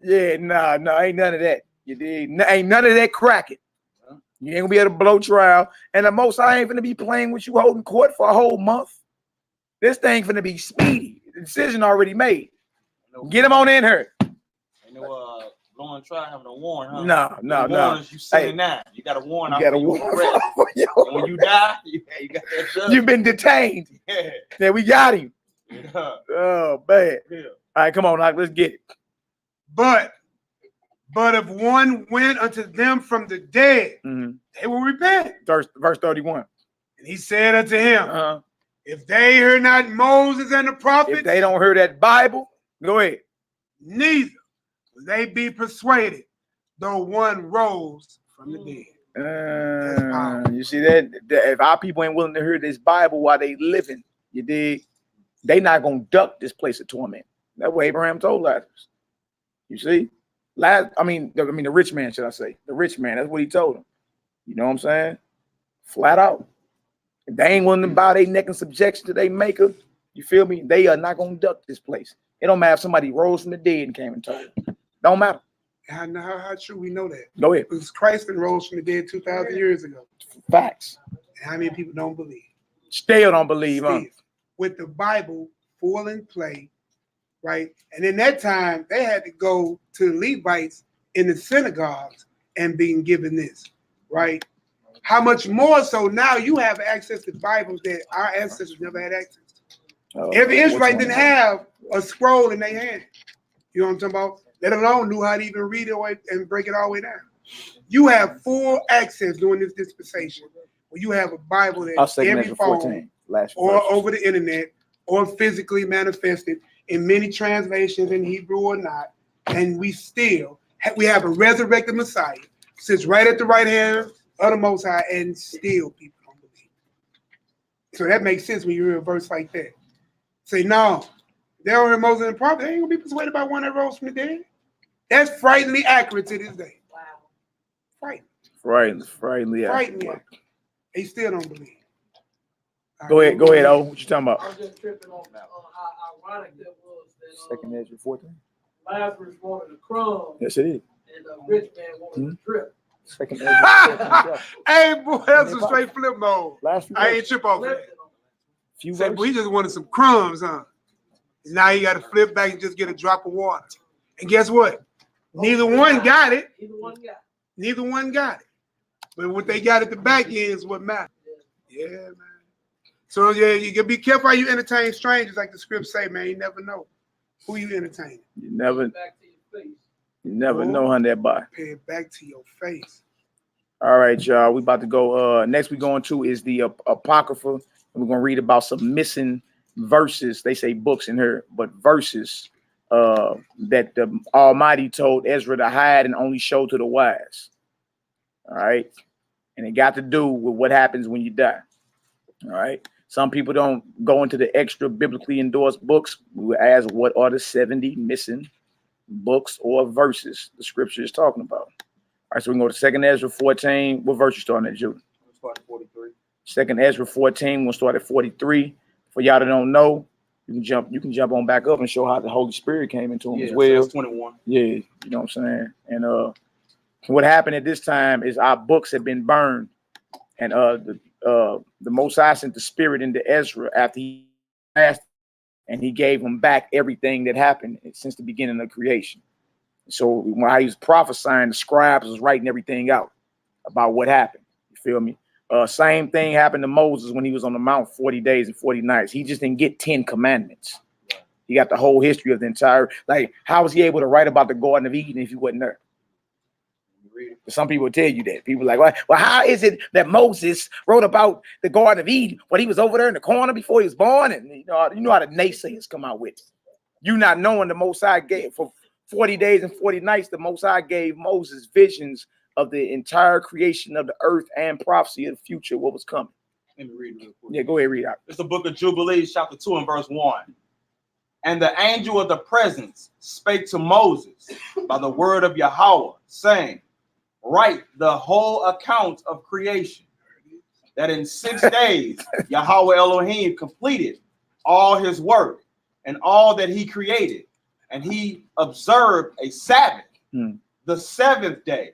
Yeah, no, ain't none of that. You dig? Ain't none of that cracking. You ain't gonna be able to blow trial. And the most I ain't gonna be playing with you holding court for a whole month. This thing gonna be speedy. The decision already made. Get him on in here. Blowing trial having a warrant, huh? No. You sitting now. You got a warrant. You got a warrant. And when you die, you got that judgment. You've been detained. Yeah, we got him. Yeah. Oh, bad. Yeah. All right, come on, let's get it. But if one went unto them from the dead, they will repent. Verse 31. And he said unto him, if they hear not Moses and the prophets, if they don't hear that Bible, go ahead. Neither will they be persuaded, though one rose from the dead. You see that? If our people ain't willing to hear this Bible while they living, you dig? They not gonna duck this place of torment. That's what Abraham told Lazarus. You see? The rich man, should I say? The rich man, that's what he told him. You know what I'm saying? Flat out. If they ain't willing to bow their neck in subjection to their maker, you feel me? They are not gonna duck this place. It don't matter if somebody rose from the dead and came and told them. Don't matter. How true we know that? Go ahead. Because Christ rose from the dead 2,000 years ago. Facts. And how many people don't believe? Still don't believe, huh? With the Bible full in play, right? And in that time, they had to go to the Levites in the synagogues and being given this, right? How much more so now you have access to Bibles that our ancestors never had access to. Every Israelite didn't have a scroll in their hand. You know what I'm talking about? Let alone knew how to even read it and break it all the way down. You have full access during this dispensation where you have a Bible that every phone or over the internet or physically manifested in many translations in Hebrew or not, and we have a resurrected Messiah, sits right at the right hand of the Most High, and still people don't believe. So that makes sense when you read a verse like that. Say, no, they don't hear Moses and the prophet. They ain't gonna be persuaded by one that rose from the dead. That's frighteningly accurate to this day. Wow. Frighteningly accurate. They still don't believe. Go ahead, O. What you talking about? I'm just tripping on how ironic that was. That, Second Ezra 14. Lazarus wanted a crumb. Yes, it is. And the rich man wanted a trip. Second Ezra 14. Hey, boy, that's a straight flip mode. I ain't trip off that. Say, boy, he just wanted some crumbs, huh? Now you got to flip back and just get a drop of water. And guess what? Neither one got it. Neither one got it. But what they got at the back end is what matters. Yeah, man. So yeah, you can be careful how you entertain strangers, like the scripts say, man. You never know who you entertain. You never know how that by. Pay it back to your face. All right, y'all. We about to go. Next we going to is the Apocrypha. And we're gonna read about some missing verses. They say books in here, but verses that the Almighty told Ezra to hide and only show to the wise. All right, and it got to do with what happens when you die. All right. Some people don't go into the extra biblically endorsed books. We will ask, what are the 70 missing books or verses the scripture is talking about? All right, so we can go to 2nd Ezra 14. What verse you starting at, Judah? Start at 43. 2nd Ezra 14. We'll start at 43. For y'all that don't know, you can jump on back up and show how the Holy Spirit came into him as well. So 21. Yeah, you know what I'm saying? And what happened at this time is our books had been burned, and the Most High sent the Spirit into Ezra after he passed, and he gave him back everything that happened since the beginning of creation. So while he was prophesying, the scribes was writing everything out about what happened. You feel me? Same thing happened to Moses when he was on the mount 40 days and 40 nights. He just didn't get 10 commandments. He got the whole history of the entire, like, how was he able to write about the Garden of Eden if he wasn't there? Some people tell you that. People are like, well, how is it that Moses wrote about the Garden of Eden when he was over there in the corner before he was born? And you know how the naysayers come out with it. You not knowing the Most High gave for 40 days and 40 nights, the Most High gave Moses visions of the entire creation of the earth and prophecy of the future, what was coming. Let me read it real quick. Yeah, go ahead, read out. It's the book of Jubilees, chapter 2 and verse 1. And the angel of the presence spake to Moses by the word of Yahweh, saying, write the whole account of creation, that in 6 days Yahweh Elohim completed all his work and all that he created. And he observed a Sabbath, the 7th day,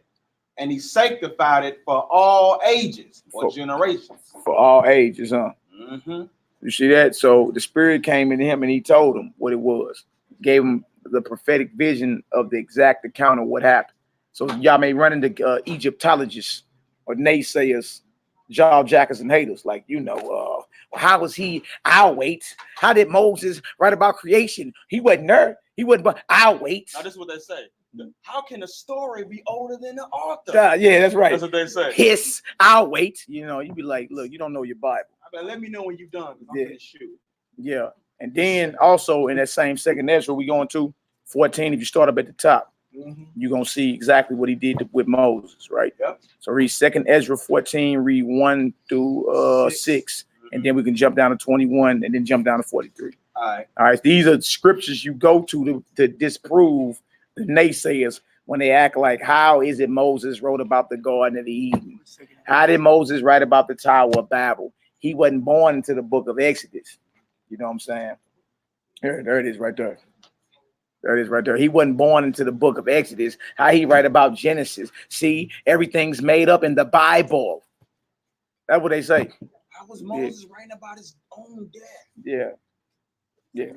and he sanctified it for all ages or generations. For all ages, huh? Mm-hmm. You see that? So the Spirit came into him and he told him what it was. Gave him the prophetic vision of the exact account of what happened. So y'all may run into Egyptologists or naysayers, jawjackers and haters, like, well, how was he? I'll wait. How did Moses write about creation? He wasn't there. He wasn't, but I'll wait. Now, this is what they say. How can a story be older than the author? Yeah, that's right. That's what they say. Hiss, I'll wait. You be like, look, you don't know your Bible. I mean, let me know when you're done. I'm gonna shoot. Yeah. And then also in that same 2nd Ezra, we going to 14. If you start up at the top, you're going to see exactly what he did with Moses, right? Yep. So read 2nd Ezra 14, read 1 through 6, and then we can jump down to 21 and then jump down to 43. All right. These are scriptures you go to disprove the naysayers when they act like, how is it Moses wrote about the Garden of Eden? How did Moses write about the Tower of Babel? He wasn't born into the book of Exodus. You know what I'm saying? There it is right there. There it is right there. He wasn't born into the book of Exodus. How he write about Genesis? See, everything's made up in the Bible. That's what they say. How was Moses writing about his own death? Yeah.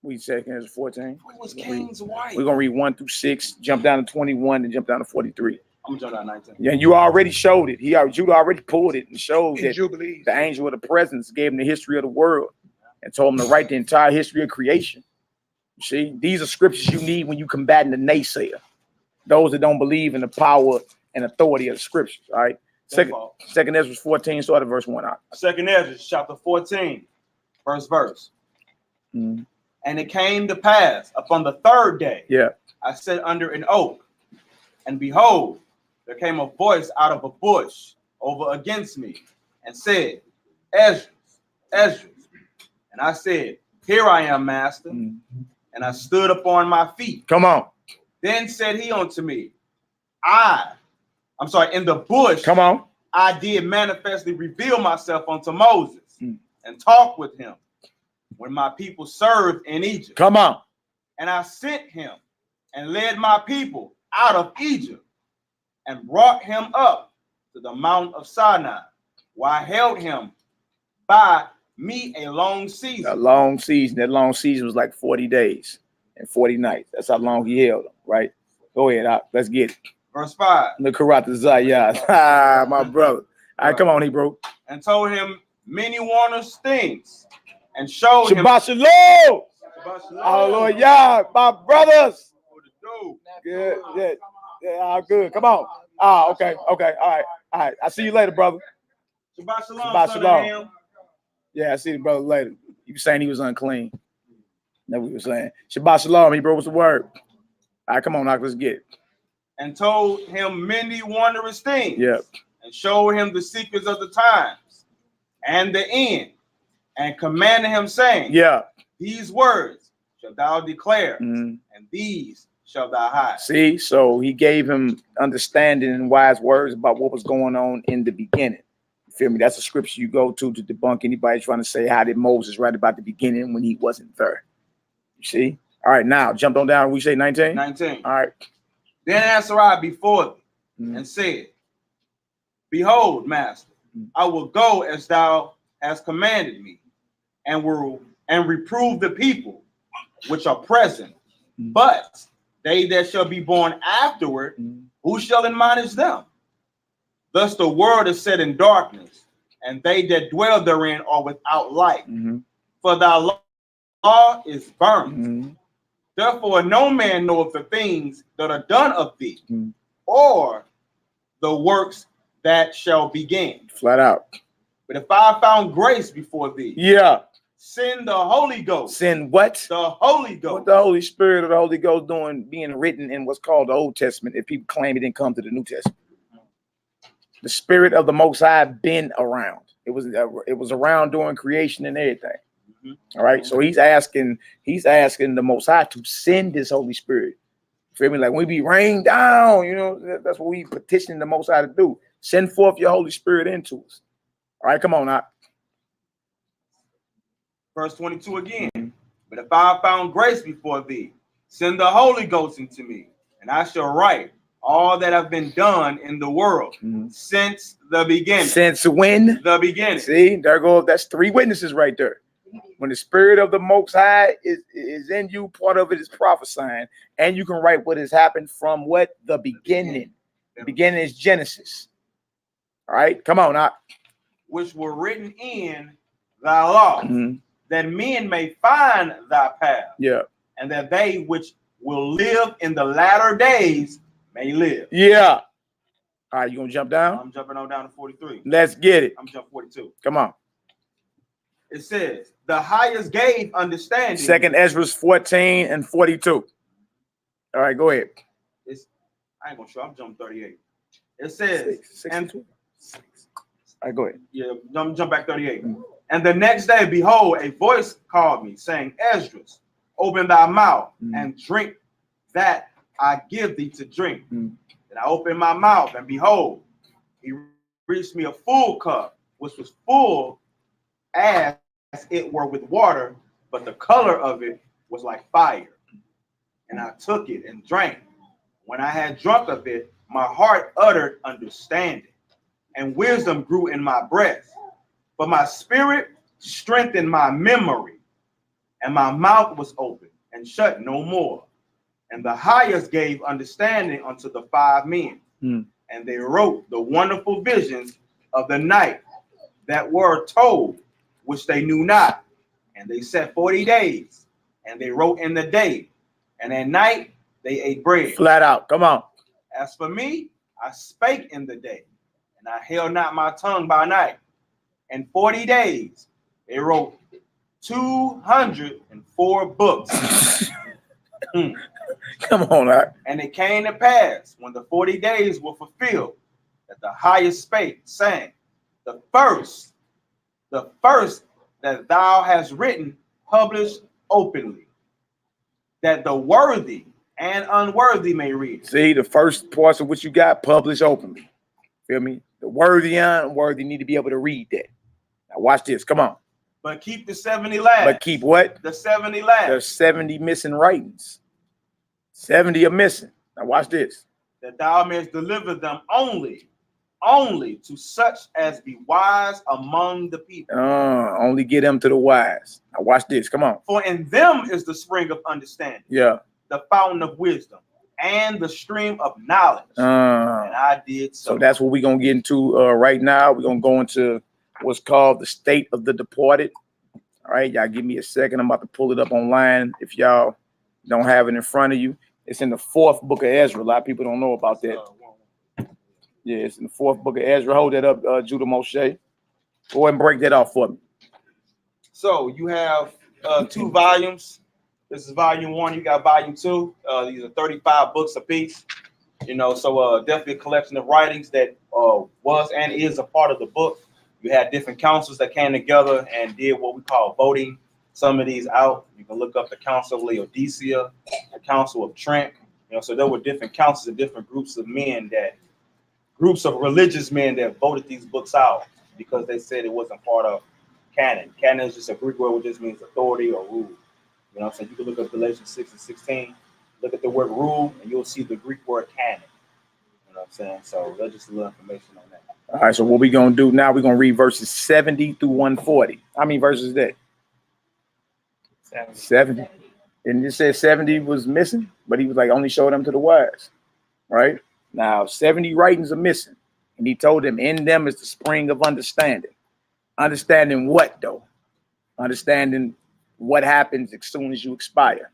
We 2nd Ezra 14. Who was Cain's wife? We're gonna read 1 through 6, jump down to 21, and jump down to 43. I'm gonna jump down 19. Yeah, you already showed it. Judah already pulled it and showed In that Jubilees. the angel of the presence gave him the history of the world and told him to write the entire history of creation. You see, these are scriptures you need when you combating the naysayer, those that don't believe in the power and authority of the scriptures. All right. Second Ezra 14, start at verse 1 out. Second Ezra chapter 14, verse. Mm. And it came to pass upon the third day, Yeah. I sat under an oak, and behold, there came a voice out of a bush over against me, and said, Ezra, Ezra. And I said, Here I am, master. Mm. And I stood upon my feet. Come on. Then said he unto me, in the bush, Come on. I did manifestly reveal myself unto Moses and talk with him when my people served in Egypt. Come on. And I sent him and led my people out of Egypt and brought him up to the Mount of Sinai, where I held him by me a long season. A long season. That long season was like 40 days and 40 nights. That's how long he held them, right? Go ahead. Let's get it. Verse 5. The HONORANDHUMILITY. My brother. All right, come on, Hebrew. And told him many wondrous things and showed him. Shabbat Shalom. Our Lord Yah, my brothers. Good. Yeah, good. Come on. Okay. All right. I see you later, brother. Shabbat Shalom. Shabbat Shalom. Yeah, I see the brother later. You were saying he was unclean. That's what we were saying. Shabbat Shalom, Hebrew. What's the word? All right, come on, now, let's get it. And told him many wondrous things. Yeah. And showed him the secrets of the times and the end, and commanded him, saying, Yeah. These words shalt thou declare, Mm-hmm. and these shalt thou hide. See, so he gave him understanding and wise words about what was going on in the beginning. You feel me? That's a scripture you go to debunk anybody trying to say, how did Moses write about the beginning when he wasn't there? You see? All right, now jump on down. We say 19? 19. All right. Then answered I before thee, and said, Behold, master, I will go as thou hast commanded me, and reprove the people which are present. But they that shall be born afterward, who shall admonish them? Thus the world is set in darkness, and they that dwell therein are without light. For thy law is burned. Therefore no man knoweth the things that are done of thee, or the works that shall begin. Flat out. But if I found grace before thee, yeah, send the Holy Ghost. Send what? The Holy Ghost. What the Holy Spirit or the Holy Ghost doing being written in what's called the Old Testament if people claim it didn't come to the New Testament? The Spirit of the Most High been around. It was around during creation and everything. All right. So he's asking the Most High to send his Holy Spirit. Feel me? Like when we be rained down, you know, that's what we petitioning the Most High to do. Send forth your Holy Spirit into us. All right, come on now. Verse 22 again. But if I found grace before thee, send the Holy Ghost into me, and I shall write all that have been done in the world since the beginning. Since when? The beginning. See, there go. That's 3 witnesses right there. When the Spirit of the Most High is in you, part of it is prophesying, and you can write what has happened from what? The beginning. The beginning is Genesis. All right, come on now. Which were written in thy law, that men may find thy path. Yeah. And that they which will live in the latter days may live. Yeah. All right, you gonna jump down? I'm jumping on down to 43. Let's get it. I'm jumping 42. Come on. It says, the highest gave understanding. Second Ezra 14 and 42. All right, go ahead. I ain't gonna show. I'm jumping 38. It says, all right, go ahead. Yeah, jump back 38. And the next day, behold, a voice called me, saying, Esdras, open thy mouth and drink that I give thee to drink. And I opened my mouth, and behold, he reached me a full cup, which was full as it were with water, but the color of it was like fire. And I took it and drank. When I had drunk of it, my heart uttered understanding, and wisdom grew in my breast. But my spirit strengthened my memory, and my mouth was open and shut no more. And the highest gave understanding unto the 5 men. and they wrote the wonderful visions of the night that were told, which they knew not. And they set 40 days, and they wrote in the day, and at night they ate bread. Flat out. Come on. As for me, I spake in the day, and I held not my tongue by night. In 40 days they wrote 204 books. Come on, Art. And it came to pass, when the 40 days were fulfilled, that the highest spake, saying, the first that thou hast written, published openly, that the worthy and unworthy may read it. See, the first parts of what you got published openly. Feel me? The worthy and unworthy need to be able to read that. Now watch this. Come on. But keep the 70 last. But keep what? The 70 last. There's 70 missing writings. 70 are missing. Now watch this. That thou mayest deliver them only to such as be wise among the people. Only get them to the wise. Now watch this. Come on. For in them is the spring of understanding, Yeah. the fountain of wisdom, and the stream of knowledge. And I did so. So that's what we're going to get into right now. We're going to go into what's called the state of the departed. All right. Y'all give me a second. I'm about to pull it up online. If y'all don't have it in front of you, it's in the 4th book of Ezra. A lot of people don't know about that. Yeah, it's in the 4th book of Ezra. Hold that up, Judah Moshe. Go ahead and break that off for me. So you have 2 volumes. This is volume 1. You got volume 2. These are 35 books apiece. You know, so definitely a collection of writings that was and is a part of the book. You had different councils that came together and did what we call voting some of these out. You can look up the Council of Laodicea, the Council of Trent. You know, so there were different councils and different groups of men groups of religious men that voted these books out because they said it wasn't part of canon. Canon is just a Greek word which just means authority or rule. You know what I'm saying? You can look up Galatians 6 and 16, look at the word rule, and you'll see the Greek word canon. You know what I'm saying? So that's just a little information on that. All right, so what we're going to do now, we're going to read verses 70 through 140. How many verses is that? 70. And it said 70 was missing, but he was like, only show them to the wise. Right? Now, 70 writings are missing. And he told them, in them is the spring of understanding. Understanding what, though? Understanding what happens as soon as you expire.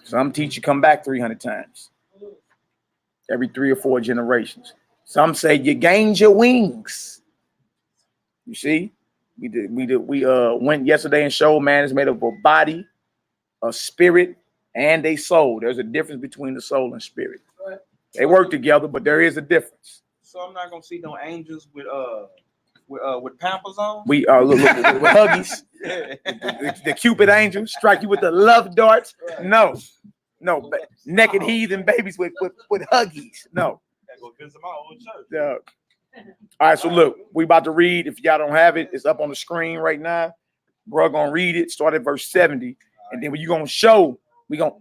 Some teach you come back 300 times. Every 3 or 4 generations. Some say you gained your wings. You see? We went yesterday and showed man is made up of a body, a spirit, and a soul. There's a difference between the soul and spirit. They work together, but there is a difference. So I'm not gonna see no angels with Pampers on. We look with huggies. The Cupid angel strike you with the love darts. No, naked heathen babies with huggies. No. Go visit my old church. Yeah. All right, so look, we about to read. If y'all don't have it, it's up on the screen right now. Bro, gonna read it. Start at verse 70, and then when you gonna show, we gonna,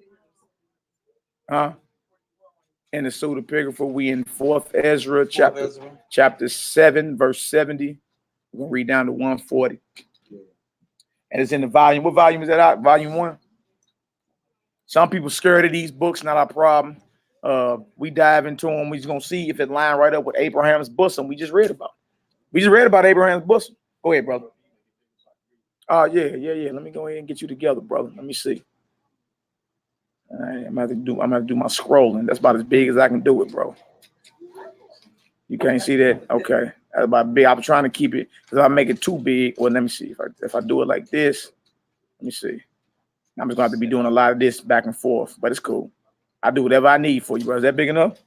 in the pseudepigrapha, we in 4th Ezra chapter 7, verse 70. We're gonna read down to 140, and it's in the volume. What volume is that out? Volume 1. Some people scared of these books. Not our problem. We dive into them. We just gonna see if it line right up with Abraham's bosom. We just read about. We just read about Abraham's bosom. Go ahead, brother. Yeah. Let me go ahead and get you together, brother. Let me see. All right, I'm gonna have to do my scrolling. That's about as big as I can do it, bro. You can't see that? Okay. That's about big. I'm trying to keep it because if I make it too big. Well, let me see. If I do it like this, let me see. I'm just gonna have to be doing a lot of this back and forth, but it's cool. I do whatever I need for you, bro. Is that big enough?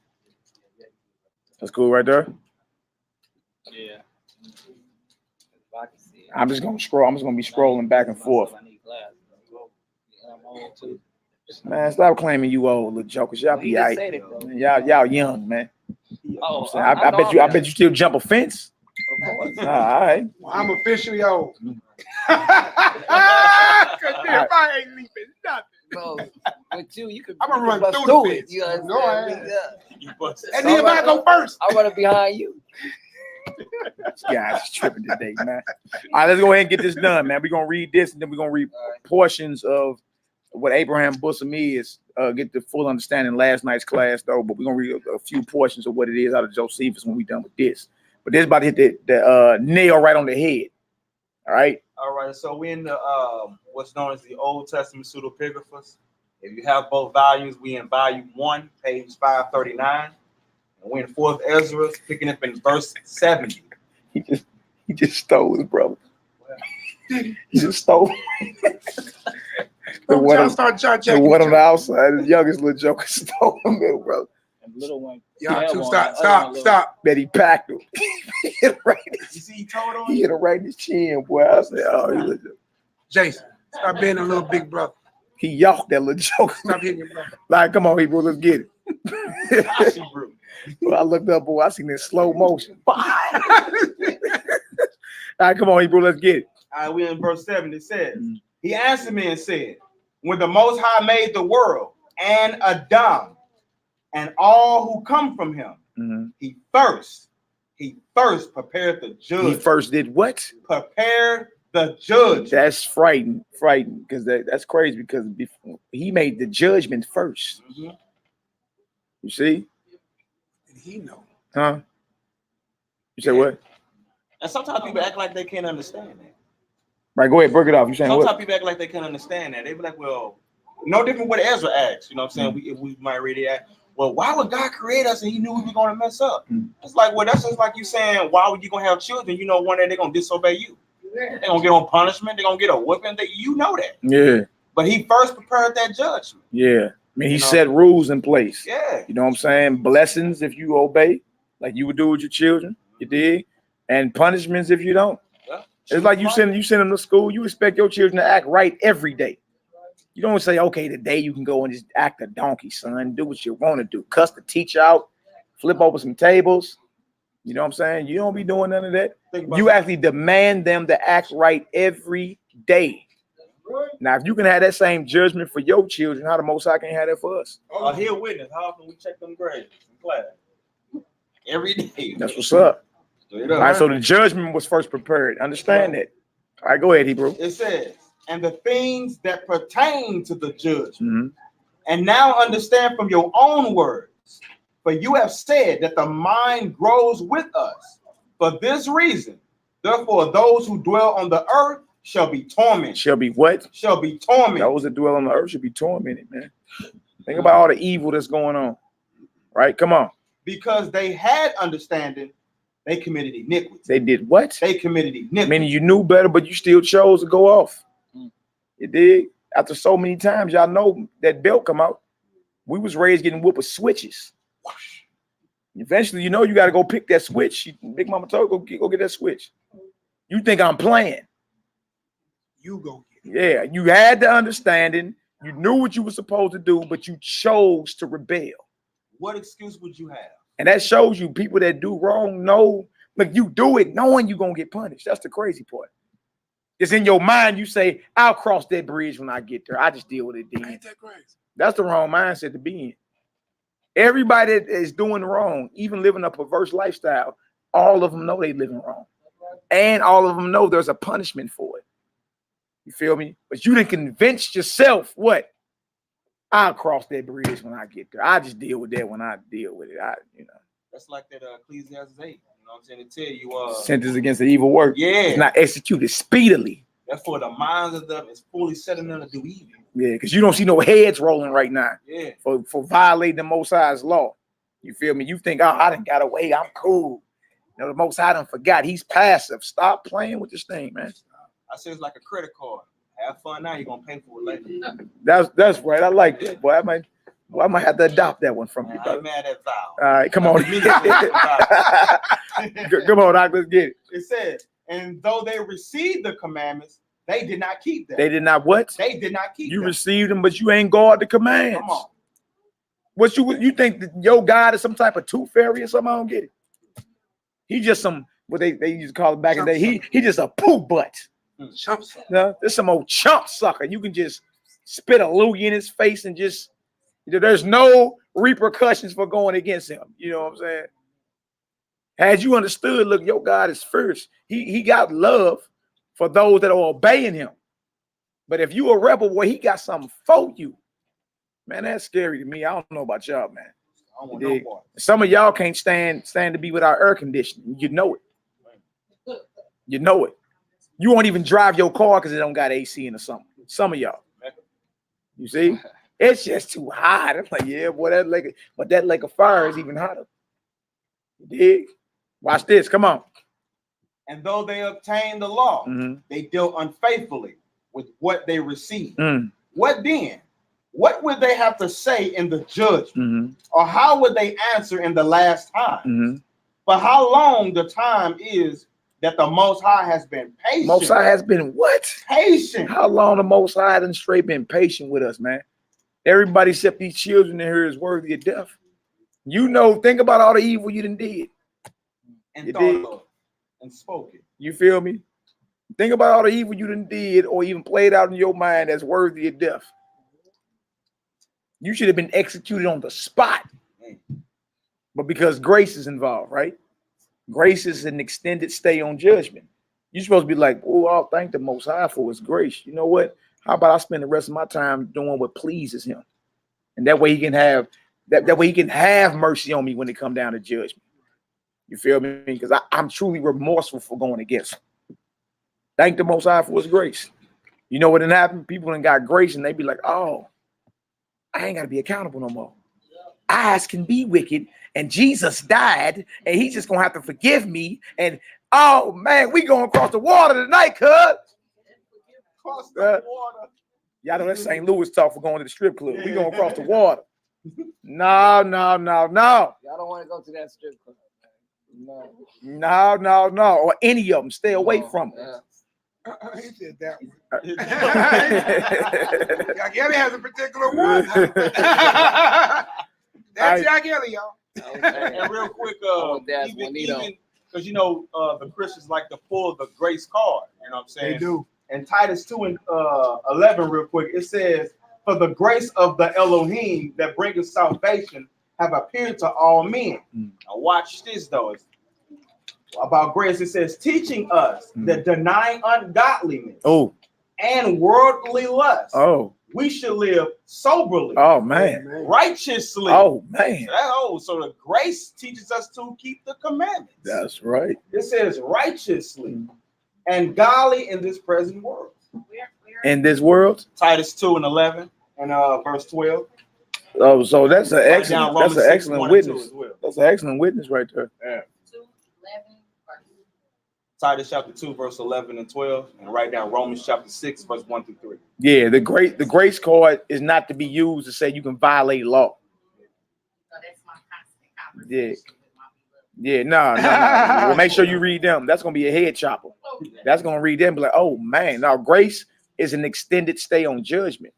That's cool right there. Yeah. I'm just gonna scroll. I'm just gonna be scrolling back and forth. Man, stop claiming you old, little jokers. Y'all be all right. Y'all young, man. Oh, I bet you still jump a fence. Of course. All right. Well, I'm officially old. Cause if I ain't leaping nothing. Bro, with you could. I'm gonna run bust through the it. fence. You understand? No, I ain't. Yeah. And then if I go first. I want to behind you. This guy's tripping today, man. All right, let's go ahead and get this done, man. We're gonna read this, and then we're gonna read portions of what Abraham bosom is, get the full understanding last night's class though, but we're gonna read a few portions of what it is out of Josephus when we done with this. But this is about to hit the nail right on the head. All right. All right. So we in the what's known as the Old Testament pseudepigraphers. If you have both volumes, we in volume 1, page 539, and we're in 4th Ezra, picking up in verse 70. He just stole his brother. He just stole. The one on the outside, the youngest little joker stole him, little brother. And little one. Y'all two stop. Bet he packed him. He hit him right. You see, he told on He hit him right in his chin, boy. I said, oh, he was Jason, stop being a little big brother. he yawked that little joker. Stop hitting your brother. Like, come on, Hebrew, let's get it. Well, I looked up, boy. I seen this slow motion. All right, come on, Hebrew, let's get it. All right, we're in verse 7. It says, he answered me and said, when the Most High made the world and Adam and all who come from him, he first prepared the judge. He first did what? Prepared the judge. That's frightening, because that's crazy, because before, he made the judgment first. You see? Did he know? Huh? You say what? And sometimes people act like they can't understand that. Right, go ahead, break it off. You saying Sometimes what? people act like they can't understand that. They be like, well, no different what Ezra asked. You know what I'm saying? If we might read it, well, why would God create us and he knew we were going to mess up? It's like, well, that's just like you saying, why would you going to have children? You know, one day they're going to disobey you. They're going to get on punishment. They're going to get a whipping. You know that. Yeah. But he first prepared that judgment. Yeah. I mean, he set rules in place. Yeah. You know what I'm saying? Blessings if you obey, like you would do with your children. You dig? And punishments if you don't. Yeah. It's like you send them to school. You expect your children to act right every day. You don't say, okay, today you can go and just act a donkey, son. Do what you want to do. Cuss the teacher out. Flip over some tables. You know what I'm saying? You don't be doing none of that. You actually demand them to act right every day. Now, if you can have that same judgment for your children, how the Most High can't have that for us? He a witness. How often we check them grades in class? Every day. That's what's up. All right, so the judgment was first prepared. Understand that. All right, go ahead, Hebrew. It says, and the things that pertain to the judgment. And now understand from your own words, for you have said that the mind grows with us. For this reason, therefore, those who dwell on the earth shall be tormented. Shall be what? Shall be tormented. Those that dwell on the earth should be tormented, man. Think about all the evil that's going on. Right? Come on. Because they had understanding, they committed iniquity. They did what? They committed iniquity. Meaning you knew better, but you still chose to go off. You did. After so many times, y'all know that belt come out. We was raised getting whooped with switches. Eventually, you know you got to go pick that switch. Big Mama told go get that switch. You think I'm playing? You go get it. Yeah, you had the understanding. You knew what you were supposed to do, but you chose to rebel. What excuse would you have? And that shows you people that do wrong know, like you do it knowing you're going to get punished. That's the crazy part. It's in your mind. You say, I'll cross that bridge when I get there. I just deal with it then. Ain't that crazy? That's the wrong mindset to be in. Everybody that is doing wrong, even living a perverse lifestyle, all of them know they living wrong. And all of them know there's a punishment for it. You feel me? But you didn't convince yourself what? I'll cross that bridge when I get there. I just deal with that when I deal with it. That's like that Ecclesiastes 8. You know what I'm saying? It tell you sentence against the evil work. Yeah. It's not executed speedily. Therefore, the minds of them is fully setting them to do evil. Yeah, because you don't see no heads rolling right now. Yeah. For violating the Most High's law. You feel me? You think, oh, I done got away. I'm cool. You know, the Most High done forgot. He's passive. Stop playing with this thing, man. I say it's like a credit card. Have fun now. You're gonna pay for it later. That's right. I like that. Boy, I might have to adopt that one from you. I'm mad at Val. All right, come on. Come on, Doc. Let's get it. It says, and though they received the commandments, they did not keep them. They did not what? They did not keep them. You received them, but you ain't guard the commands. Come on. What you think that your God is some type of tooth fairy or something? I don't get it. He just some what they used to call it back in the day. He just a poop butt. Chump. No, there's some old chump sucker. You can just spit a loogie in his face and just, there's no repercussions for going against him. You know what I'm saying? Had you understood, look, your God is first. He got love for those that are obeying him. But if you a rebel, boy, he got something for you. Man, that's scary to me. I don't know about y'all, man. I don't want no part. Some of y'all can't stand to be without air conditioning. You know it. You know it. You won't even drive your car because it don't got AC in or something. Some of y'all. You see? It's just too hot. I'm like, yeah, boy, that lake of fire is even hotter. You dig? Watch this. Come on. And though they obtained the law, they dealt unfaithfully with what they received. What then? What would they have to say in the judgment? Or how would they answer in the last time? For how long the time is that the Most High has been patient? Most High has been what? Patient. How long the Most High done straight been patient with us, man? Everybody except these children in here is worthy of death. You know, think about all the evil you done did. And thought of and spoke it. You feel me? Think about all the evil you done did or even played out in your mind that's worthy of death. You should have been executed on the spot. But because grace is involved, right? Grace is an extended stay on judgment. You're supposed to be like, oh, I'll thank the Most High for his grace. You know what? How about I spend the rest of my time doing what pleases him? And that way he can have that way he can have mercy on me when it come down to judgment. You feel me? Because I'm truly remorseful for going against him. Thank the Most High for his grace. You know what done happened? People done got grace and they be like, oh, I ain't got to be accountable no more. Eyes can be wicked, and Jesus died, and he's just gonna have to forgive me. And oh man, we going across the water tonight, cuz. Cross the water. Y'all know that St. Louis talk for going to the strip club. We going across the water. No. Y'all don't want to go to that strip club. No. Or any of them. Stay away from them. He said that one. Gabby has a particular one. That's Gabby, y'all. And real quick, even because you know the Christians like to pull the grace card. You know what I'm saying? They do. And Titus 2 and 11, real quick, it says, "For the grace of the Elohim that bringeth salvation have appeared to all men." Now watch this though. It's about grace, it says, teaching us that denying ungodliness and worldly lust, we should live soberly. Oh man. Righteously. Oh man. So the grace teaches us to keep the commandments. That's right. It says righteously and godly in this present world. In this world? Titus 2 and 11 and verse 12. Oh, so that's an excellent, Romans that's an excellent witness. Well. That's an excellent witness right there. Yeah. Titus chapter 2, verse 11 and 12, and write down Romans chapter 6, verse 1 through 3. Yeah, the grace card is not to be used to say you can violate law. So that's my constant conversation. Yeah, no. Well, make sure you read them. That's gonna be a head chopper. That's gonna read them, be like, oh man. Now, grace is an extended stay on judgment.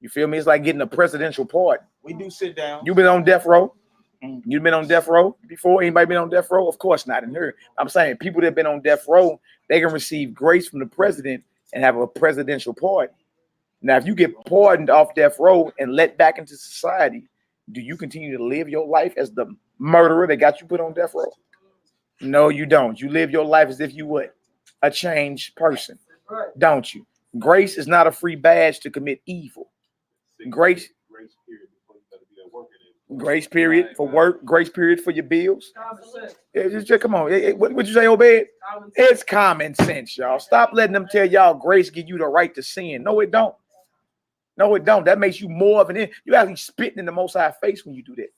You feel me? It's like getting a presidential pardon. We do sit down. You've been on death row. You've been on death row before? Anybody been on death row? Of course not in here. I'm saying people that have been on death row, they can receive grace from the president and have a presidential pardon. Now, if you get pardoned off death row and let back into society, do you continue to live your life as the murderer that got you put on death row? No, you don't. You live your life as if you would a changed person, don't you? Grace is not a free badge to commit evil. Grace period for work, grace period for your bills. Just come on. What you say, Obed? It's common sense, y'all. Stop letting them tell y'all grace give you the right to sin. No, it don't. No, it don't. That makes you more of an you actually spitting in the Most High face when you do that.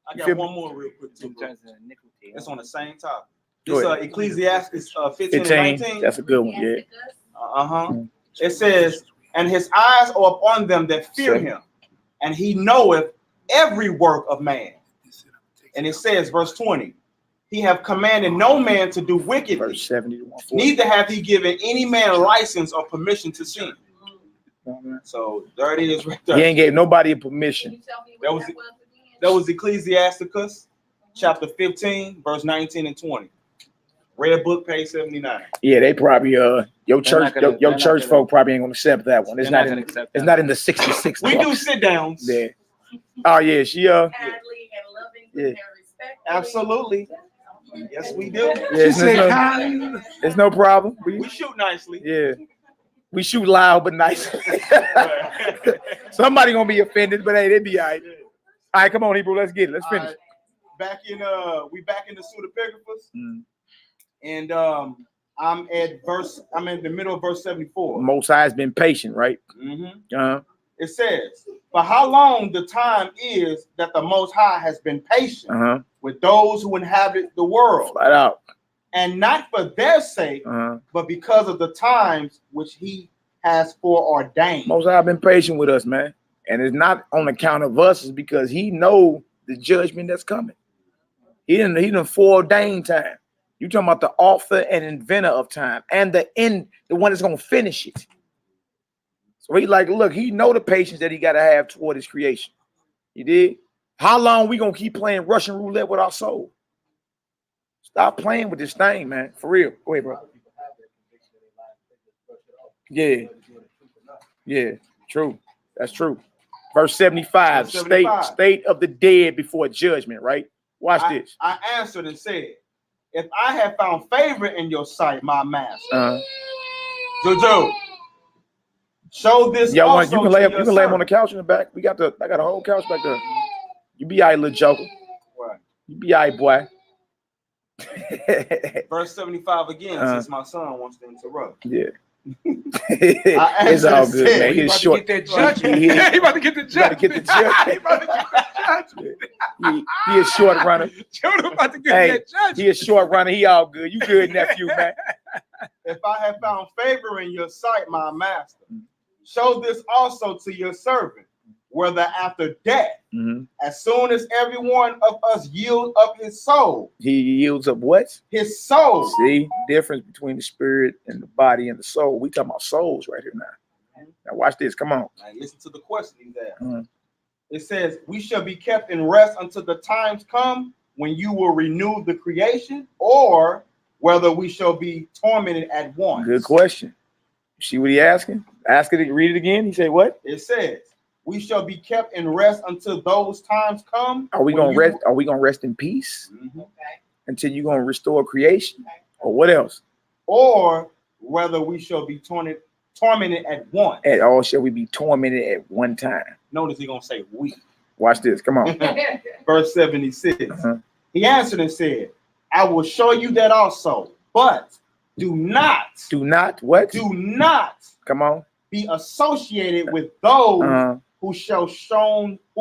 I got one more real quick too. It's on the same topic. This Ecclesiastes 15 and 19. That's a good one, yeah. It says, and his eyes are upon them that fear him, and he knoweth every work of man. And it says, verse 20, he have commanded no man to do wickedly, verse 70, neither hath he given any man license or permission to sin. So there it is right there. He ain't gave nobody a permission. That was Ecclesiasticus chapter 15, verse 19 and 20. Red book, page 79. Yeah, they probably your church folk probably ain't gonna accept that one. It's not in the 66. We do sit downs. Yeah. Oh yeah, she Kindly and loving yeah. and respect. Absolutely. Yes, we do. Yeah, it's no problem. We shoot nicely. Yeah. We shoot loud but nice. Somebody gonna be offended, but hey, they be all right. All right, come on, Hebrew. Let's get it. Let's finish. Right. We back in the pseudepigraphas, and I'm in the middle of verse 74. Most High has been patient, right? It says, "For how long the time is that the Most High has been patient with those who inhabit the world, Flat out. and not for their sake, but because of the times which He has foreordained." Most High been patient with us, man, and it's not on account of us. It's because He know the judgment that's coming. He didn't foreordain time. You talking about the author and inventor of time, and the one that's gonna finish it. So he like, look, he know the patience that he got to have toward his creation. You did. How long we gonna keep playing Russian roulette with our soul? Stop playing with this thing, man. For real. Go ahead, bro. Yeah, true. That's true. Verse 75, state of the dead before judgment, right? Watch this. I answered and said, "If I have found favor in your sight, my master, Jojo, show this." Y'all also you can lay him on the servant. couch in the back. I got a whole couch back there. You be all right, little joker. Right. You be all right, boy. Verse 75 again, since my son wants to interrupt. Yeah. It's all good, man. He's short. Get that judgment. He about to get the judgment. He a short runner. Jonah about to get Hey, that judgment. he a short runner. He all good. You good, nephew, man. If I have found favor in your sight, my master, show this also to your servant, whether after death, as soon as every one of us yield up his soul. He yields up what? His soul. See, difference between the spirit and the body and the soul. We talking about souls right here now. Now watch this. Come on. Now listen to the question he's asked. It says, "We shall be kept in rest until the times come when you will renew the creation, or whether we shall be tormented at once." Good question. You see what he asking? Ask it. Read it again. He said what? It says, "We shall be kept in rest until those times come." Are we gonna rest? Are we gonna rest in peace until you're gonna restore creation, or what else? Or whether we shall be tormented at once. At all shall we be tormented at one time? Notice he's gonna say we. Watch this. Come on. Verse 76. He answered and said, "I will show you that also, but do not What? do not Come on. be associated with those who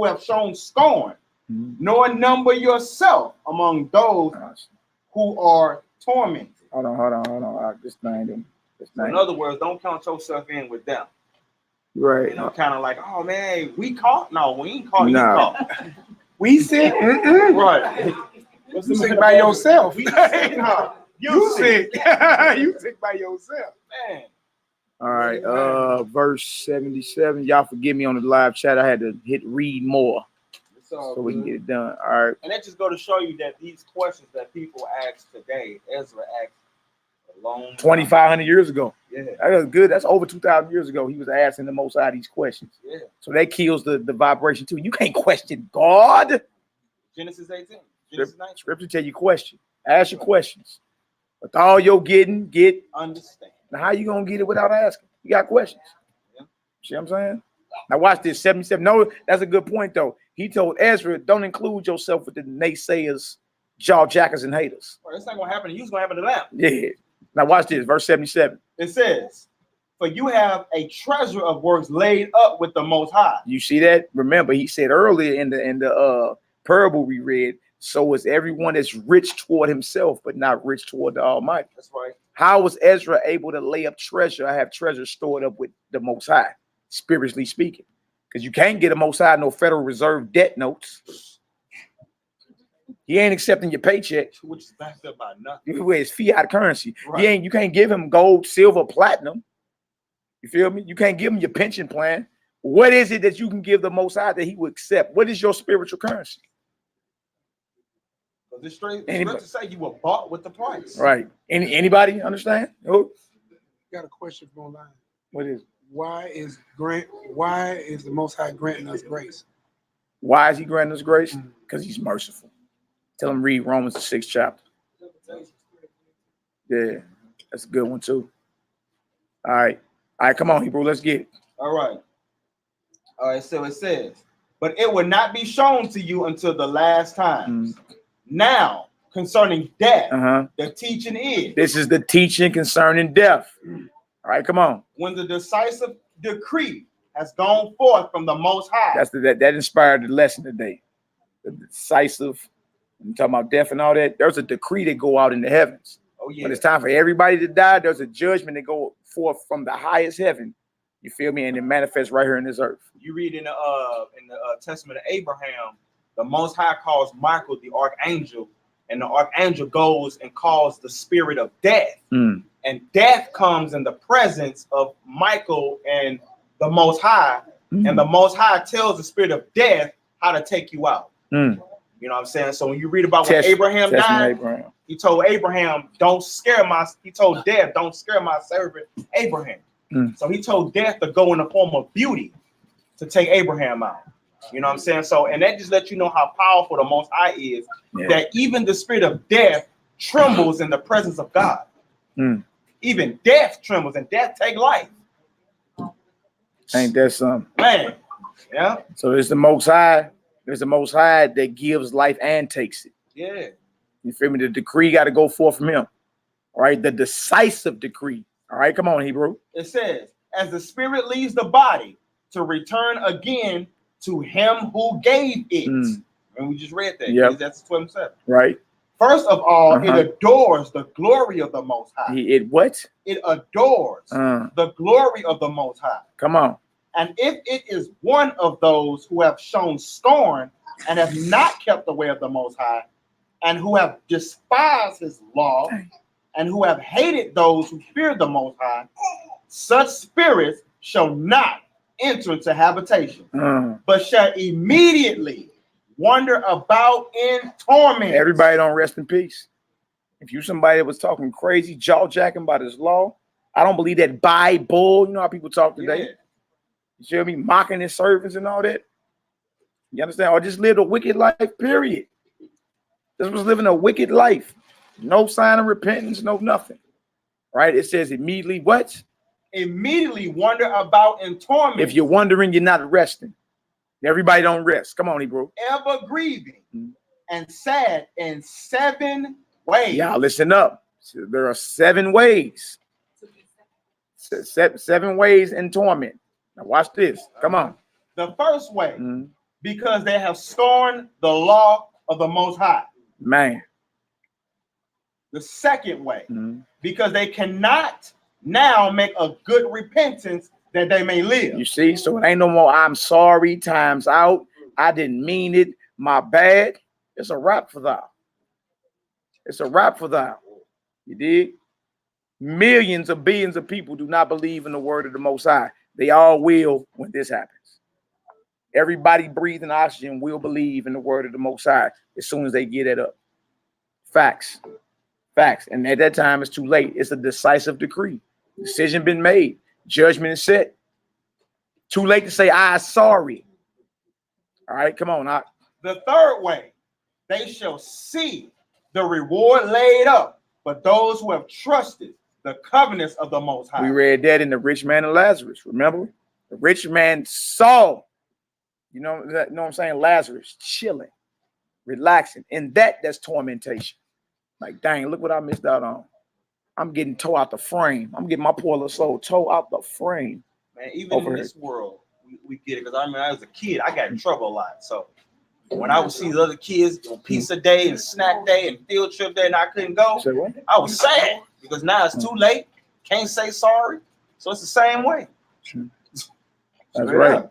have shown scorn, nor number yourself among those who are tormented." Hold on. This thing. So in other words, don't count yourself in with them. Right. You know, kind of like, oh man, we caught. No, we ain't caught. Nah. You caught. We sick. Right. You sick by yourself. We sick. No, You sick. You sick by yourself. Man. All right. Verse 77. Y'all forgive me on the live chat. I had to hit read more so we can get it done. All right. And that just go to show you that these questions that people ask today, Ezra asked a long 2,500 years ago. Yeah. That was good. That's over 2,000 years ago. He was asking the Most High these questions. Yeah. So that kills the vibration too. You can't question God. Genesis 18. Genesis 19. Scripture tell you question. Ask your questions. With all your getting, get. Understand. Now, how you gonna get it without asking? You got questions. Yeah. See what I'm saying? Now watch this. 77. No, that's a good point though. He told Ezra, don't include yourself with the naysayers, jaw jackers, and haters. Well, that's not gonna happen to you, it's gonna happen to them. Yeah. Now watch this. Verse 77. It says, "For you have a treasure of works laid up with the Most High." You see that? Remember, he said earlier in the parable we read, so is everyone that's rich toward himself, but not rich toward the Almighty. That's right. How was Ezra able to lay up treasure? I have treasure stored up with the Most High, spiritually speaking, because you can't get a Most High no Federal Reserve debt notes. He ain't accepting your paycheck, Which is backed up by nothing. where it's fiat currency. Right. You can't give him gold, silver, platinum. You feel me? You can't give him your pension plan. What is it that you can give the Most High that he would accept? What is your spiritual currency? Because it's straight Anybody. to say you were bought with the price. Right. Anybody understand? Oh, Got a question from online. what is? Why is the Most High granting us grace? Why is he granting us grace? Because he's merciful. Tell him read Romans the 6th chapter. Yeah, that's a good one too. All right. All right, come on, Hebrew. Let's get it. All right. All right, so it says, but it will not be shown to you until the last times. Now, concerning death, the teaching is. This is the teaching concerning death. All right, come on. When the decisive decree has gone forth from the Most High. That inspired the lesson today. The decisive. I'm talking about death and all that. There's a decree that go out in the heavens. Oh, yeah. When it's time for everybody to die, there's a judgment that go forth from the highest heaven. You feel me? And it manifests right here in this earth. You read in the Testament of Abraham, the Most High calls Michael the archangel, and the archangel goes and calls the spirit of death. And death comes in the presence of Michael and the Most High, and the Most High tells the spirit of death how to take you out. You know what I'm saying? So when you read about when Abraham died, he told Abraham, don't scare my, he told death, don't scare my servant Abraham. So he told death to go in the form of beauty to take Abraham out. You know what I'm saying? So, and that just lets you know how powerful the Most High is, that even the spirit of death trembles in the presence of God. Even death trembles, and death take life. Ain't that something? Man, yeah. So it's the Most High. There's the Most High that gives life and takes it. Yeah. You feel me? The decree got to go forth from him. All right. The decisive decree. All right. Come on, Hebrew. It says, as the spirit leaves the body to return again to him who gave it. And we just read that. Yep. That's 12:7. Right. First of all, it adores the glory of the Most High. It what? It adores the glory of the Most High. Come on. And if it is one of those who have shown scorn and have not kept the way of the Most High, and who have despised his law, and who have hated those who fear the Most High, such spirits shall not enter into habitation, but shall immediately wander about in torment. Everybody don't rest in peace. If you somebody that was talking crazy, jaw-jacking about his law, I don't believe that Bible. You know how people talk today. You feel me? Mocking his servants and all that. You understand? Or just lived a wicked life, period. This was living a wicked life. No sign of repentance, no nothing. Right? It says immediately what? Immediately wander about in torment. If you're wondering, you're not resting. Everybody don't rest. Come on, Hebrew. Ever grieving and sad in 7 ways. Y'all listen up. So there are 7 ways. 7 ways in torment. Now watch this. Come on. The first way, because they have scorned the law of the Most High. Man. The second way, because they cannot now make a good repentance that they may live. You see, so it ain't no more I'm sorry, time's out. I didn't mean it. My bad. It's a wrap for thou. It's a wrap for thou. You dig? Millions of billions of people do not believe in the word of the Most High. They all will when this happens. Everybody breathing oxygen will believe in the word of the Most High as soon as they get it up. Facts. Facts. And at that time, it's too late. It's a decisive decree. Decision been made. Judgment is set. Too late to say, I'm sorry. All right, come on. The third way, they shall see the reward laid up for those who have trusted the covenants of the Most High. We read that in the rich man and Lazarus. Remember? The rich man saw, you know what I'm saying? Lazarus chilling, relaxing. And that's tormentation. Like, dang, look what I missed out on. I'm getting tore out the frame. I'm getting my poor little soul tore out the frame. Man, even in this world, we get it. Because I mean, I was a kid, I got in trouble a lot. So when I would see the other kids on pizza day and snack day and field trip day and I couldn't go, I was sad because now it's too late. Can't say sorry. So it's the same way. That's right.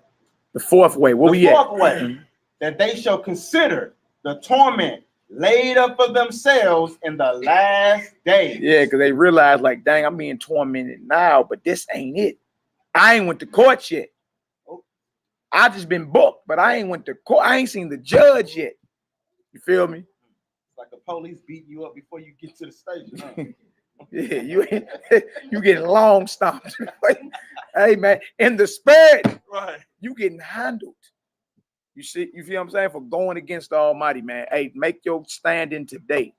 The fourth way. What we at? The fourth way, that they shall consider the torment laid up for themselves in the last days. Yeah, because they realize, like, dang, I'm being tormented now, but this ain't it. I ain't went to court yet. I just been booked, but I ain't went to court. I ain't seen the judge yet. You feel me? It's like the police beating you up before you get to the station. Huh? Yeah, you getting long stomped. Hey, man, in the spirit, right? You getting handled. You see, you feel what I'm saying? For going against the Almighty, man. Hey, make your stand in today.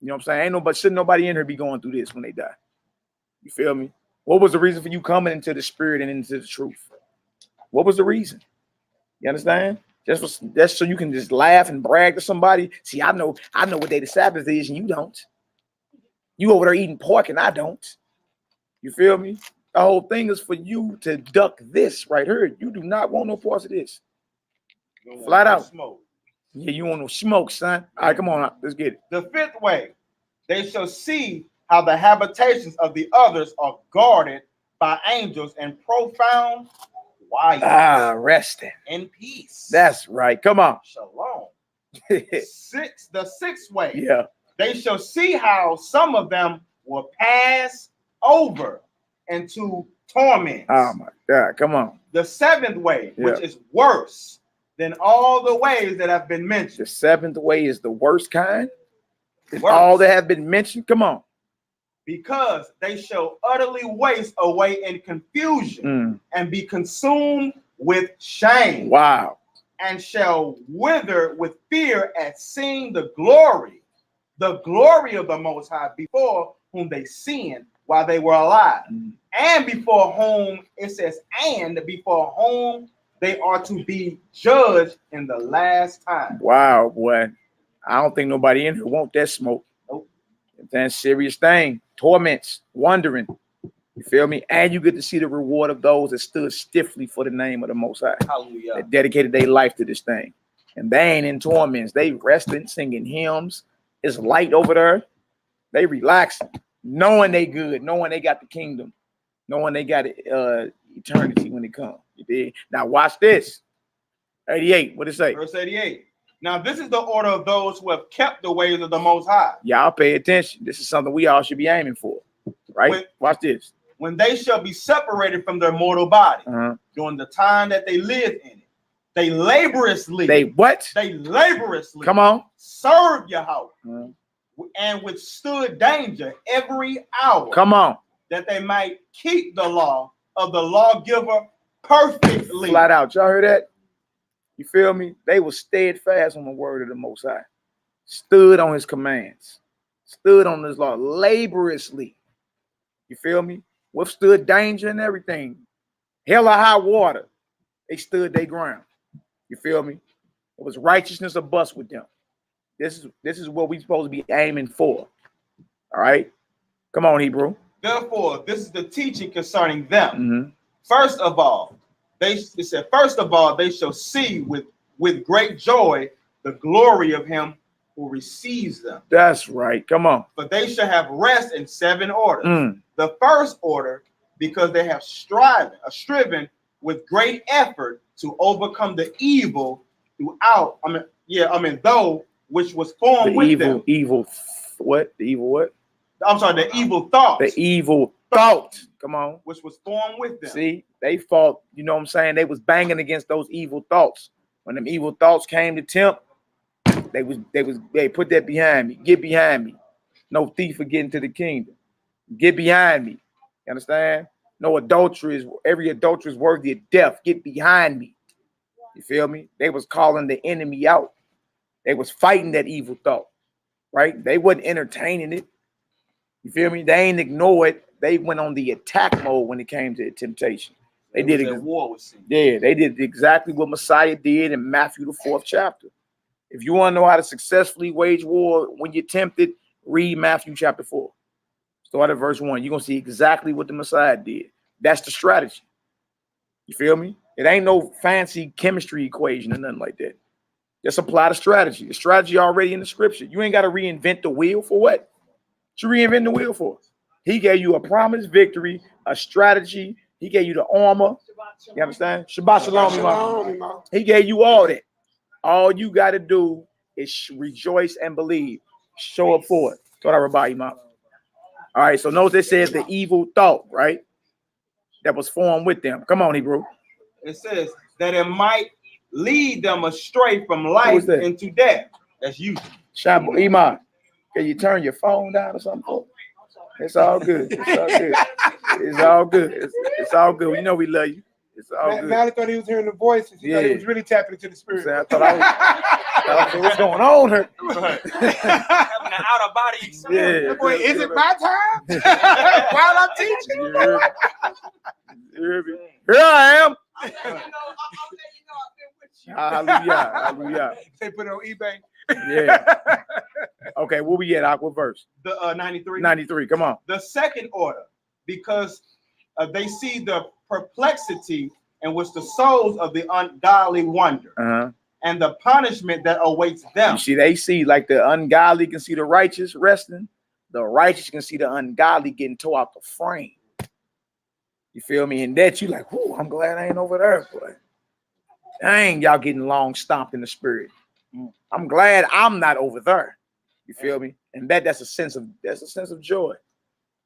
You know what I'm saying? Shouldn't nobody in here be going through this when they die. You feel me? What was the reason for you coming into the spirit and into the truth? What was the reason? You understand? That's so you can just laugh and brag to somebody. See, I know what day the Sabbath is, and you don't. You over there eating pork, and I don't. You feel me? The whole thing is for you to duck this right here. You do not want no parts of this. Flat out. Smoke. Yeah, you want no smoke, son. All right, come on, let's get it. The fifth way, they shall see how the habitations of the others are guarded by angels in profound quiet. Resting. In peace. That's right. Come on. Shalom. The sixth way. Yeah. They shall see how some of them will pass over into torment. Oh my God. Come on. The seventh way, which is worse than all the ways that have been mentioned. The seventh way is the worst kind. It's Worse. all that have been mentioned. Come on. Because they shall utterly waste away in confusion and be consumed with shame. Wow. And shall wither with fear at seeing the glory of the Most High before whom they sinned while they were alive. And before whom, it says, and before whom they are to be judged in the last time. Wow, boy. I don't think nobody in here want that smoke. Nope. That's a serious thing. Torments, wondering. You feel me? And you get to see the reward of those that stood stiffly for the name of the Most High. Hallelujah. That dedicated their life to this thing. And they ain't in torments. They resting, singing hymns. It's light over there. They relaxing, knowing they good, knowing they got the kingdom, knowing they got eternity when it comes. You did. Now watch this. 88. What it say? Verse 88. Now this is the order of those who have kept the ways of the Most High. Y'all pay attention. This is something we all should be aiming for. Right? Watch this. When they shall be separated from their mortal body during the time that they live in it, they laboriously. They what? They laboriously. Come on. Serve Yahweh and withstood danger every hour. Come on. That they might keep the law of the lawgiver perfectly. Flat out. Y'all heard that? You feel me? They were steadfast on the word of the Most High. Stood on his commands. Stood on his law laboriously. You feel me? Withstood danger and everything. Hell or high water. They stood their ground. You feel me? It was righteousness or bust with them. This is what we supposed to be aiming for. All right? Come on, Hebrew. Therefore, this is the teaching concerning them. First of all, they shall see with great joy the glory of him who receives them. That's right. Come on. But they shall have rest in 7 orders. The first order, because they have striven with great effort to overcome the evil throughout. Though which was formed with them. The evil what? I'm sorry, the evil thought. The evil thought. Come on. Which was formed with them. See, they fought, you know what I'm saying? They was banging against those evil thoughts. When them evil thoughts came to tempt, they put that behind me. Get behind me. No thief for getting to the kingdom. Get behind me. You understand? No every adultery is worthy of death. Get behind me. You feel me? They was calling the enemy out. They was fighting that evil thought. Right? They wasn't entertaining it. You feel me? They ain't ignore it. They went on the attack mode when it came to temptation. They did it. War was seen. Yeah, they did exactly what Messiah did in Matthew the 4th chapter. If you want to know how to successfully wage war when you're tempted, read Matthew chapter 4. Start at verse 1. You're gonna see exactly what the Messiah did. That's the strategy. You feel me? It ain't no fancy chemistry equation or nothing like that. Just apply the strategy. The strategy already in the scripture. You ain't got to reinvent the wheel for what? You reinvent the wheel for? He gave you a promised victory, a strategy. He gave you the armor. You understand? Shabbat shalom, Imam. He gave you all that. All you got to do is rejoice and believe. Show up for it. That's what everybody, Imam. All right, so notice it says the evil thought, right? That was formed with them. Come on, Hebrew. It says that it might lead them astray from life into death. That's you. Shabu Iman. Can you turn your phone down or something? It's all good. It's all good. It's all good. It's all good. We know we love you. It's all good. Now I thought he was hearing the voices. He thought he was really tapping into the spirit. I thought what's going on here? Having an out of body experience. Yeah. Boy, is it my time? While I'm teaching? You heard me? You heard me? Here I am. I'll let you know I've been with you. Hallelujah. Hallelujah. They put it on eBay. Yeah. Okay, where we at? Aqua verse. The 93. 93. Come on. The second order, because they see the perplexity in which the souls of the ungodly wander, and the punishment that awaits them. You see, they see like the ungodly can see the righteous resting. The righteous can see the ungodly getting tore out the frame. You feel me? And that you like, whoo, I'm glad I ain't over there, boy. Dang, y'all getting long stomped in the spirit. I'm glad I'm not over there. You feel me? And that's a sense of joy.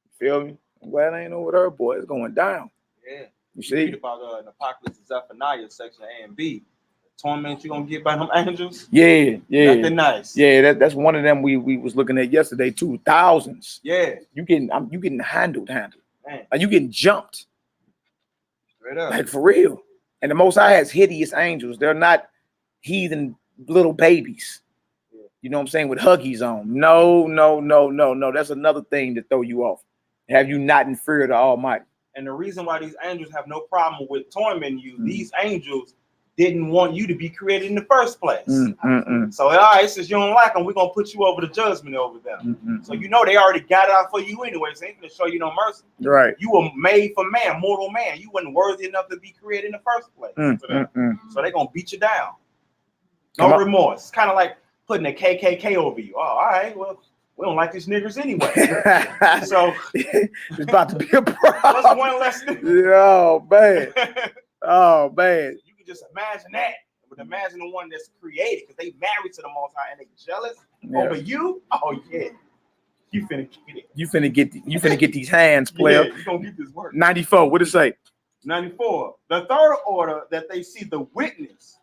You feel me? I'm glad I ain't over there, boy. It's going down. Yeah. You Read see? about in Apocalypse of Zephaniah, section A and B. The torment you gonna get by them angels. Yeah, yeah. Nothing nice. Yeah, that's one of them we was looking at yesterday too. Thousands. Yeah. You getting handled. Man. Like you getting jumped. Straight up. Like for real. And the Most High has hideous angels. They're not heathen little babies. You know what I'm saying? With huggies on. No. That's another thing to throw you off. Have you not in fear of the Almighty? And the reason why these angels have no problem with tormenting you, these angels didn't want you to be created in the first place. So, all right, since you don't like them, we're going to put you over the judgment over them. So, you know, they already got it out for you anyway. So, they ain't going to show you no mercy. Right. You were made for man, mortal man. You weren't worthy enough to be created in the first place. So, they're going to beat you down. No remorse. It's kind of like putting a KKK over you. Oh, all right, well, we don't like these niggers anyway. So, it's about to be a problem. What's one less thing? Oh, man. Oh, man. You can just imagine that. But imagine the one that's created because they married to the Most High and they jealous over you. Oh, yeah. You finna get it. You finna get these hands, player. Yeah, you gonna get this work. 94. What it say? 94. The third order that they see the witness,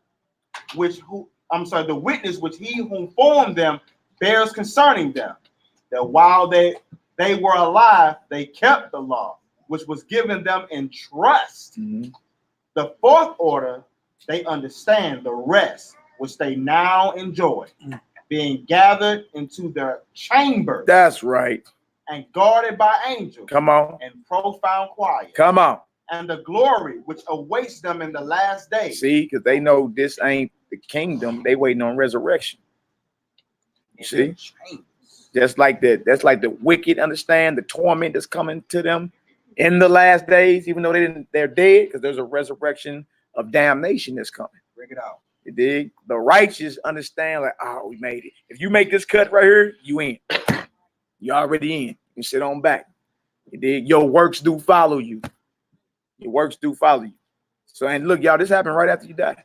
the witness which he who formed them bears concerning them, that while they were alive, they kept the law, which was given them in trust. The fourth order, they understand the rest, which they now enjoy, being gathered into their chambers. That's right. And guarded by angels. Come on. And profound quiet. Come on. And the glory which awaits them in the last day. See, because they know this ain't the kingdom. They waiting on resurrection. You see? Just like that. That's like the wicked understand the torment that's coming to them in the last days, even though they're dead, because there's a resurrection of damnation that's coming. Bring it out. You dig? The righteous understand, like, oh, we made it. If you make this cut right here, you in. You already in. You can sit on back. You dig? Your works do follow you. Your works do follow you. So, and look, y'all, this happened right after you die.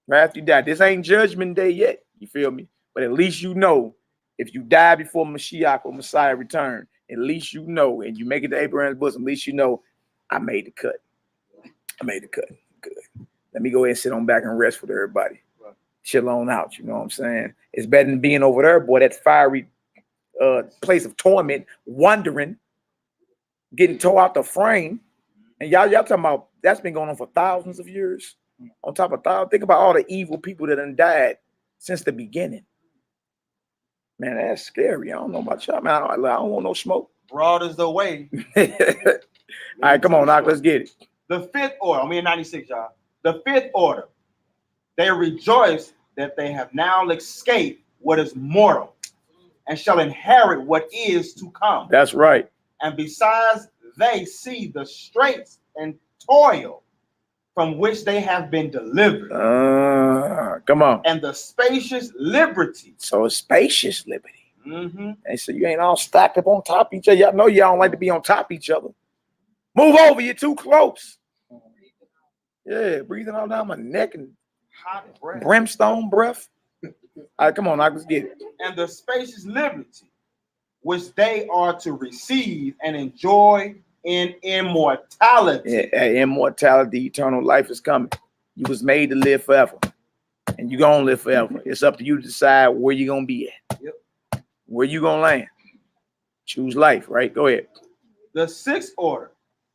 Right after you die. This ain't judgment day yet. You feel me? But at least you know, if you die before Mashiach or Messiah return, at least you know, and you make it to Abraham's bosom, at least you know, I made the cut. I made the cut. Good. Let me go ahead and sit on back and rest with everybody. Right. Chill on out. You know what I'm saying? It's better than being over there, boy, that fiery place of torment, wandering, getting tore out the frame. And y'all talking about that's been going on for thousands of years. On top of thousands, think about all the evil people that done died since the beginning. Man, that's scary. I don't know about y'all, man. I don't want no smoke. Broad is the way. All right, come on, Doc. Let's get it. The fifth order, in 96, y'all. The fifth order, they rejoice that they have now escaped what is mortal and shall inherit what is to come. That's right. And besides, they see the straits and toil from which they have been delivered. Come on. And the spacious liberty. So it's spacious liberty. And so you ain't all stacked up on top of each other. Y'all know y'all don't like to be on top of each other. Move over, you're too close. Yeah, breathing all down my neck and hot breath. Brimstone breath. All right, come on, let's get it. And the spacious liberty which they are to receive and enjoy in immortality. Yeah, immortality, eternal life is coming. You was made to live forever. And you're gonna live forever. It's up to you to decide where you're gonna be at. Yep. Where you gonna land. Choose life, right? Go ahead. The sixth order,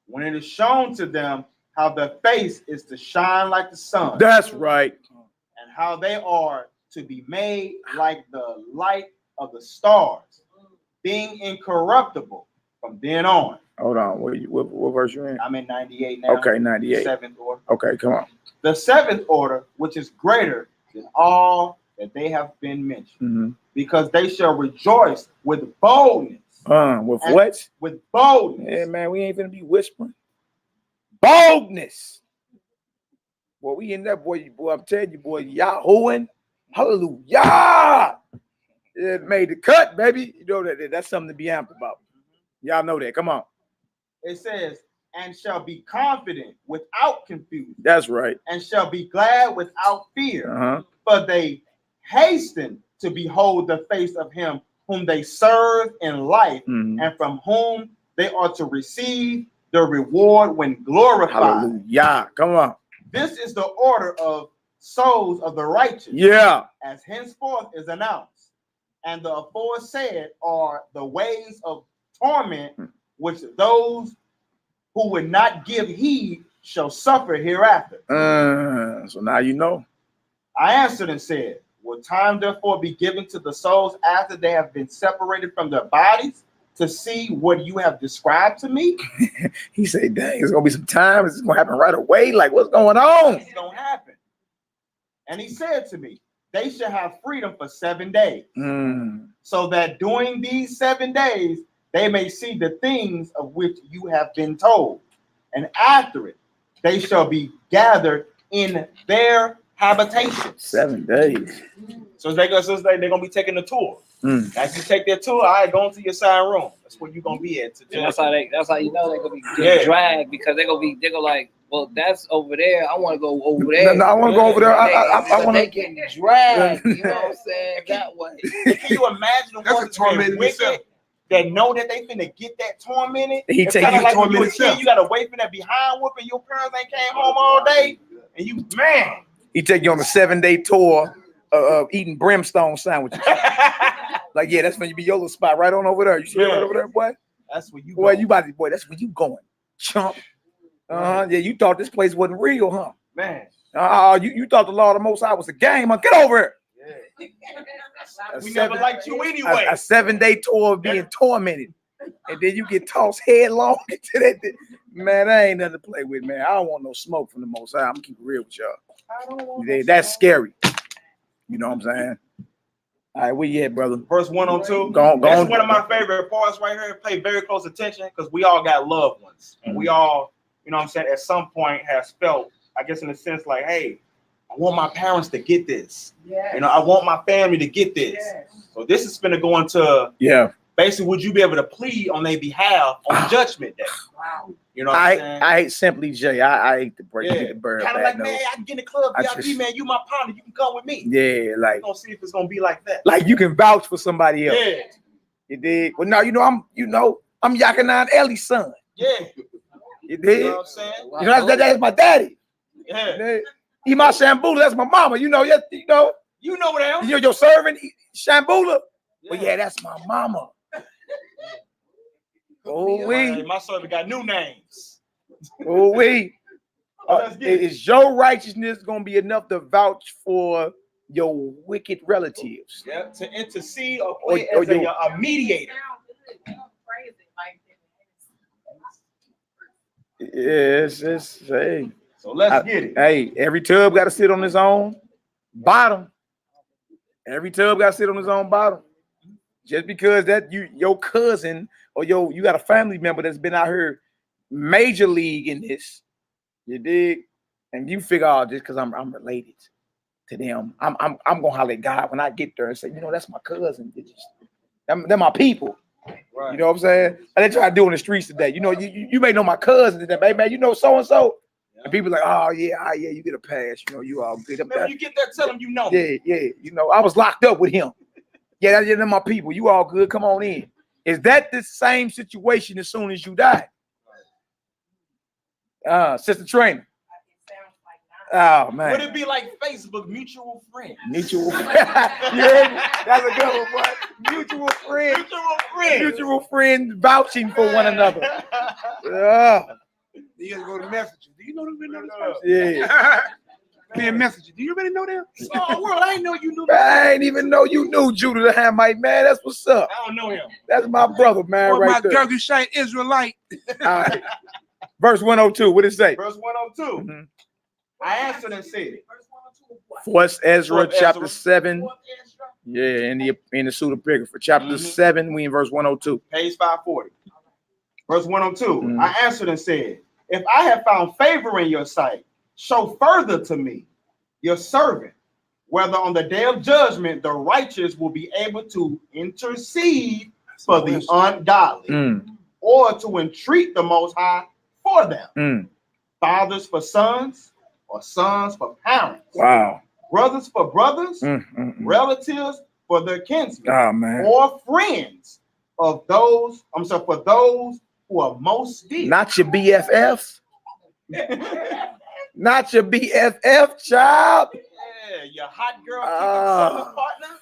when it is shown to them how the face is to shine like the sun. That's right. And how they are to be made like the light of the stars, being incorruptible from then on. Hold on. What verse you in? I'm in 98 now. Okay, 98. Seventh order. Okay, come on. The seventh order, which is greater than all that they have been mentioned, Mm-hmm. because they shall rejoice with boldness. With And- what? With boldness. Yeah, man, we ain't gonna be whispering. Boldness. Boy, we in that boy. I'm telling you, boy, Yahuwah. Hallelujah. It made the cut, baby. You know that's something to be amped about. Y'all know that. Come on. It says, and shall be confident without confusion, That's right. and shall be glad without fear. Uh-huh. For they hasten to behold the face of him whom they serve in life, Mhm. and from whom they are to receive the reward when glorified. Hallelujah. Come on. This is the order of souls of the righteous, Yeah. as henceforth is announced. And the aforesaid are the ways of torment, which those who would not give heed shall suffer hereafter. So now you know. I answered and said, will time therefore be given to the souls after they have been separated from their bodies to see what you have described to me? He said, dang, it's gonna be some time. It's gonna happen right away. Like, what's going on? It's gonna happen. And he said to me, they shall have freedom for 7 days, so that during these 7 days they may see the things of which you have been told. And after it, they shall be gathered in their habitation. 7 days. So they're gonna be taking the tour. As you take their tour, all right, go into your assigned room. That's where you're gonna be at. And that's how you know they're gonna be getting dragged, because they're gonna like, well, that's over there. I want to go over there. No, I want to go over there. I want They to. getting dragged. You know what I'm saying? That way. Can you imagine the That's a ones torment that in wicked itself. that know that they finna get that tormented? He It's take kinda you like when torment you a kid, itself. you gotta wait for that behind whooping. Your parents ain't came home all day, and you man. He take you on a 7-day tour of eating brimstone sandwiches. Like, yeah, that's when you be your little spot right on over there. You see it right over there, boy? That's where you Boy, go. you about to, boy, that's where you going. Chump. Yeah, you thought this place wasn't real, huh? Man. You thought the Lord of the Most High was a game, huh? Get over here. Yeah. We never liked you anyway. A 7-day tour of being tormented. And then you get tossed headlong into that thing. Man, that ain't nothing to play with, man. I don't want no smoke from the Most High. I'm gonna keep it real with y'all. That's scary. You know what I'm saying? All right, where you at, brother? Verse 102. Go on. That's one of my favorite parts right here. Pay very close attention, because we all got loved ones. And we all, you know what I'm saying, at some point has felt, I guess in a sense, like, hey, I want my parents to get this. Yes. You know, I want my family to get this. Yes. So this is going to go into, basically, would you be able to plead on their behalf on Judgment Day? Wow. You know what I'm saying? I hate Simply J. I hate the break the bird. Kind of like, man, I can get in the club, I VIP, just- man, you my partner, you can come with me. Yeah, like, We're going to see if it's going to be like that. like you can vouch for somebody else. Yeah, You dig? Well, now I'm Yakinan Ellie's son. yeah. You dig? You know what I'm saying? You know, that's my daddy. Yeah. You dig? He my Shambula, that's my mama. You know, yes, you know them. your servant, Shambula. Well, yeah, that's my mama. Oh, we. My servant got new names. Oh, we. Let's get it. Is your righteousness going to be enough to vouch for your wicked relatives? Yeah, to intercede or Or- play or as you- a mediator. Yes, hey. So let's get it. Hey, every tub got to sit on its own bottom. Every tub got to sit on its own bottom. Just because that your cousin or you got a family member that's been out here major league in this, you dig? And you figure out just because I'm related to them, I'm gonna holler at God when I get there and say, that's my cousin. They're my people. Right. You know what I'm saying? And they try to do in the streets today. You may know my cousin today, hey, man, so and so. And people like, oh yeah, you get a pass. You all good. Man, when you get there, tell them you know. Yeah. I was locked up with him. Yeah, they're my people. You all good. Come on in. Is that the same situation as soon as you die? Sister Trainer. Oh man. Would it be like Facebook, mutual friends? Mutual friend. You heard me? That's a good one, boy. Mutual friend. Mutual friends. Mutual friends vouching for one another. Yeah. You gotta go to Messenger. Do you know the Yeah. Man, message. Do you really know them? Small world. I didn't know you knew I ain't even know you knew Judah the Hamite, man. That's what's up. I don't know him. That's my brother, man, Or right my there. Gergeshite Israelite. All right. Verse 102, what it say? Verse 102. Mhm. I answered and said, Fourth Ezra, Fourth chapter Ezra. 7. Yeah, in the pseudepigrapha. Chapter 7, we in verse 102. page 540. Verse 102. Mhm. I answered and said, if I have found favor in your sight, show further to me, your servant, whether on the day of judgment the righteous will be able to intercede for the ungodly, Mm, or to entreat the Most High for them, mm. fathers for sons, or sons for parents, Wow. brothers for brothers, Mm. relatives for their kinsmen, Oh, man. or friends of those, for those who are most dear. Not your BFF. Not your BFF, child. Yeah, your hot girl Ah. partner.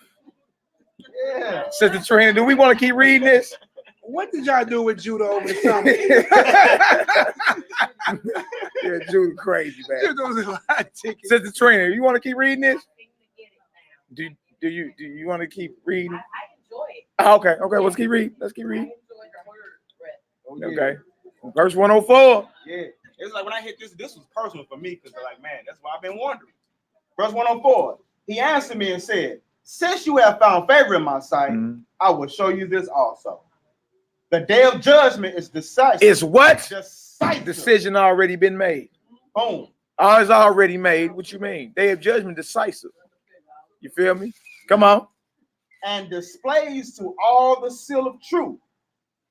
Yeah. Sister Trina, do we want to keep reading this? What did y'all do with Judah over the summer? Yeah, Judah crazy, man. Judah was a lot ticket. Sister Trina, you want to keep reading this? Do you want to keep reading? I enjoy it. Oh, okay, let's keep reading. Let's keep I reading. enjoy the word. Oh, yeah. Okay. Verse 104. Yeah. It's like when I hit this was personal for me because like, man, that's why I've been wondering. Verse 104. He answered me and said, since you have found favor in my sight, Mhm. I will show you this also. The day of judgment is decisive. Is what? Decisive. Decision already been made. Boom. Oh, it's already made. What you mean? Day of judgment decisive. You feel me? Come on. And displays to all the seal of truth.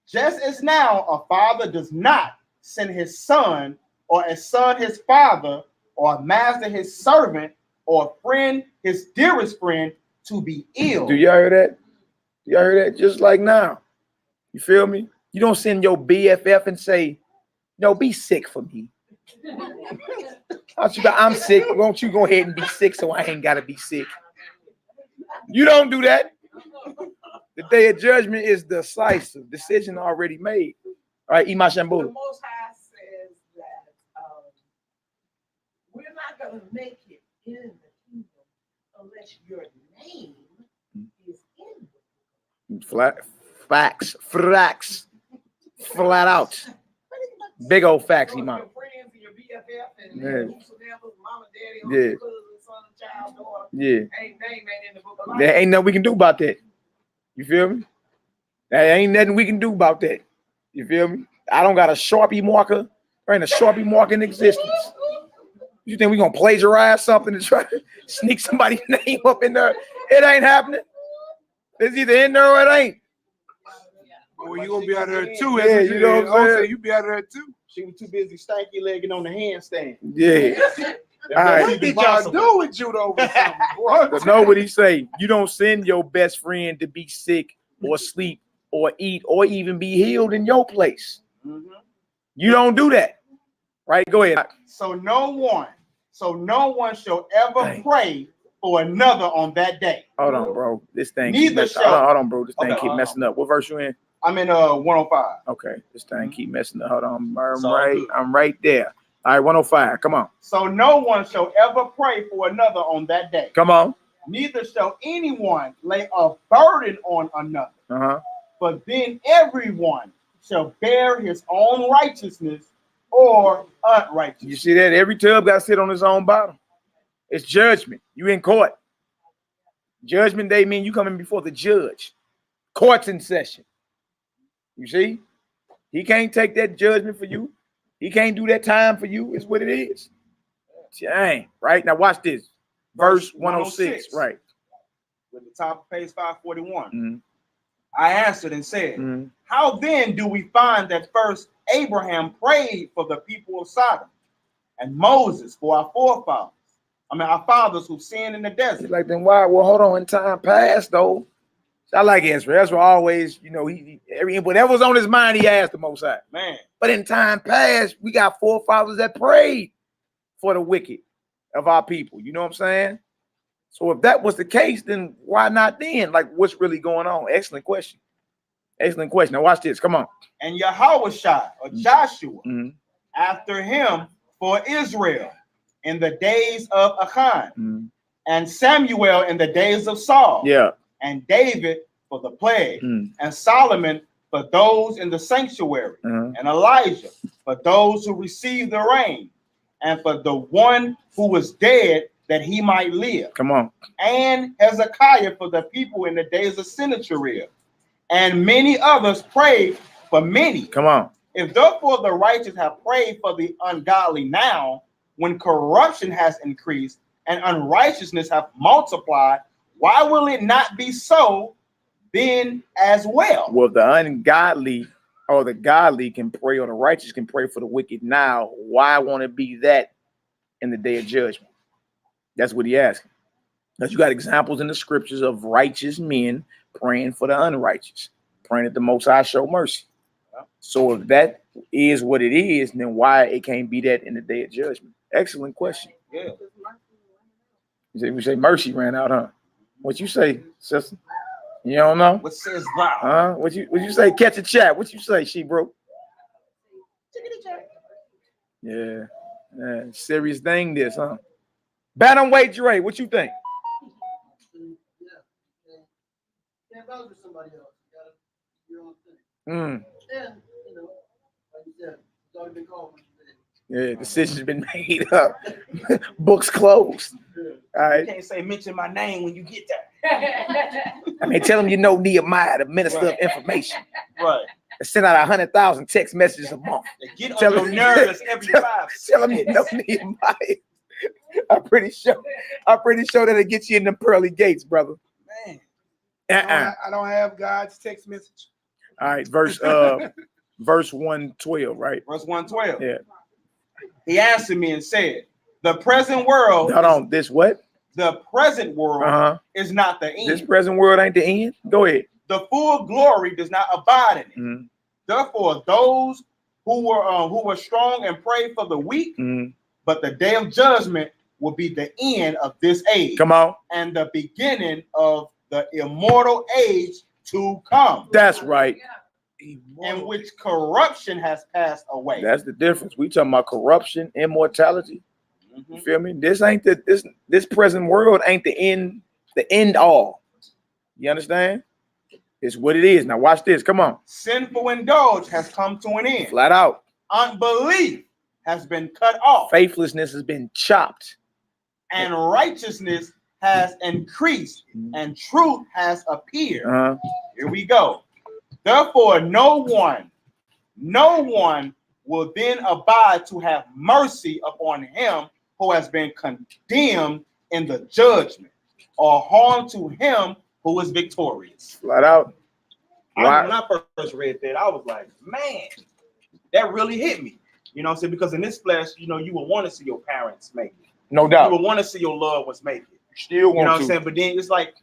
Just as now a father does not send his son, or a son his father, or a master his servant, or a friend his dearest friend to be ill. Do y'all hear that? Y'all hear that? Just like now. You feel me? You don't send your BFF and say, no, be sick for me. I'm sick. Won't you go ahead and be sick so I ain't got to be sick? You don't do that. The day of judgment is decisive. Decision already made. All right, Ima The Shambula. Most High says that we're not going to make it in the kingdom unless your name is in the Facts. Flat out. Big old facts, kingdom. Ima. Your friends and your BFF and Yeah. whosoever, mama, daddy, uncle, Yeah. cousin, son, child, daughter, Yeah. name ain't in the book of life. There ain't nothing we can do about that. You feel me? There ain't nothing we can do about that. You feel me? I don't got a Sharpie marker. There ain't a Sharpie marker in existence. You think we gonna plagiarize something to try to sneak somebody's name up in there? It ain't happening. It's either in there or it ain't. Well, you gonna be out there too. Yeah, you know what I'm saying? You be out there too. She was too busy stanky legging on the handstand. Yeah. All right. What did y'all do with Judah over the summer? What? But know what he say. You don't send your best friend to be sick or sleep or eat or even be healed in your place. Mhm. You don't do that. Right? Go ahead. So no one shall ever Dang. pray for another on that day. Hold on, bro. This thing Neither keep messing. shall- Hold on, bro. This thing Okay, keep hold messing up. What verse you in? I'm in 105. Okay, this thing keep messing up. Hold on. It's all good. I'm right there. All right, 105. Come on. So no one shall ever pray for another on that day. Come on. Neither shall anyone lay a burden on another. Uh-huh. But then everyone shall bear his own righteousness or unrighteousness. You see that? Every tub got to sit on its own bottom. It's judgment. You in court. Judgment day mean you coming before the judge. Court's in session. You see? He can't take that judgment for you. He can't do that time for you. It's what it is. Dang. Right? Now watch this. Verse 106. Right. With the top of page 541. Mhm. I answered and said, Mhm. how then do we find that first Abraham prayed for the people of Sodom, and Moses for our forefathers? Our fathers who sinned in the He's desert. like, then why? Well, hold on. In time past, though. I like Ezra. Ezra always, whatever was on his mind, he asked the Most High. Man, But in time past, we got forefathers that prayed for the wicked of our people. You know what I'm saying? So if that was the case, then why not then? Like, what's really going on? Excellent question. Excellent question. Now watch this. Come on. and Yahushua or Joshua Mhm. after him for Israel, in the days of Achan, Mm. and Samuel in the days of Saul, Yeah. and David for the plague, Mm. and Solomon for those in the sanctuary, Uh-huh. and Elijah for those who received the rain, and for the one who was dead that he might live, Come on. and Hezekiah for the people in the days of Sennacherib, and many others prayed for many. Come on. If therefore the righteous have prayed for the ungodly now, when corruption has increased and unrighteousness have multiplied, why will it not be so then as well? Well, the ungodly or the godly can pray, or the righteous can pray for the wicked now. Why won't it be that in the day of judgment? That's what he asking. Because you got examples in the scriptures of righteous men praying for the unrighteous, praying that the Most High show mercy. So if that is what it is, then why it can't be that in the day of judgment? Excellent question. Yeah. We say mercy ran out, huh? What you say, sister? You don't know? What says thou? Huh? What you say? Catch a chat. What you say, she bro? Yeah. Serious thing this, huh? Bantamweight Dre, what you think? Can't vouch for somebody else. You gotta do your own thing. Mm. And, you know, like you said, it's already been called. Yeah, decision's been made up. Books closed. All You right. can't say mention my name when you get there. I mean, tell them you know Nehemiah, the minister of information. Right. Send out 100,000 text messages a month. They get Tell on your them- nerves every 5 Tell them you know Nehemiah. I'm pretty sure that'll get you in the pearly gates, brother. Man. I don't have God's text message. All right, verse 112, right? Verse 112. Yeah. He answered me and said, the present world, Hold on, this what? the present world Uh-huh. is not the end. This present world ain't the end. Go ahead. The full glory does not abide in it. Mhm. Therefore, those who were strong and prayed for the weak, Mhm. but the day of judgment will be the end of this age Come on. and the beginning of the immortal age to come, That's right. in which corruption has passed away. That's the difference. We talking about corruption, immortality. You feel me? This ain't this present world ain't the end all. You understand? It's what it is. Now watch this. Come on. Sinful indulge has come to an end. Flat out. Unbelief has been cut off, Faithlessness has been chopped. and righteousness has increased, and truth has appeared. Uh-huh. Here we go. Therefore, no one will then abide to have mercy upon him who has been condemned in the judgment, or harm to him who is victorious. Flat out. When I first read that, I was like, man, that really hit me. You know what I'm saying? Because in this flesh, you know, you would want to see your parents make it. No You doubt. would want to see your loved ones make it. Still You know want what I'm to. saying? But then it's like,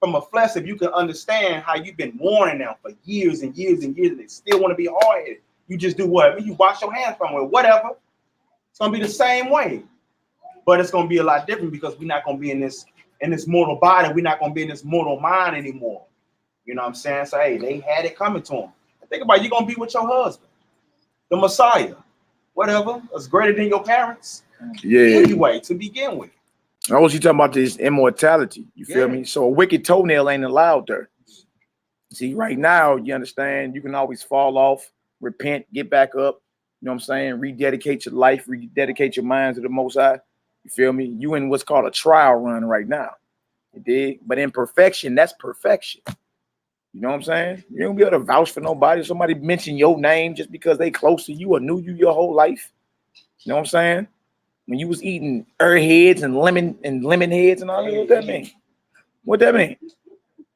from a flesh, if you can understand how you've been warning them for years and years and years, and they still want to be hard-headed, you just do what? I mean, you wash your hands from it, whatever. It's gonna be the same way, but it's gonna be a lot different because we're not gonna be in this mortal body. We're not gonna be in this mortal mind anymore. You know what I'm saying? So hey, they had it coming to them. Think about it, you're gonna be with your husband, the Messiah, whatever. It's greater than your parents. Yeah. Anyway, to begin with. I was you talking about this immortality. You feel me? So a wicked toenail ain't allowed there. See, right now, you understand, you can always fall off, repent, get back up. You know what I'm saying? Rededicate your life, rededicate your mind to the Most High. You feel me? You in what's called a trial run right now. You dig? But in perfection, that's perfection. You know what I'm saying? You don't be able to vouch for nobody. Somebody mention your name just because they close to you or knew you your whole life. You know what I'm saying? When you was eating heads and lemon heads and all that, what that mean? What that mean?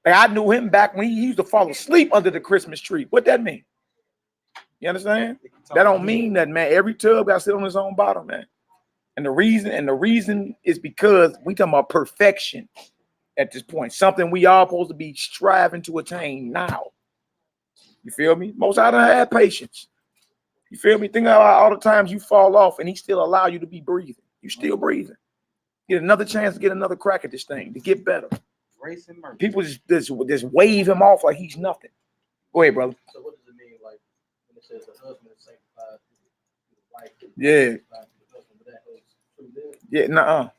Like I knew him back when he used to fall asleep under the Christmas tree. What that mean? You understand? That don't mean that, man. Every tub got to sit on its own bottom, man. And the reason is because we talking about perfection at this point. Something we all supposed to be striving to attain now. You feel me? Most I don't have patience. You feel me? Think about all the times you fall off and he still allow you to be breathing. You still breathing. Get another chance to get another crack at this thing, to get better. Grace and mercy. People just wave him off like he's nothing. Go ahead, brother. So what does it mean, like, when it says the husband is sanctified through the wife? Yeah. Yeah, no.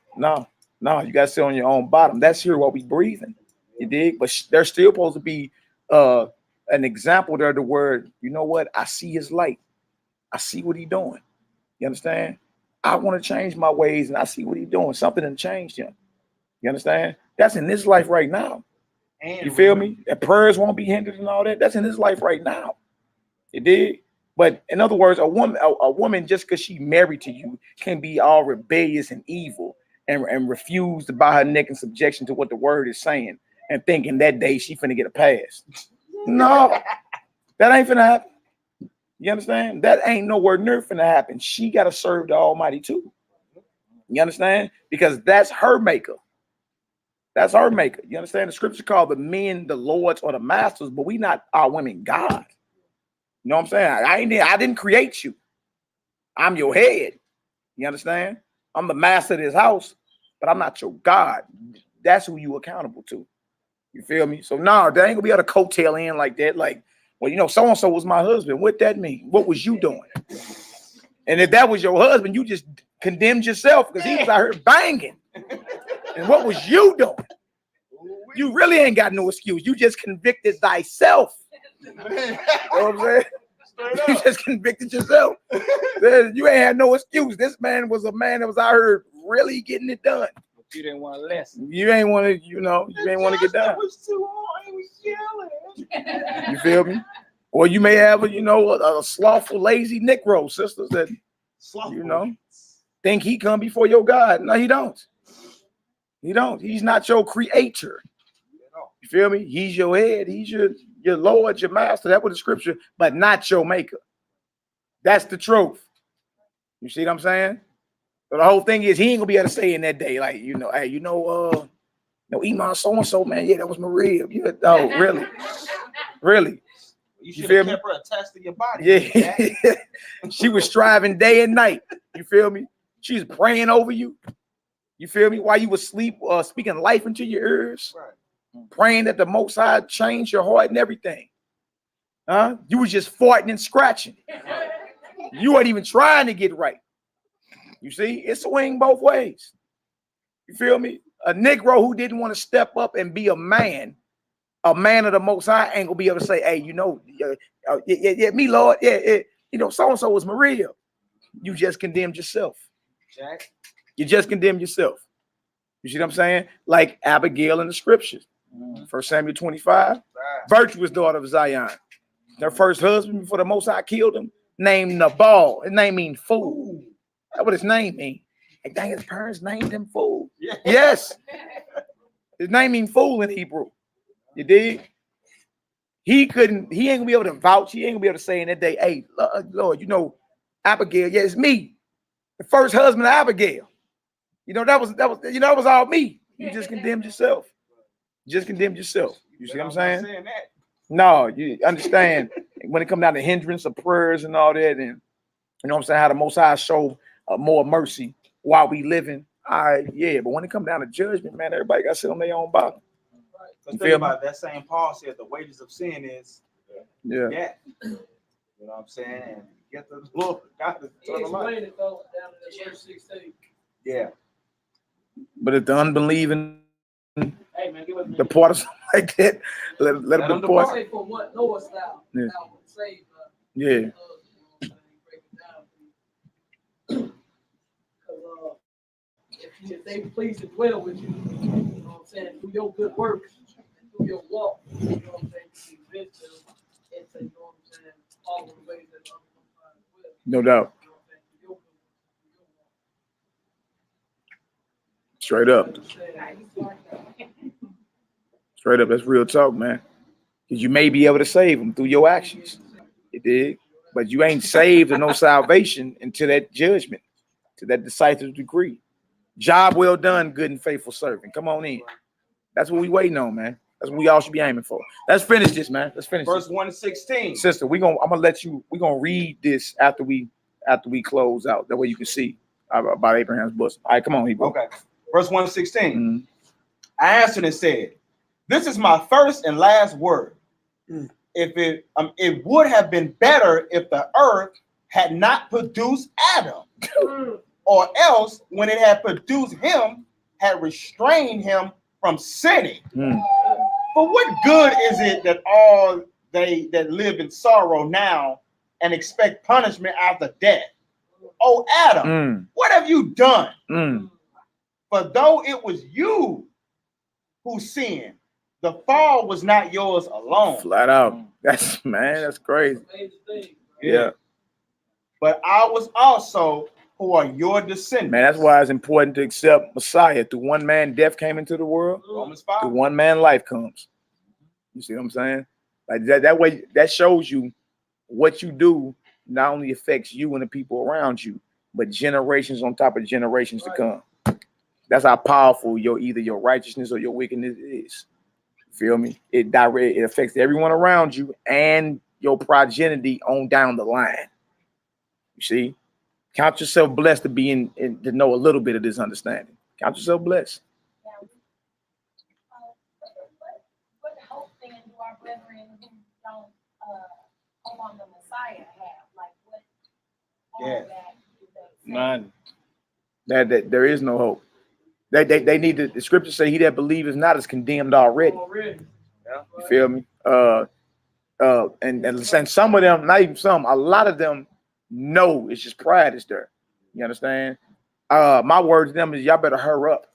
You got to sit on your own bottom. That's here while we breathing. You dig? But there's still supposed to be an example there. The word, you know what? I see his light. I see what he doing. You understand? I want to change my ways, and I see what he doing. Something done changed him. You understand? That's in this life right now. And You feel me? That prayers won't be hindered and all that. That's in his life right now. You dig? But in other words, a woman just because she married to you can be all rebellious and evil and refuse to bow her neck in subjection to what the word is saying and thinking that day she finna get a pass. No, that ain't finna happen. You understand? That ain't nowhere near finna happen. She gotta serve the Almighty too. You understand? Because that's her maker. That's her maker. You understand? The scripture called the men the lords or the masters, but we not our women God. You know what I'm saying? I didn't create you. I'm your head. You understand? I'm the master of this house, but I'm not your God. That's who you accountable to. You feel me? So no, they ain't gonna be able to coattail in like that. Like, well, you know, so-and-so was my husband. What that mean? What was you doing? And if that was your husband, you just condemned yourself because he was out here banging. And what was you doing? You really ain't got no excuse. You just convicted thyself. You know what I'm saying? You just convicted yourself. You ain't had no excuse. This man was a man that was out here really getting it done. But you didn't want to listen. You ain't want to, you ain't want to get down. You feel me? Or you may have a slothful, lazy Negro sisters that think he come before your God. No, he don't. He don't. He's not your creator. You feel me? He's your head. He's your Lord, your master. That was the scripture, but not your maker. That's the truth. You see what I'm saying? So the whole thing is he ain't gonna be able to say in that day, like, hey, Iman so-and-so, man. Yeah, that was Maria. Oh, really? Really? You should have kept her attached to your body. Yeah. She was striving day and night. You feel me? She's praying over you. You feel me? While you was asleep, speaking life into your ears. Right. Praying that the Most High change your heart and everything. Huh? You was just farting and scratching. You weren't even trying to get right. You see, it's swing both ways. You feel me? A Negro who didn't want to step up and be a man of the Most High ain't gonna be able to say, hey, me, Lord, so-and-so was Maria. You just condemned yourself. Jack. You just condemned yourself. You see what I'm saying? Like Abigail in the scriptures. 1 Samuel 25, virtuous daughter of Zion. Their first husband before the Most High killed him, named Nabal. His name means fool. That's what his name means. Like, dang, his parents named him fool. Yeah. Yes. His name means fool in Hebrew. You dig? He ain't gonna be able to vouch. He ain't gonna be able to say in that day, hey, Lord, Abigail, yeah, it's me. The first husband of Abigail. That was all me. You just condemned yourself. Just condemned yourself. You see what I'm saying? No, you understand when it comes down to hindrance of prayers and all that, and you know what I'm saying, how the Most High show more mercy while we living. All right, yeah, but when it comes down to judgment, man, everybody got to sit on their own bottom. Right. Think about it, that same Paul said the wages of sin is death. You know what I'm saying? And get the Lord, God is eternal life. Explain it though down in verse 16. Yeah. But if the unbelieving Hey man, give us the part of something like that, let them depart. say for what Noah style. Yeah. Now save Yeah. if they please to dwell with you, you know what I'm saying, through your good works, and through your walk, you know what I'm saying, to convince them into, you know what I'm saying, all the ways that other will. No doubt. Straight up. Straight up. That's real talk, man. Because you may be able to save them through your actions. You dig? But you ain't saved or no salvation until that judgment, to that decisive decree. Job well done, good and faithful servant. Come on in. That's what we waiting on, man. That's what we all should be aiming for. Let's finish this, man. Let's finish Verse this. 1 to 16. Sister, I'm gonna let you. We're gonna read this after we close out. That way you can see about Abraham's bosom. All right, come on, Hebrew. Okay. Verse 1 to 16. Mm-hmm. I answered and said, "This is my first and last word. If it would have been better if the earth had not produced Adam, or else when it had produced him, had restrained him from sinning. For what good is it that all they that live in sorrow now and expect punishment after death? Oh, Adam, what have you done? For though it was you who sinned, the fall was not yours alone. Flat out. That's crazy. Yeah. But ours also, who are your descendants. Man, that's why it's important to accept Messiah. Through one man, death came into the world. Romans 5. Through one man, life comes. You see what I'm saying? Like that way, that shows you what you do not only affects you and the people around you, but generations on top of generations to come. That's how powerful either your righteousness or your wickedness is. Feel me? It affects everyone around you and your progeny on down the line. You see? Count yourself blessed to be to know a little bit of this understanding. Count yourself blessed. What hope then do our brethren who don't hope on the Messiah have? Like what? None. That there is no hope. They need the scriptures say he that believes not is condemned already. Yeah. You feel me? And some of them, not even some, a lot of them know it's just pride is there. You understand? My word to them is y'all better hurry up.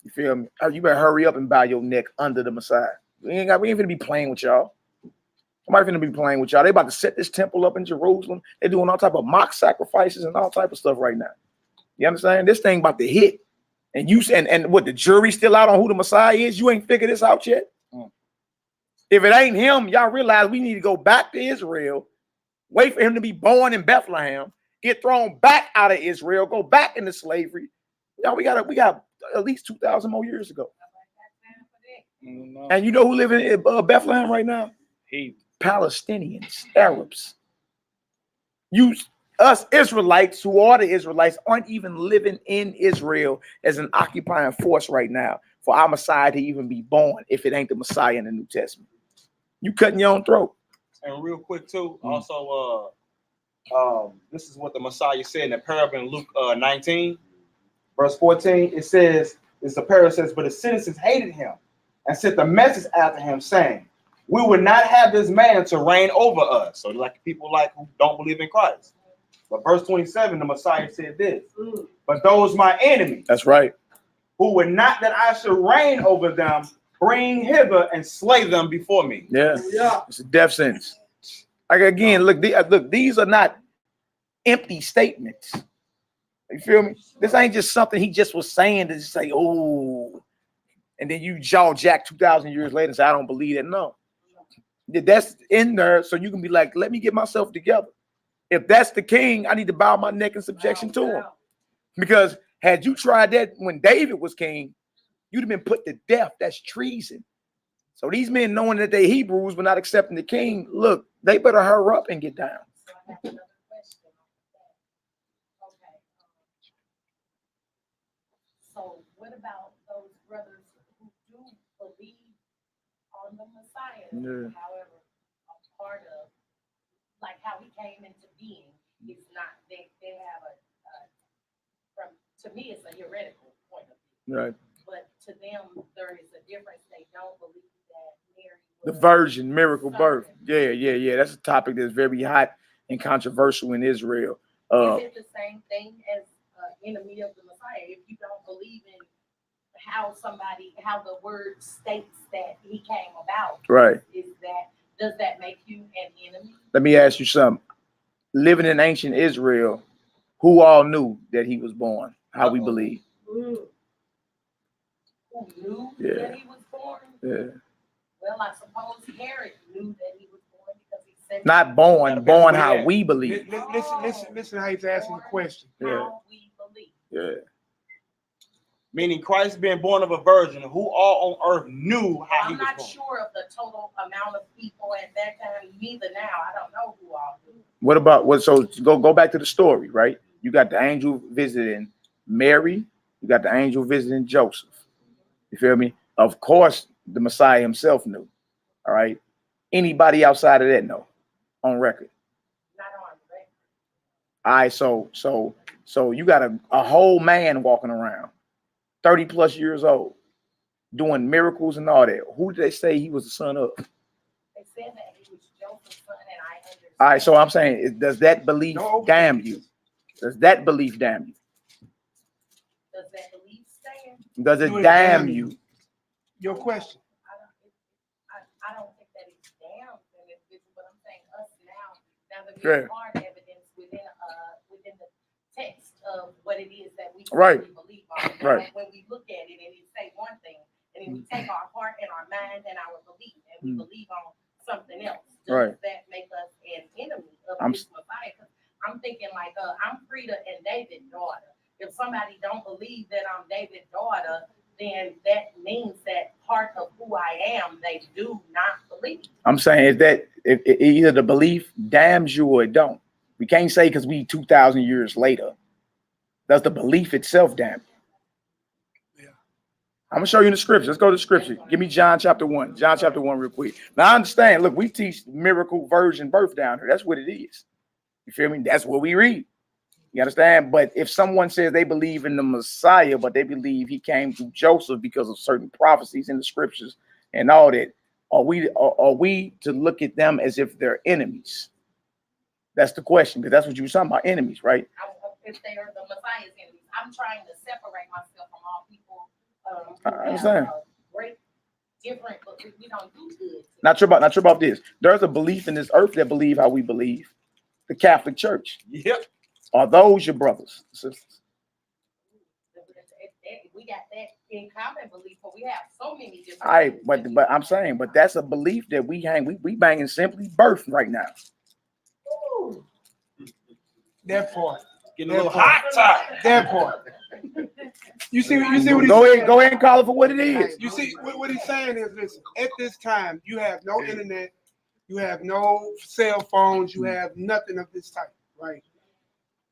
You feel me? You better hurry up and bow your neck under the Messiah. We ain't finna be playing with y'all. Somebody finna be playing with y'all. They about to set this temple up in Jerusalem. They're doing all type of mock sacrifices and all type of stuff right now. You understand? This thing about to hit. And you and what, the jury's still out on who the Messiah is? You ain't figured this out yet? If it ain't him, y'all realize we need to go back to Israel, wait for him to be born in Bethlehem, get thrown back out of Israel, go back into slavery. Y'all, we got at least 2,000 more years ago. And you know who live in Bethlehem right now? Palestinians, Arabs. Us Israelites, who are the Israelites, aren't even living in Israel as an occupying force right now for our Messiah to even be born if it ain't the Messiah in the New Testament. You cutting your own throat. And real quick too, also this is what the Messiah said in the parable in Luke 19, verse 14. It says, it's the parable says, but the citizens hated him and sent the message after him saying, we would not have this man to reign over us. So like people like who don't believe in Christ. But verse 27, the Messiah said this, but those my enemies, that's right, who would not that I should reign over them, bring hither and slay them before me. Yeah. It's a death sentence. Like again, look, these are not empty statements. You feel me? This ain't just something he just was saying to just say, oh, and then you jaw jack 2,000 years later and say, I don't believe it. No. That's in there so you can be like, let me get myself together. If that's the king, I need to bow my neck in subjection to him. Because had you tried that when David was king, you'd have been put to death. That's treason. So these men, knowing that they Hebrews but not accepting the king, look, they better hurry up and get down. So what about those brothers who do believe on the Messiah? However, a part of like how he came into being is not, they have to me it's a heretical point of view. Right. But to them there is a difference. They don't believe that Mary was the virgin, miracle birth. Yeah. That's a topic that's very hot and controversial in Israel. Is it the same thing as enemy of the Messiah? If you don't believe in how the word states that he came about, right? Does that make you an enemy? Let me ask you something. Living in ancient Israel, who all knew that he was born? How we believe? Who knew that he was born? Yeah. Well, I suppose Herod knew that he was born because he said not born how we believe. Listen how he's asking the question. How we believe. Yeah. Meaning Christ being born of a virgin, who all on earth knew how he was born. I'm not sure of the total amount of people at that time, neither now. I don't know who all knew. What about what? So go back to the story, right? You got the angel visiting Mary. You got the angel visiting Joseph. You feel me? Of course, the Messiah himself knew. All right. Anybody outside of that know? On record? Not on record. All right, so you got a whole man walking around, 30 plus years old, doing miracles and all that. Who did they say he was the son of? They said that he was Joseph's son, and I understand. All right, so I'm saying, does that belief damn you? Does that belief damn you? Does that belief stand? Does it damn you? Your question. I don't think that it's damn, but I'm saying us now that we Sure. have hard evidence within the text of what it is that we Right. believe on. Now, Right. when we look at it and it say one thing, and then we take our heart and our mind and our belief and we believe on something else, does Right. that make us an enemy of I'm- this Messiah? 'Cause I'm thinking like I'm Frida and David's daughter. If somebody don't believe that I'm David's daughter, then that means that part of who I am, they do not believe. I'm saying is that if either the belief damns you or it don't. We can't say because we 2,000 years later. Does the belief itself damn you? Yeah. I'm gonna show you in the scripture. Let's go to the scripture. Give me John chapter 1. John chapter 1 real quick. Now I understand. Look, we teach miracle, virgin birth down here. That's what it is. You feel me? That's what we read. You understand? But if someone says they believe in the Messiah, but they believe he came through Joseph because of certain prophecies in the scriptures and all that, are we to look at them as if they're enemies? That's the question, because that's what you were talking about, enemies, right? If they are the Messiah's enemies, I'm trying to separate myself from all people. I understand. Great, different, but we don't do good. Not sure about this. There's a belief in this earth that believe how we believe. The Catholic Church. Yep. Are those your brothers and sisters? We got that in common belief, but we have so many different. All right, but I'm saying, but that's a belief that we banging simply birth right now. Ooh. That part. Getting a little hot top. That part. You see what he's Go saying? ahead and call it for what it is. You see what he's saying is this: at this time, you have no internet, you have no cell phones, you have nothing of this type, right?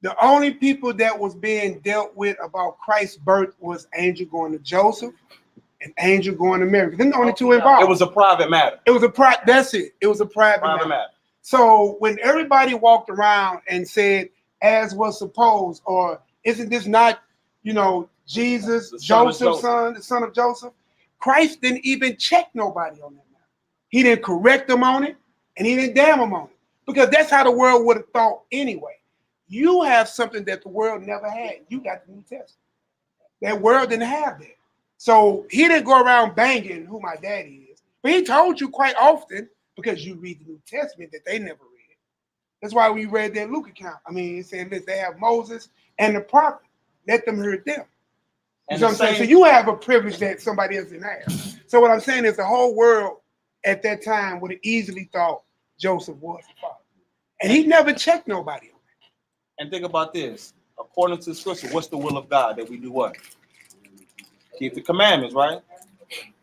The only people that was being dealt with about Christ's birth was angel going to Joseph and angel going to Mary. Then the only two involved. It was a private matter. That's it. It was a private matter. So when everybody walked around and said, as was supposed, or isn't this not, Jesus, Joseph's son, the son of Joseph? Christ didn't even check nobody on that matter. He didn't correct them on it, and he didn't damn them on it, because that's how the world would have thought anyway. You have something that the world never had. You got the New Testament. That world didn't have that. So he didn't go around banging who my daddy is, but he told you quite often, because you read the New Testament, that they never read. That's why we read that Luke account. I mean, it said that they have Moses and the prophet. Let them hear them. You know what I'm saying? So you have a privilege that somebody else didn't have. So what I'm saying is the whole world at that time would have easily thought Joseph was the father. And he never checked nobody on that. And think about this. According to scripture, what's the will of God? That we do what? Keep the commandments, right?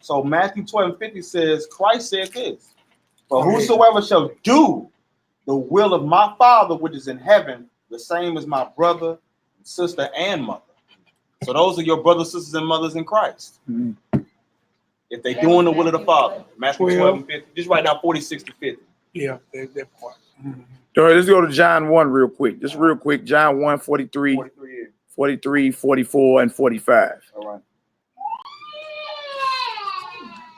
So Matthew 12:50 says, Christ said this: for whosoever shall do the will of my Father which is in heaven, the same as my brother, sister, and mother. So those are your brothers, sisters, and mothers in Christ. Mm-hmm. If they doing the will of the Father. Matthew 12:50. Just write down 46 to 50. Yeah, that part. All right, let's go to John 1 real quick. Just real quick. John 1, 43, 44, and 45. All right.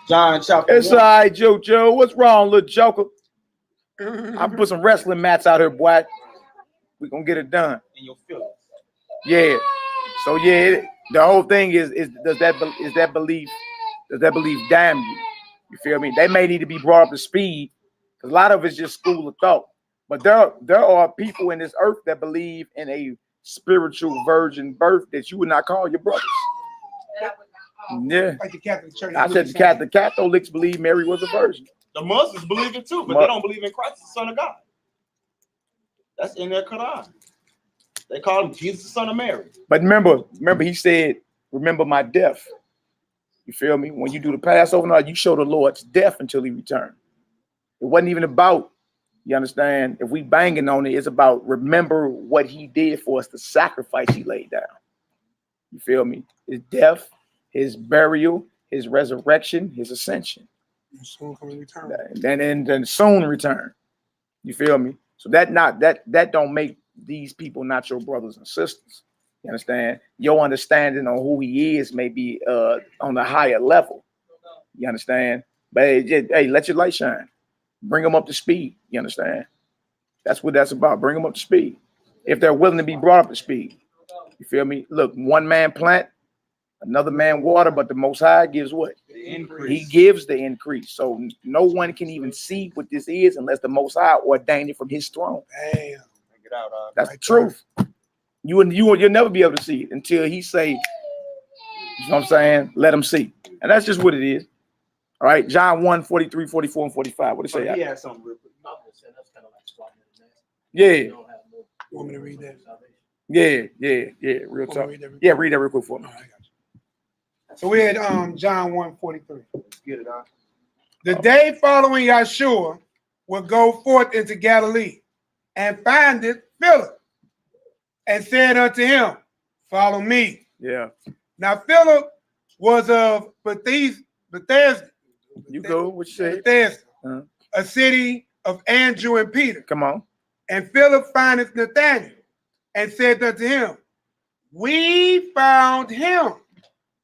John chapter It's 1. all right, Joe. What's wrong, little joker? I put some wrestling mats out here, boy. We're going to get it done. In your feelings. Yeah. So, yeah, the whole thing is that belief damn you? You feel me? They may need to be brought up to speed, because a lot of it's just school of thought. But there are people in this earth that believe in a spiritual virgin birth that you would not call your brothers. Yeah. Like the Catholic Church. I said the Catholics believe Mary was a virgin. The Muslims believe it too, but they don't believe in Christ, the Son of God. That's in their Quran. They call him Jesus, the Son of Mary. But remember, he said, remember my death. You feel me? When you do the Passover, now you show the Lord's death until he returned. It wasn't even about, you understand, if we banging on it, it's about remember what he did for us, the sacrifice he laid down. You feel me? His death, his burial, his resurrection, his ascension. Soon coming return. And then soon return. You feel me? So that don't make these people not your brothers and sisters. You understand? Your understanding on who he is may be on a higher level. You understand? But hey, let your light shine. Bring them up to speed. You understand? That's what that's about. Bring them up to speed. If they're willing to be brought up to speed. You feel me? Look, one man plant, another man water, but the Most High gives what? The increase. He gives the increase. So no one can even see what this is unless the Most High ordained it from his throne. Damn. Get out, That's the truth. You'll never be able to see it until he say, you know what I'm saying? Let him see. And that's just what it is. All right, John 1, 43, 44, and 45. What do you say? He had something real quick. Yeah. You want me to read that? Yeah. Real talk. Yeah, read that real quick for me. All right, I got you. So we had John 1:43. Let's get it out. The day following Yahshua would go forth into Galilee and findeth Philip and said unto him, follow me. Yeah. Now Philip was of Bethesda. You go, what you say? Bethesda, a city of Andrew and Peter. Come on. And Philip findeth Nathanael and said unto him, we found him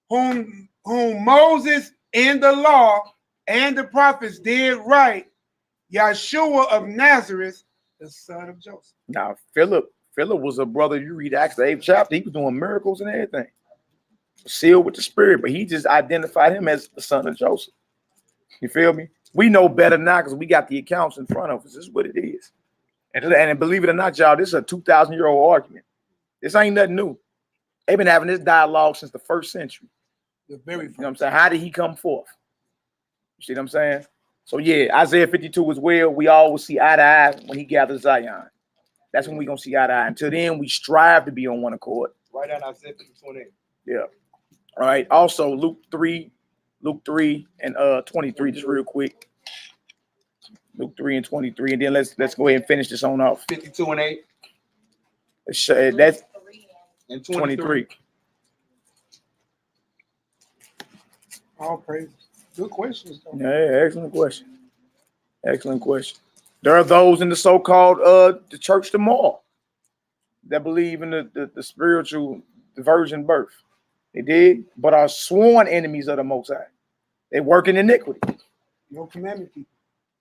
whom Moses in the law and the prophets did write, Yahshua of Nazareth, the son of Joseph. Now, Philip was a brother. You read Acts the 8th chapter, he was doing miracles and everything. Sealed with the Spirit, but he just identified him as the son of Joseph. You feel me? We know better now because we got the accounts in front of us. This is what it is. And believe it or not, y'all, this is a 2,000-year-old argument. This ain't nothing new. They've been having this dialogue since the 1st century. The very first. You know what I'm saying? How did he come forth? You see what I'm saying? So yeah, Isaiah 52 as well. We all will see eye to eye when he gathers Zion. That's when we're gonna see eye to eye. Until then, we strive to be on one accord. Right down Isaiah 52:28. Yeah. All right. Also, Luke 3 and 23, just real quick. Luke 3 and 23, and then let's go ahead and finish this on off. 52:8. That's and 23. All praise. Good questions, though. Yeah, excellent question. Excellent question. There are those in the so-called the church tomorrow that believe in the spiritual, the virgin birth. They did, but are sworn enemies of the Most High. They work in iniquity. No commandment people.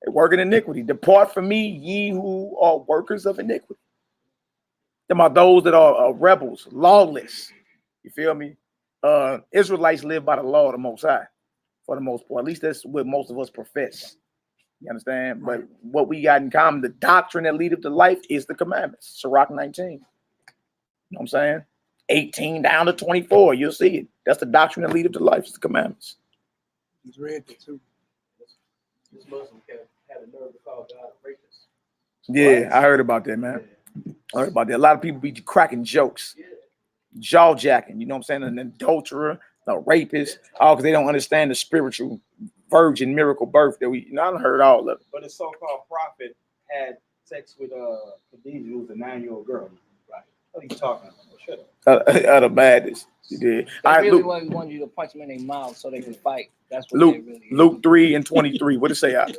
They work in iniquity. Depart from me, ye who are workers of iniquity. Them are those that are rebels, lawless. You feel me? Israelites live by the law of the Most High, for the most part. At least that's what most of us profess. You understand? But what we got in common, the doctrine that leadeth to life is the commandments. Sirach 19. You know what I'm saying? 18 down to 24. You'll see it. That's the doctrine that leadeth to life. It's the commandments. He's read that too. This Muslim had a nerve to call God a rapist. Yeah, I heard about that, man. I heard about that. A lot of people be cracking jokes, jaw jacking. You know what I'm saying? An adulterer, a rapist, all because they don't understand the spiritual virgin miracle birth that we. I done heard all of it. But the so-called prophet had sex with Khadijah, who was a 9-year-old girl. Right? What are you talking about? Shut up. Out of madness, you did. All right, really Luke, want you to punch them in their mouth so they can fight. That's what Luke, they really Luke 3 and 23. What did it say out?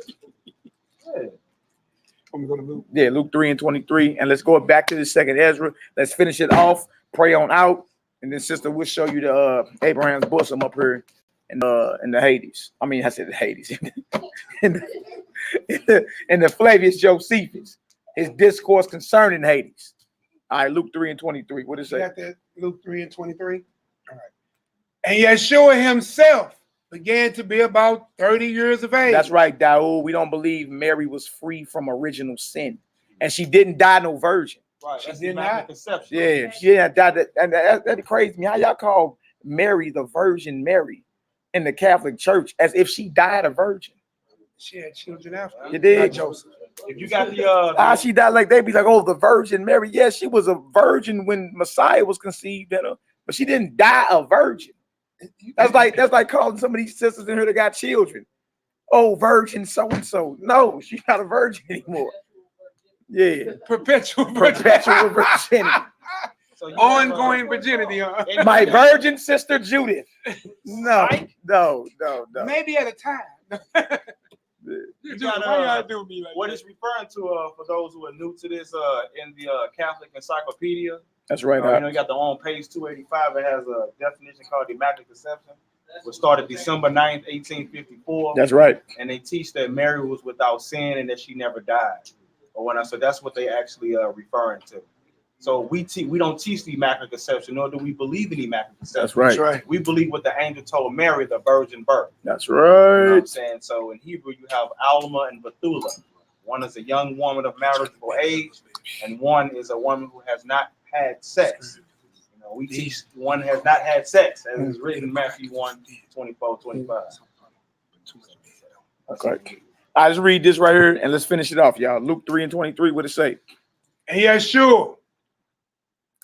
I'm going to Luke. Yeah, Luke 3 and 23. And let's go back to the second Ezra. Let's finish it off. Pray on out, and then sister, we'll show you the Abraham's bosom up here in the Hades. I mean, I said the Hades. in the Flavius Josephus, his discourse concerning Hades. All right, Luke 3 and 23. What does it You say? got that? Luke 3 and 23. All right. And Yeshua himself began to be about 30 years of age. That's right, Daoud. We don't believe Mary was free from original sin, and she didn't die no virgin. Right. She That's did Immaculate not. Conception. Yeah, she didn't die. And that crazy me. How y'all call Mary the Virgin Mary in the Catholic Church as if she died a virgin? She had children after. You did? Not Joseph. If you got the How she died? Like they be like, oh, the Virgin Mary. Yes, she was a virgin when Messiah was conceived in her, but she didn't die a virgin. That's like calling some of these sisters in here that got children. Oh, virgin so and so. No, she's not a virgin anymore. Yeah, Perpetual perpetual virginity. so you Ongoing virginity. My virgin sister Judith. No. Maybe at a time. You Why gotta, y'all do me like what that? it's referring to, for those who are new to this, in the Catholic Encyclopedia, That's right. you know, you got the on page 285. It has a definition called the Immaculate Conception, which started December 9th, 1854. That's right. And they teach that Mary was without sin and that she never died. Or when I said that's what they actually referring to. So we don't teach the Immaculate Conception, nor do we believe in the Immaculate Conception. That's right. That's right. We believe what the angel told Mary, the virgin birth. That's You know what I'm right. saying? So in Hebrew, you have Alma and Bethula. One is a young woman of marriageable age, and one is a woman who has not had sex. You know, we teach one has not had sex, as is written in Matthew 1:24-25. Okay. I just read this right here and let's finish it off, y'all. Luke 3:23. What it say? And Yeshua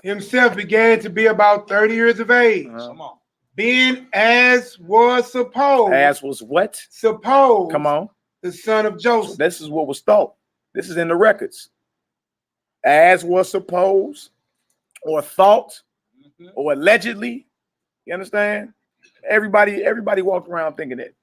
himself began to be about 30 years of age, Come on. being as was supposed. As was what? Supposed. Come on. The son of So Joseph. this is what was thought. This is in the records. As was supposed, or thought, or allegedly. You understand? Everybody walked around thinking that.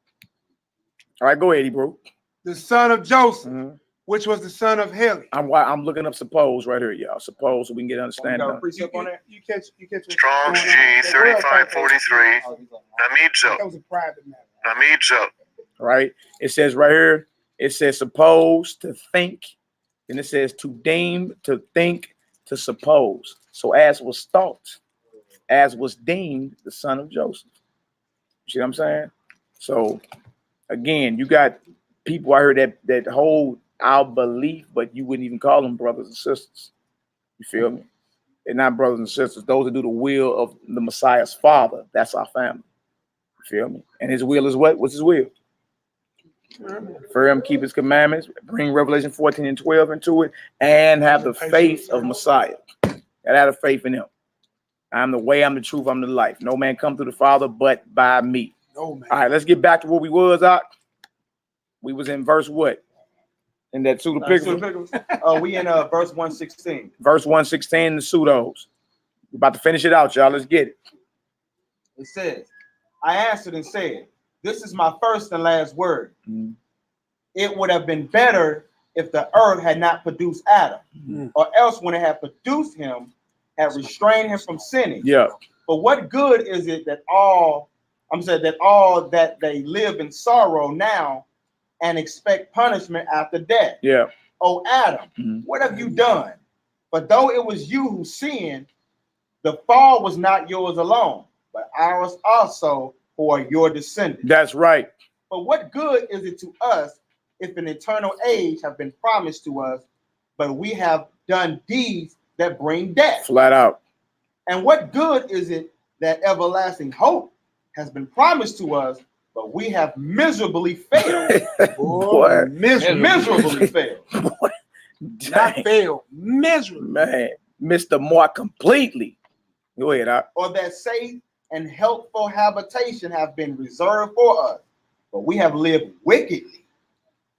All right, go ahead, bro. The son of Joseph, Mhm. which was the son of Heli. I'm looking up suppose right here, y'all. Suppose so we can get understanding. Got a of it. precept on that? You catch what's Strong's going G on. The world thought 3543. That Namidzo. was a private matter. Namidzo. Right? It says right here, it says suppose to think, and it says to deem, to think, to suppose. So as was thought, as was deemed the son of Joseph. You see what I'm saying? So again, you got people out here that hold our belief, but you wouldn't even call them brothers and sisters. You feel me? They're not brothers and sisters. Those that do the will of the Messiah's father, that's our family. You feel me? And his will is what? What's his will? For him, keep his commandments, bring Revelation 14:12 into it, and have the faith of Messiah. Gotta have the faith in him. I'm the way, I'm the truth, I'm the life. No man come to the Father but by me. No, man. All right, let's get back to where we was at. We was in verse what? In that pseudepigraphy? We in verse 116. Verse 116, the pseudos. We're about to finish it out, y'all. Let's get it. It says, I answered and said, this is my first and last word. Mhm. It would have been better if the earth had not produced Adam, or else when it had produced him, had restrained him from sinning. Yeah. But what good is it that all that they live in sorrow now and expect punishment after death? Yeah. Oh, Adam, Mhm. what have you done? But though it was you who sinned, the fall was not yours alone, but ours also, who are your descendants. That's right. But what good is it to us if an eternal age have been promised to us, but we have done deeds that bring death? Flat out. And what good is it that everlasting hope has been promised to us, but we have miserably failed? Boy. Miserably failed. Boy. Not Dang. fail. Miserable. Man, missed the mark completely. Go ahead, Doc. Or that safe and helpful habitation have been reserved for us, but we have lived wickedly.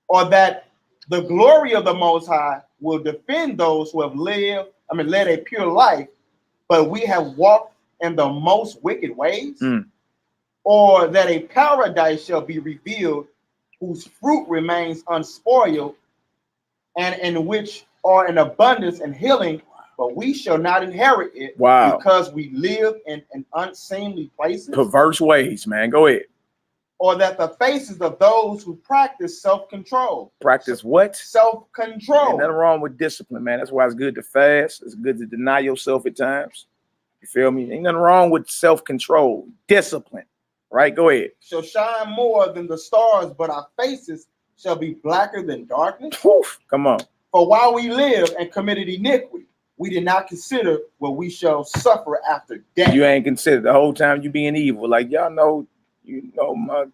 Or that the glory of the Most High will defend those who have led a pure life, but we have walked in the most wicked ways. Or that a paradise shall be revealed whose fruit remains unspoiled, and in which are an abundance and healing, but we shall not inherit it. Wow. Because we live in an unseemly places. Perverse ways, man. Go ahead. Or that the faces of those who practice self-control. Practice what? Self-control. Ain't nothing wrong with discipline, man. That's why it's good to fast. It's good to deny yourself at times. You feel me? Ain't nothing wrong with self-control, discipline. Right? Go ahead. Shall shine more than the stars, but our faces shall be blacker than darkness. Oof, come on. For while we live and committed iniquity, we did not consider what we shall suffer after death. You ain't considered the whole time you being evil. Like, y'all know, my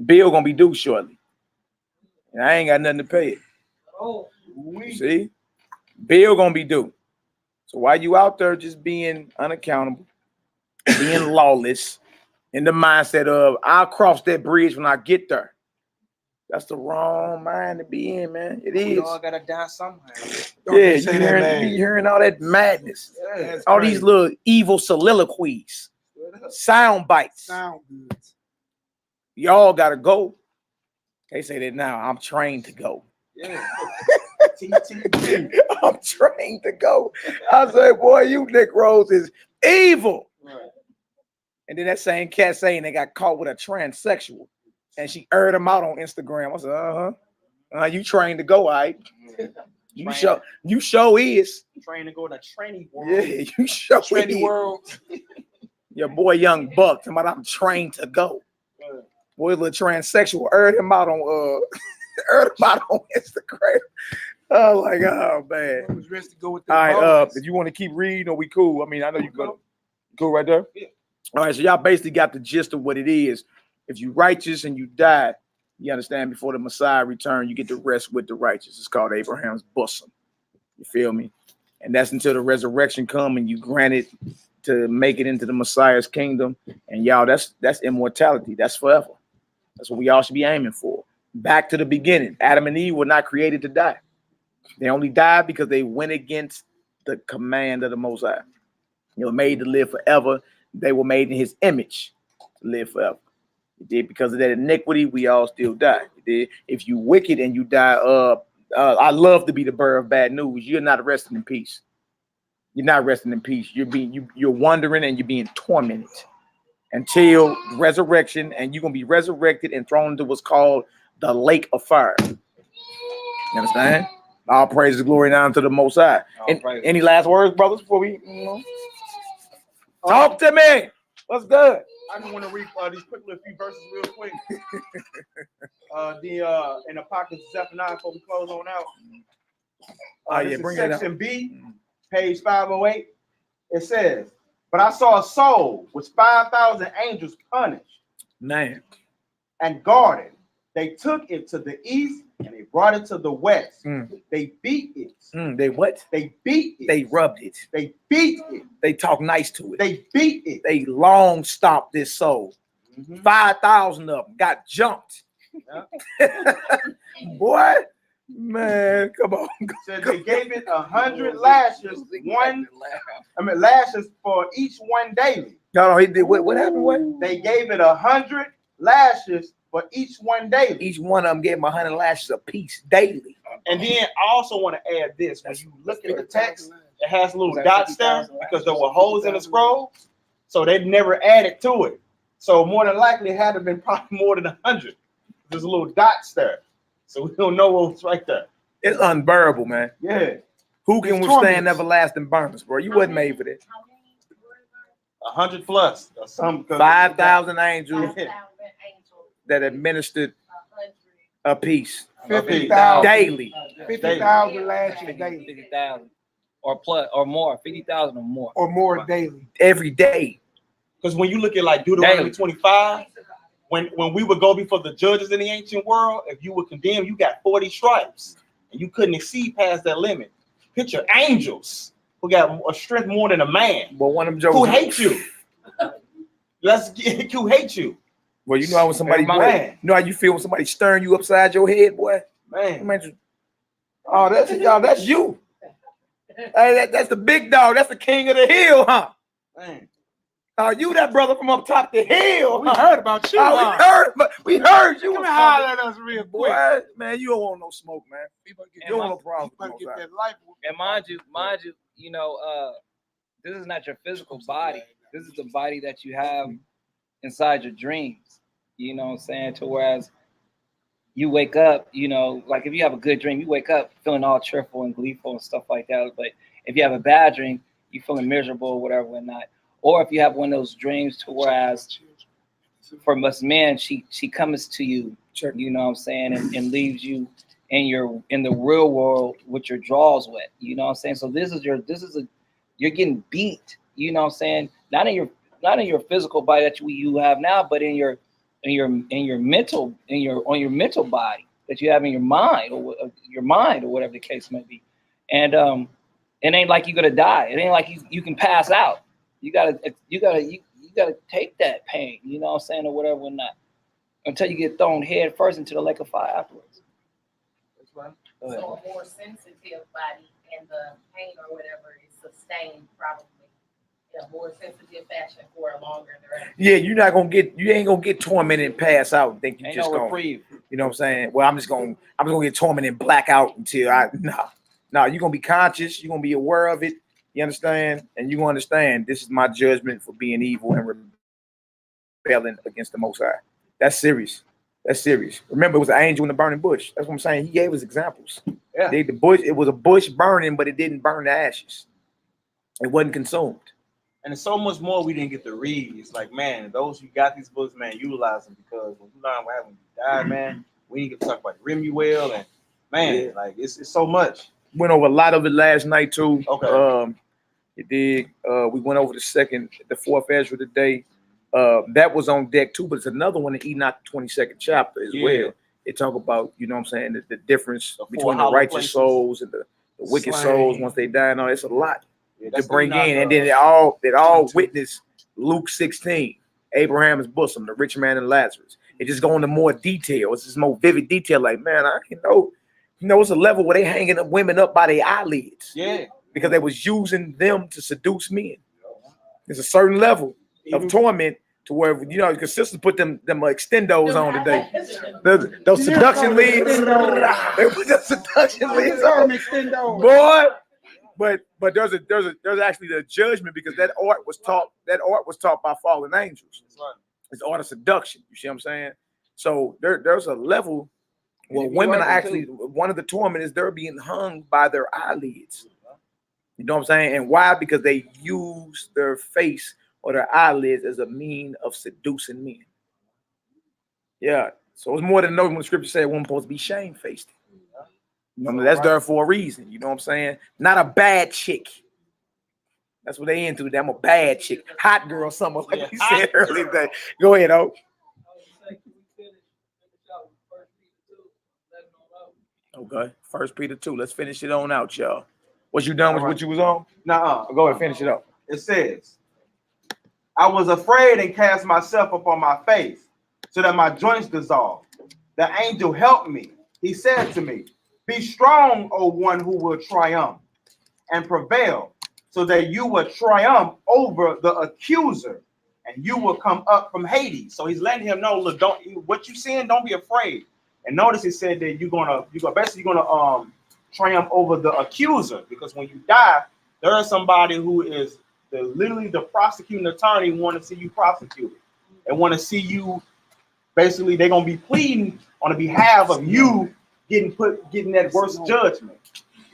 bill gonna be due shortly. And I ain't got nothing to pay it. Oh, See? Bill gonna be due. So while you out there just being unaccountable, being lawless, in the mindset of I'll cross that bridge when I get there. That's the wrong mind to be in, man. It is. We all gotta die somehow. Yeah, you hearing all that madness. Yeah, All these little evil soliloquies, sound bites. Sound good. Y'all gotta go. They say that now. I'm trained to go. Yeah. I'm trained to go. I say, boy, you Nick Rose is evil. Right. And then that same cat saying they got caught with a transsexual, and she aired him out on Instagram. I said, you trained to go, all right? You show is. Trained to go to training world. Yeah, you show Training is. world. Your boy Young Buck, talking about I'm trained to go. Boy, little transsexual aired him out on Instagram. Oh my God, man. I was ready to go with All right, bones. if you want to keep reading, or we cool. I mean, I know you go cool right there. Yeah. All right, so y'all basically got the gist of what it is. If you righteous and you die, you understand, before the Messiah return, you get to rest with the righteous. It's called Abraham's bosom. You feel me? And that's until the resurrection come and you granted to make it into the Messiah's kingdom. And y'all, that's immortality. That's forever. That's what we all should be aiming for. Back to the beginning. Adam and Eve were not created to die. They only died because they went against the command of the Most High. They were made to live forever. They were made in his image to live forever. You did, because of that iniquity, we all still die. You did. If you wicked and you die, I love to be the bearer of bad news. You're not resting in peace. You're not resting in peace. You're wandering and you're being tormented until resurrection, and you're gonna be resurrected and thrown into what's called the lake of fire. You understand? All praise and glory now to the Most High. And any last words, brothers, before we talk to me? What's good? I just want to read these quick little few verses real quick. In the pockets of Zephaniah before we close on out. This is section B, page 508. It says, "But I saw a soul with 5,000 angels punished, Man, and guarded. They took it to the east and they brought it to the west. They beat it. They what? They beat it. They rubbed it. They beat it. They talk nice to it. They beat it. They long stopped this soul. 5,000 of them got jumped. Boy, man, come on. So they gave it 100 lashes. Lashes for each one daily. No, he did what happened? What? They gave it 100 lashes for each one daily. Each one of them gave him 100 lashes a piece daily. And then I also want to add this: when you look at the text, it has little dots there because there were holes in the scroll, so they never added to it. So more than likely, it had to have been probably more than 100. There's little dots there, so we don't know what's right there. It's unbearable, man. Yeah. Who can withstand everlasting burnings, bro? You wasn't made for that. 100 plus or some 5,000 angels that administered a piece 50,000 daily. 50,000 lashes daily. 50,000 or plus or more, 50,000 or more. Or more daily. Every day. Because when you look at like Deuteronomy 25, when we would go before the judges in the ancient world, if you were condemned, you got 40 stripes and you couldn't exceed past that limit. Picture angels who got a strength more than a man. But one of them jokes who hate you. Who hate you. Well, you know how when somebody, Man. you know how you feel when somebody stirring you upside your head, boy? Man. Oh, that's y'all, that's you. Hey, that's the big dog. That's the king of the hill, huh? Man. You that brother from up top the hill. We heard about you. We heard you. Come and holler at us real quick. Boy, man, you don't want no smoke, man. You don't want no problem. And mind you, you know, this is not your physical body. This is the body that you have inside your dreams. You know what I'm saying? To whereas you wake up, you know, like if you have a good dream, you wake up feeling all cheerful and gleeful and stuff like that. But if you have a bad dream, you feeling miserable or whatever, whatnot. Or if you have one of those dreams to whereas for most men, she comes to you, you know what I'm saying, and leaves you in the real world with your drawers wet. You know what I'm saying? So you're getting beat, you know what I'm saying? Not in your physical body that you have now, but on your mental body that you have in your mind or whatever the case may be. And it ain't like you're gonna die. It ain't like you can pass out. You gotta take that pain, you know what I'm saying, or whatever, not until you get thrown head first into the lake of fire afterwards. So a more sensitive body and the pain or whatever is sustained probably in a more sensitive fashion for a longer duration. Yeah, you ain't gonna get tormented and pass out and think you Ain't just no gonna reprieve. You know what I'm saying? Well, I'm just gonna get tormented and black out until no, you're gonna be conscious, you're gonna be aware of it, you understand? And you're gonna understand this is my judgment for being evil and rebelling against the Most High. That's serious. That's serious. Remember, it was an angel in the burning bush. That's what I'm saying. He gave us examples. Yeah. The bush, it was a bush burning, but it didn't burn to ashes. It wasn't consumed. And there's so much more we didn't get to read. It's like, man, those who got these books, man, utilize them, because when you learn what happened when you died, man, we didn't get to talk about Remuel, and man, like it's so much. Went over a lot of it last night too. Okay. It did. We went over the fourth Ezra today. That was on deck too, but it's another one in Enoch 22nd chapter as well. They talk about, you know what I'm saying, the difference between the righteous souls and the wicked souls once they die. No, it's a lot to bring in. And then it all witness Luke 16, Abraham's bosom, the rich man and Lazarus. It just go into more detail. It's just more vivid detail. Like, man, it's a level where they hanging up women up by their eyelids. Yeah. Because they was using them to seduce men. There's a certain level of torment to where, because sisters put them extendos on today. Those seduction leads. They put the seduction leads on. Boy. But there's actually the judgment, because that art was taught by fallen angels. It's art of seduction. You see what I'm saying? So there's a level where women are actually, one of the torment is they're being hung by their eyelids. You know what I'm saying? And why? Because they use their face or their eyelids as a mean of seducing men. Yeah. So it's more than knowing when the scripture said one supposed to be shamefaced. That's there for a reason. You know what I'm saying? Not a bad chick. That's what they into. I'm a bad chick. Hot girl, something like you said earlier today. Go ahead, O. Okay. 1 Peter 2. Let's finish it on out, y'all. Was you done with what you was on? Nuh-uh. Go ahead, finish it up. It says, I was afraid and cast myself upon my face, so that my joints dissolved. The angel helped me. He said to me, be strong, O one who will triumph and prevail, so that you will triumph over the accuser, and you will come up from Hades. So he's letting him know, look, what you seeing, don't be afraid. And notice he said that you're gonna triumph over the accuser, because when you die, there is somebody who is literally the prosecuting attorney who want to see you prosecuted and want to see you. Basically, they're gonna be pleading on the behalf of you getting that worst judgment.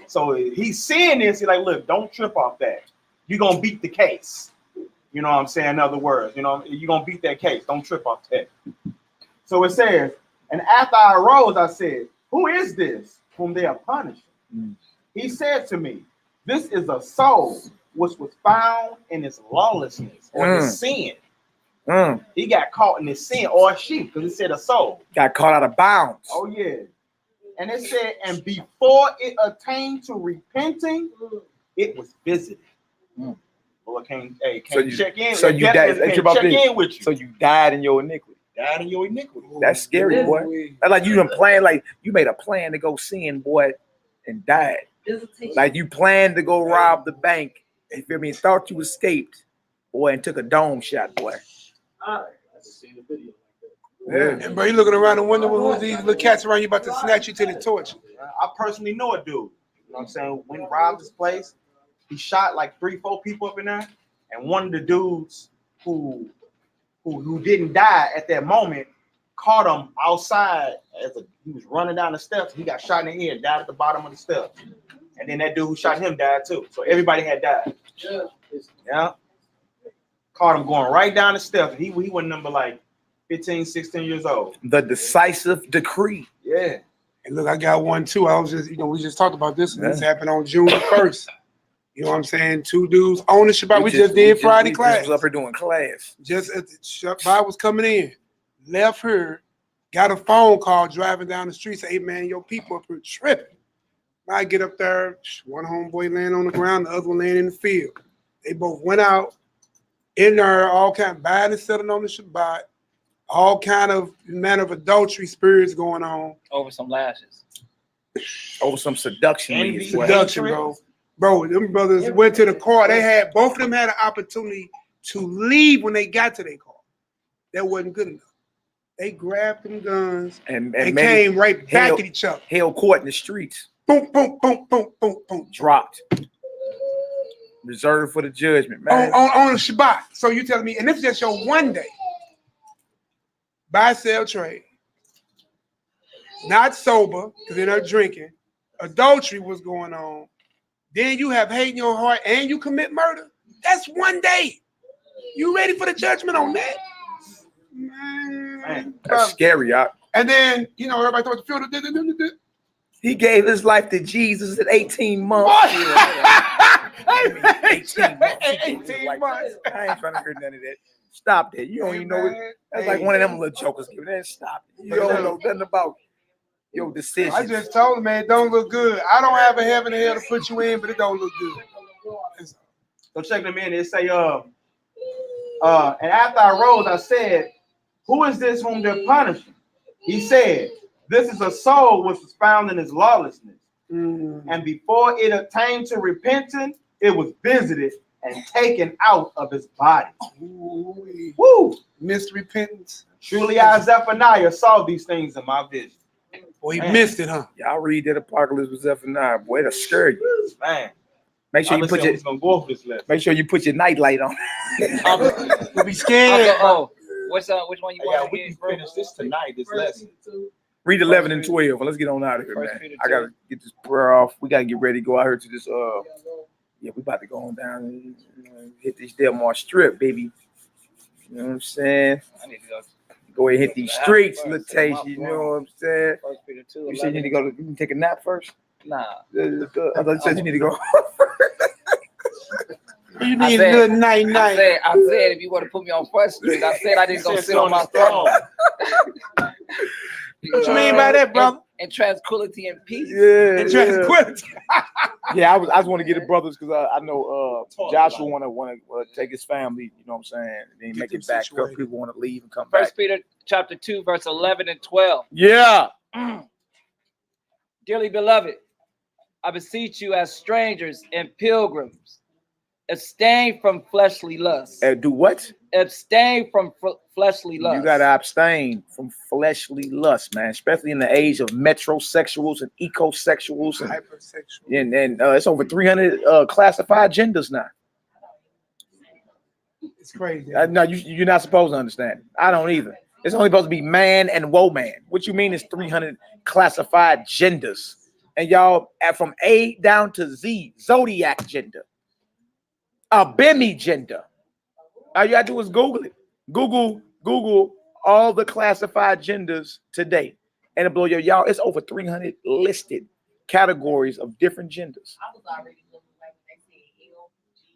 So he's saying this. He's like, look, don't trip off that. You're gonna beat the case. You know what I'm saying? In other words, you're gonna beat that case. Don't trip off that. So it says, and after I arose, I said, who is this whom they are punishing? He said to me, this is a soul which was found in his lawlessness or his sin. He got caught in his sin, or a sheep, because it said a soul. Got caught out of bounds. Oh, yeah. And it said, and before it attained to repenting, it was visited. Well, can you check in? So you died. Check in with you. So you died in your iniquity. Died in your iniquity. That's scary, boy. That's like you done plan, like you made a plan to go sin, boy, and died. Like you planned to go rob the bank. You feel me? Thought you escaped, boy, and took a dome shot, boy. Yeah. And bro, you looking around the window with who's these little cats around you about to snatch you to the torch. I personally know a dude. You know what I'm saying? When robbed this place, he shot like 3-4 people up in there, and one of the dudes who didn't die at that moment caught him outside he was running down the steps. He got shot in the head, died at the bottom of the steps. And then that dude who shot him died too. So everybody had died. Yeah. Caught him going right down the steps. He was number like 15, 16 years old. The decisive decree. Yeah. And look, I got one too. I was just, we just talked about this. This happened on June 1st. You know what I'm saying? 2 dudes on the Shabbat. We just did Friday class. Was up here doing class. Just as the Shabbat was coming in, left her, got a phone call driving down the street. Say, hey man, your people up here tripping. I get up there, one homeboy laying on the ground, the other one laying in the field. They both went out in there, all kind of buying and selling on the Shabbat, all kind of manner of adultery spirits going on. Over some lashes. Over some seduction. Seduction, bro. Bro, them brothers went to the car. Both of them had an opportunity to leave when they got to their car. That wasn't good enough. They grabbed them guns and and many came right back held- at each other. held court in the streets. Boom, boom, boom, boom, boom, boom. Dropped. Reserved for the judgment, man. On the Shabbat. So you telling me, and this is just your one day. Buy, sell, trade. Not sober, because they're not drinking. Adultery was going on. Then you have hate in your heart and you commit murder. That's one day. You ready for the judgment on that? Man. That's scary, y'all. And then, you know, everybody thought the field. He gave his life to Jesus at 18 months. 18 months. 18 months. I ain't trying to hear none of that. Stop that. You don't even know it. That's like one of them little jokers giving that. Stop it. You don't know nothing about your decision. I just told him, man, it don't look good. I don't have a heaven and hell to put you in, but it don't look good. So check them in. It say, and after I rose, I said, who is this whom they're punishing? He said, this is a soul which was found in his lawlessness. And before it attained to repentance, it was visited and taken out of his body. Woo! Missed repentance. Truly, I, Zephaniah, saw these things in my vision. Boy, he missed it, huh? Y'all read that Apocalypse with Zephaniah, boy, it'll scare you. Man. Make sure you put your make sure you put your nightlight on. We'll be scared. Which one you want? We can finish this tonight. This lesson. Read 11 and 12. Let's get on out of here, man. I gotta get this prayer off. We gotta get ready to go out here to this. Yeah, we about to go on down and hit this Delmar Strip, baby. You know what I'm saying? I need to go ahead and hit these streets, Latasia. You know what I'm saying? You said you need to go. You can take a nap first. Nah. I thought you said you need to go. You need a good night. I said if you want to put me on First Street, I said I didn't go sit on my throne. What you mean by that, brother? And tranquility and peace. Yeah. And tranquility. Yeah, I just want to get the brothers because I know Joshua want to take his family. You know what I'm saying? And then make it back. People want to leave and come back. First Peter chapter 2, verse 11 and 12. Yeah. Dearly beloved, I beseech you as strangers and pilgrims, abstain from fleshly lusts. Do what? Abstain from fleshly lusts. You got to abstain from fleshly lust, man, especially in the age of metrosexuals and ecosexuals. And hypersexual. And it's over 300 classified genders now. It's crazy. No, you're not supposed to understand. I don't either. It's only supposed to be man and woman. What you mean is 300 classified genders. And y'all, from A down to Z, zodiac gender, Abemi gender. All you gotta do is Google it. Google all the classified genders today. And it'll blow y'all. It's over 300 listed categories of different genders. I was already looking like they said L, G,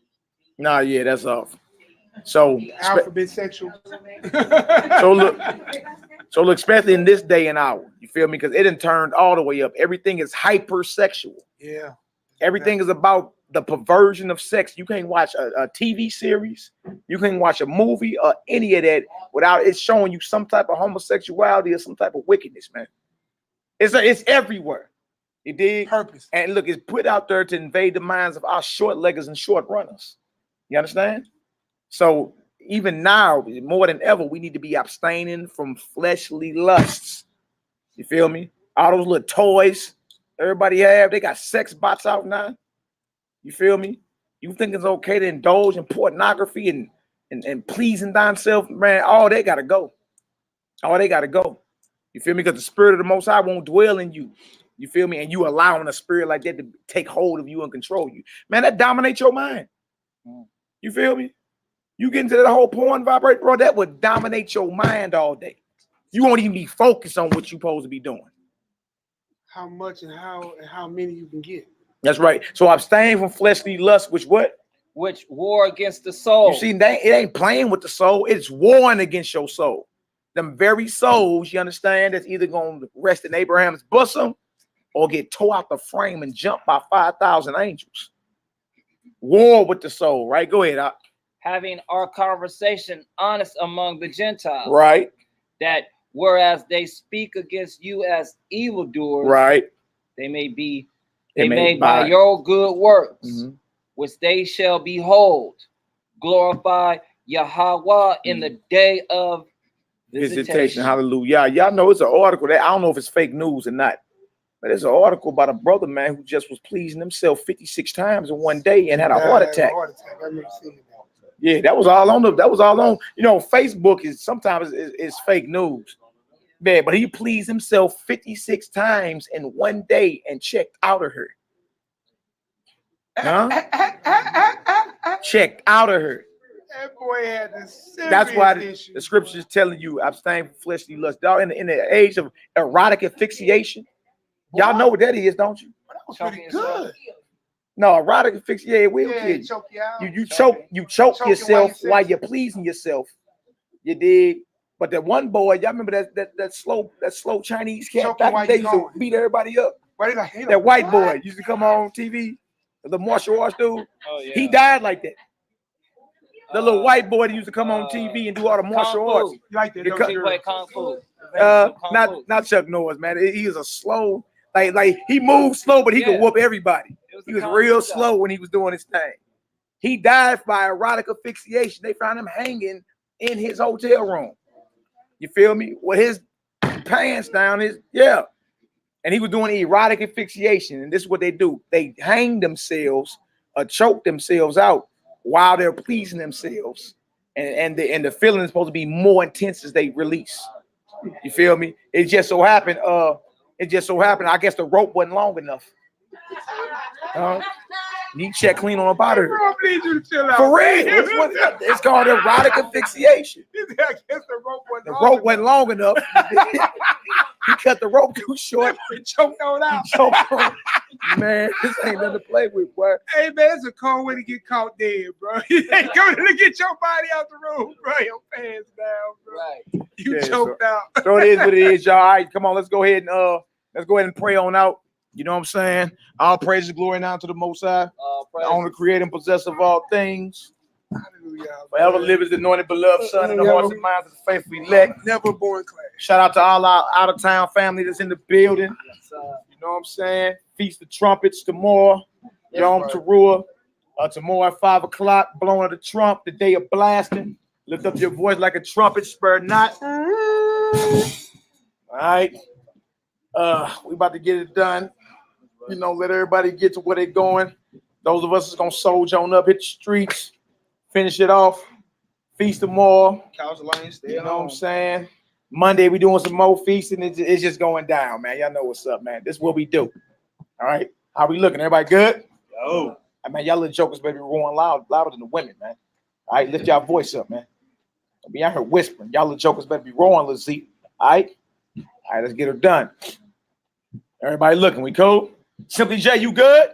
Nah, yeah, that's off. So alphabet sexual. So look, especially in this day and hour, you feel me? Because it done turned all the way up. Everything is hypersexual. Yeah. Everything is about the perversion of sex. You can't watch a TV series, you can't watch a movie or any of that without it showing you some type of homosexuality or some type of wickedness, man. It's everywhere. You dig? Purpose. And look, it's put out there to invade the minds of our short leggers and short runners. You understand? So even now, more than ever, we need to be abstaining from fleshly lusts. You feel me? All those little toys everybody have, they got sex bots out now. You feel me? You think it's okay to indulge in pornography and pleasing thyself, man? All they gotta go. All they gotta go. You feel me? Because the spirit of the Most High won't dwell in you. You feel me? And you allowing a spirit like that to take hold of you and control you. Man, that dominates your mind. You feel me? You get into that whole porn vibrate, bro, that would dominate your mind all day. You won't even be focused on what you're supposed to be doing. How much and how many you can get. That's right. So abstain from fleshly lust, which what? Which war against the soul. You see, it ain't playing with the soul. It's warring against your soul. Them very souls, you understand, that's either going to rest in Abraham's bosom or get tore out the frame and jump by 5,000 angels. War with the soul, right? Go ahead. Having our conversation honest among the Gentiles. Right. That whereas they speak against you as evildoers, right, they may be made by your good works, which they shall behold, glorify Yahweh in the day of Visitation. Hallelujah. Y'all know it's an article that I don't know if it's fake news or not, but it's an article about a brother, man, who just was pleasing himself 56 times in one day and had a heart attack. Yeah, that was all on you know, Facebook is sometimes is fake news. Man, but he pleased himself 56 times in one day and checked out of her. Huh? Checked out of her. That boy had the serious That's why issue, the scripture is telling you abstain from fleshly lust. Dog, in the age of erotic asphyxiation, y'all know what that is, don't you? That was pretty good. No, erotic asphyxiation will Yeah, kill you. choke you out. You choke Choking yourself while while you're pleasing yourself. You dig? But that one boy, y'all remember that slow Chinese cat Choking back in while the day you used to going. beat everybody up. But like, That white boy used to come on TV, the martial arts dude. Oh, yeah. He died like that. The little white boy that used to come on TV and do all the martial arts. You like that? You don't cut- you? He played Kung Fu. Not Chuck Norris, man. He was a slow, like he moved slow, but he could whoop everybody. He was real slow when he was doing his thing. He died by erotic asphyxiation. They found him hanging in his hotel room. You feel me? With his pants down, and he was doing erotic asphyxiation. And this is what they do: they hang themselves or choke themselves out while they're pleasing themselves, and the feeling is supposed to be more intense as they release. You feel me? It just so happened. I guess the rope wasn't long enough. He checked clean on about her. Bro, I need you to chill out. For real, it's called erotic asphyxiation. I guess the rope wasn't long enough. He cut the rope too short. It choked on out. Man, this ain't nothing to play with, boy. Hey man, it's a cold way to get caught dead, bro. You ain't going to get your body out the room, bro. Your pants down, bro. Right. You choked out. So it is what it is, y'all. All right, come on, let's go ahead and pray on out. You know what I'm saying? All praise and glory now to the Most High, the only creator and possessor of all things. Hallelujah. Forever live as the anointed, beloved Son in the hearts and minds of the faithful elect. Never born class. Shout out to all our out-of-town family that's in the building. You know what I'm saying? Feast of Trumpets tomorrow. Yom Teruah. Tomorrow at 5 o'clock, blowing of the trump, the day of blasting. Lift up your voice like a trumpet, spur not. All right. We about to get it done. You know, let everybody get to where they're going. Those of us that's gonna soldier on up, hit the streets, finish it off. Feast tomorrow. Couch lane, stay You know what I'm saying? Monday we doing some more feasting. It's just going down, man. Y'all know what's up, man. This is what we do. All right. How we looking? Everybody good? Yo. I mean, y'all little jokers better be roaring louder than the women, man. All right, lift y'all voice up, man. Don't be out here whispering. Y'all little jokers better be roaring, little Z. All right? All right, let's get her done. Everybody looking, we cool? Simply J, you good?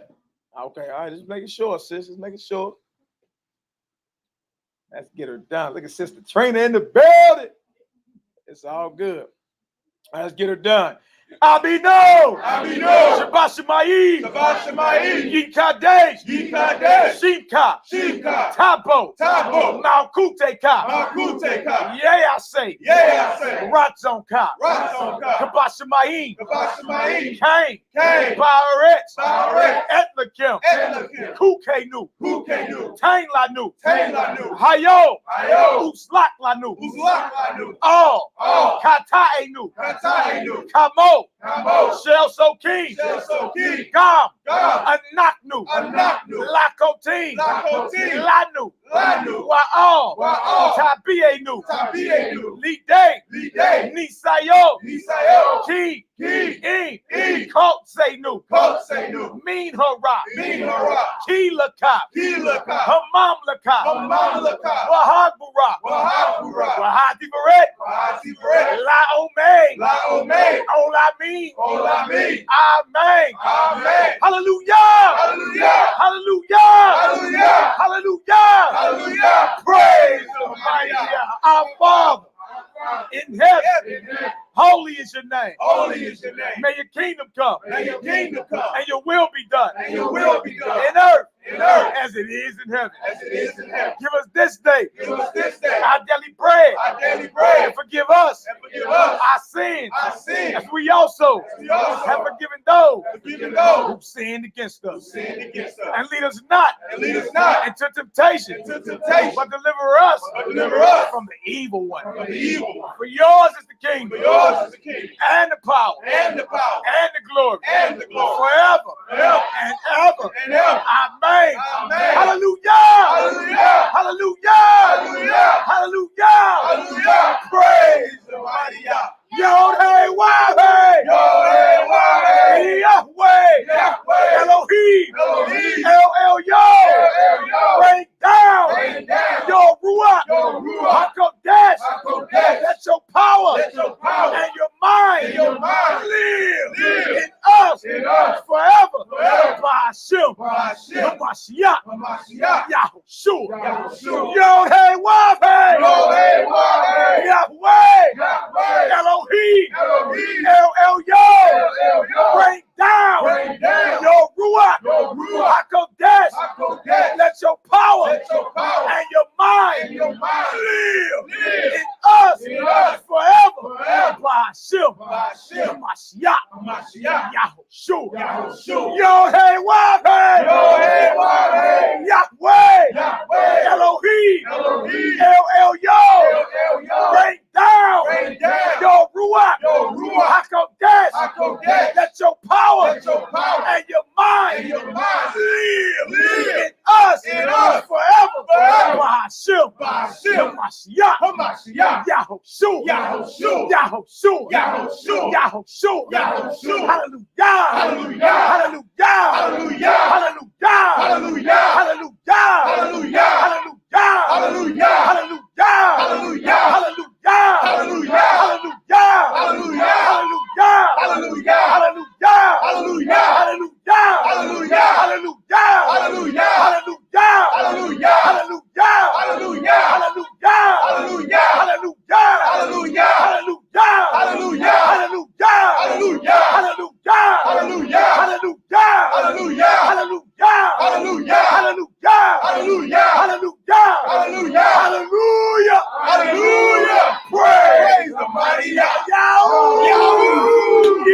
Okay, all right, just making sure, sis. Just making sure. Let's get her done. Look at Sister Trina in the building. It's all good. All right, let's get her done. Abino, Shabbat Shemayim, Yikadesh, Shimka, Tabo, Malkuteka, yeah, I say, Ratzonka, Shabbat Shemayim, Cain, Baaretz, Etlakim, Kukenu, Tain Lanu, Hayo, Uslak Lanu, All, Kataenu, Kamo, Shel Sokim, Gam, Anaknu, Lakotin, Lanu, Wa'al, Tabienu, Lide, Nisayo, Ki, Kotsenu, Min Hara, Kilaka, Hamam Laka, Wahad Burak, Wahadi Beret, La Omeg, Olameen, Amen. Hallelujah. Praise our Father in heaven. Holy is your name. May your kingdom come. And your will be done. In earth. As it is in heaven. Give us this day our daily bread. And forgive us our sins. And we also have forgiven those who sinned against us. And lead us not into temptation, but deliver us from the evil one. For yours is the kingdom, and the power, and the glory, forever and ever. Amen. Hallelujah. Hallelujah. Praise the mighty Yah. Yod-Heh-Wah-Heh. Yahweh. Elohim. El-Elyon. Bring down your Ruach. HaKodesh. Let your power and your mind live in us forever. By Hashem. Hamashiach. Yahushua. Yod-Heh-Wah-Heh. Yahweh. Elohim. El-Elyon. Bring down your Ruach. HaKodesh. Let your power and your mind live in us forever. By Hashem. Hamashiach. Yahushua. Yod-Heh-Wah-Heh. Yahweh. Elohim. El-Elyon. Bring down your Ruach. HaKodesh. Let your power and your mind live in us forever. By Hashem. Hamashiach. Yahushua. Praise the mighty Yahweh.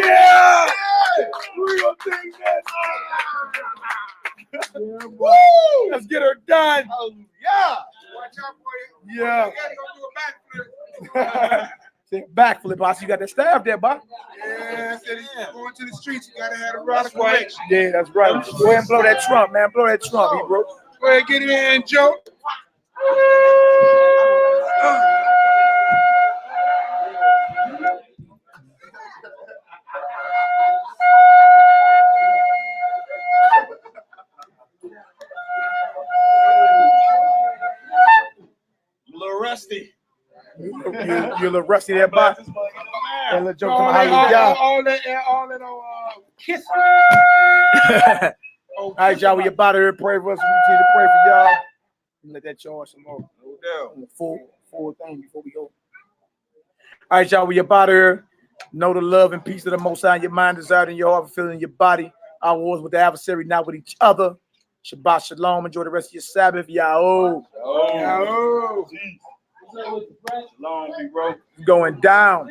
Yeah. We're gonna take that. Let's get her done. Yeah. Backflip, boss. You got that staff there, boss. Yeah, I said going to the streets, you gotta have a rod of correction. Yeah, that's right. Go ahead and blow that trump, man. Blow that trump, bro. Go ahead, get it in, Joe. A little rusty. You're a little rusty there, boss. And little joke All that kissing. All right, y'all. We about to pray for us. We continue to pray for y'all. Let that charge some more. No doubt. Full thing before we go. All right, y'all. We about to know the love and peace of the Most High in your mind, desired in your heart, fulfilling in your body. Our wars with the adversary, not with each other. Shabbat shalom. Enjoy the rest of your Sabbath. Yahoo. Shalom, big bro. Going down.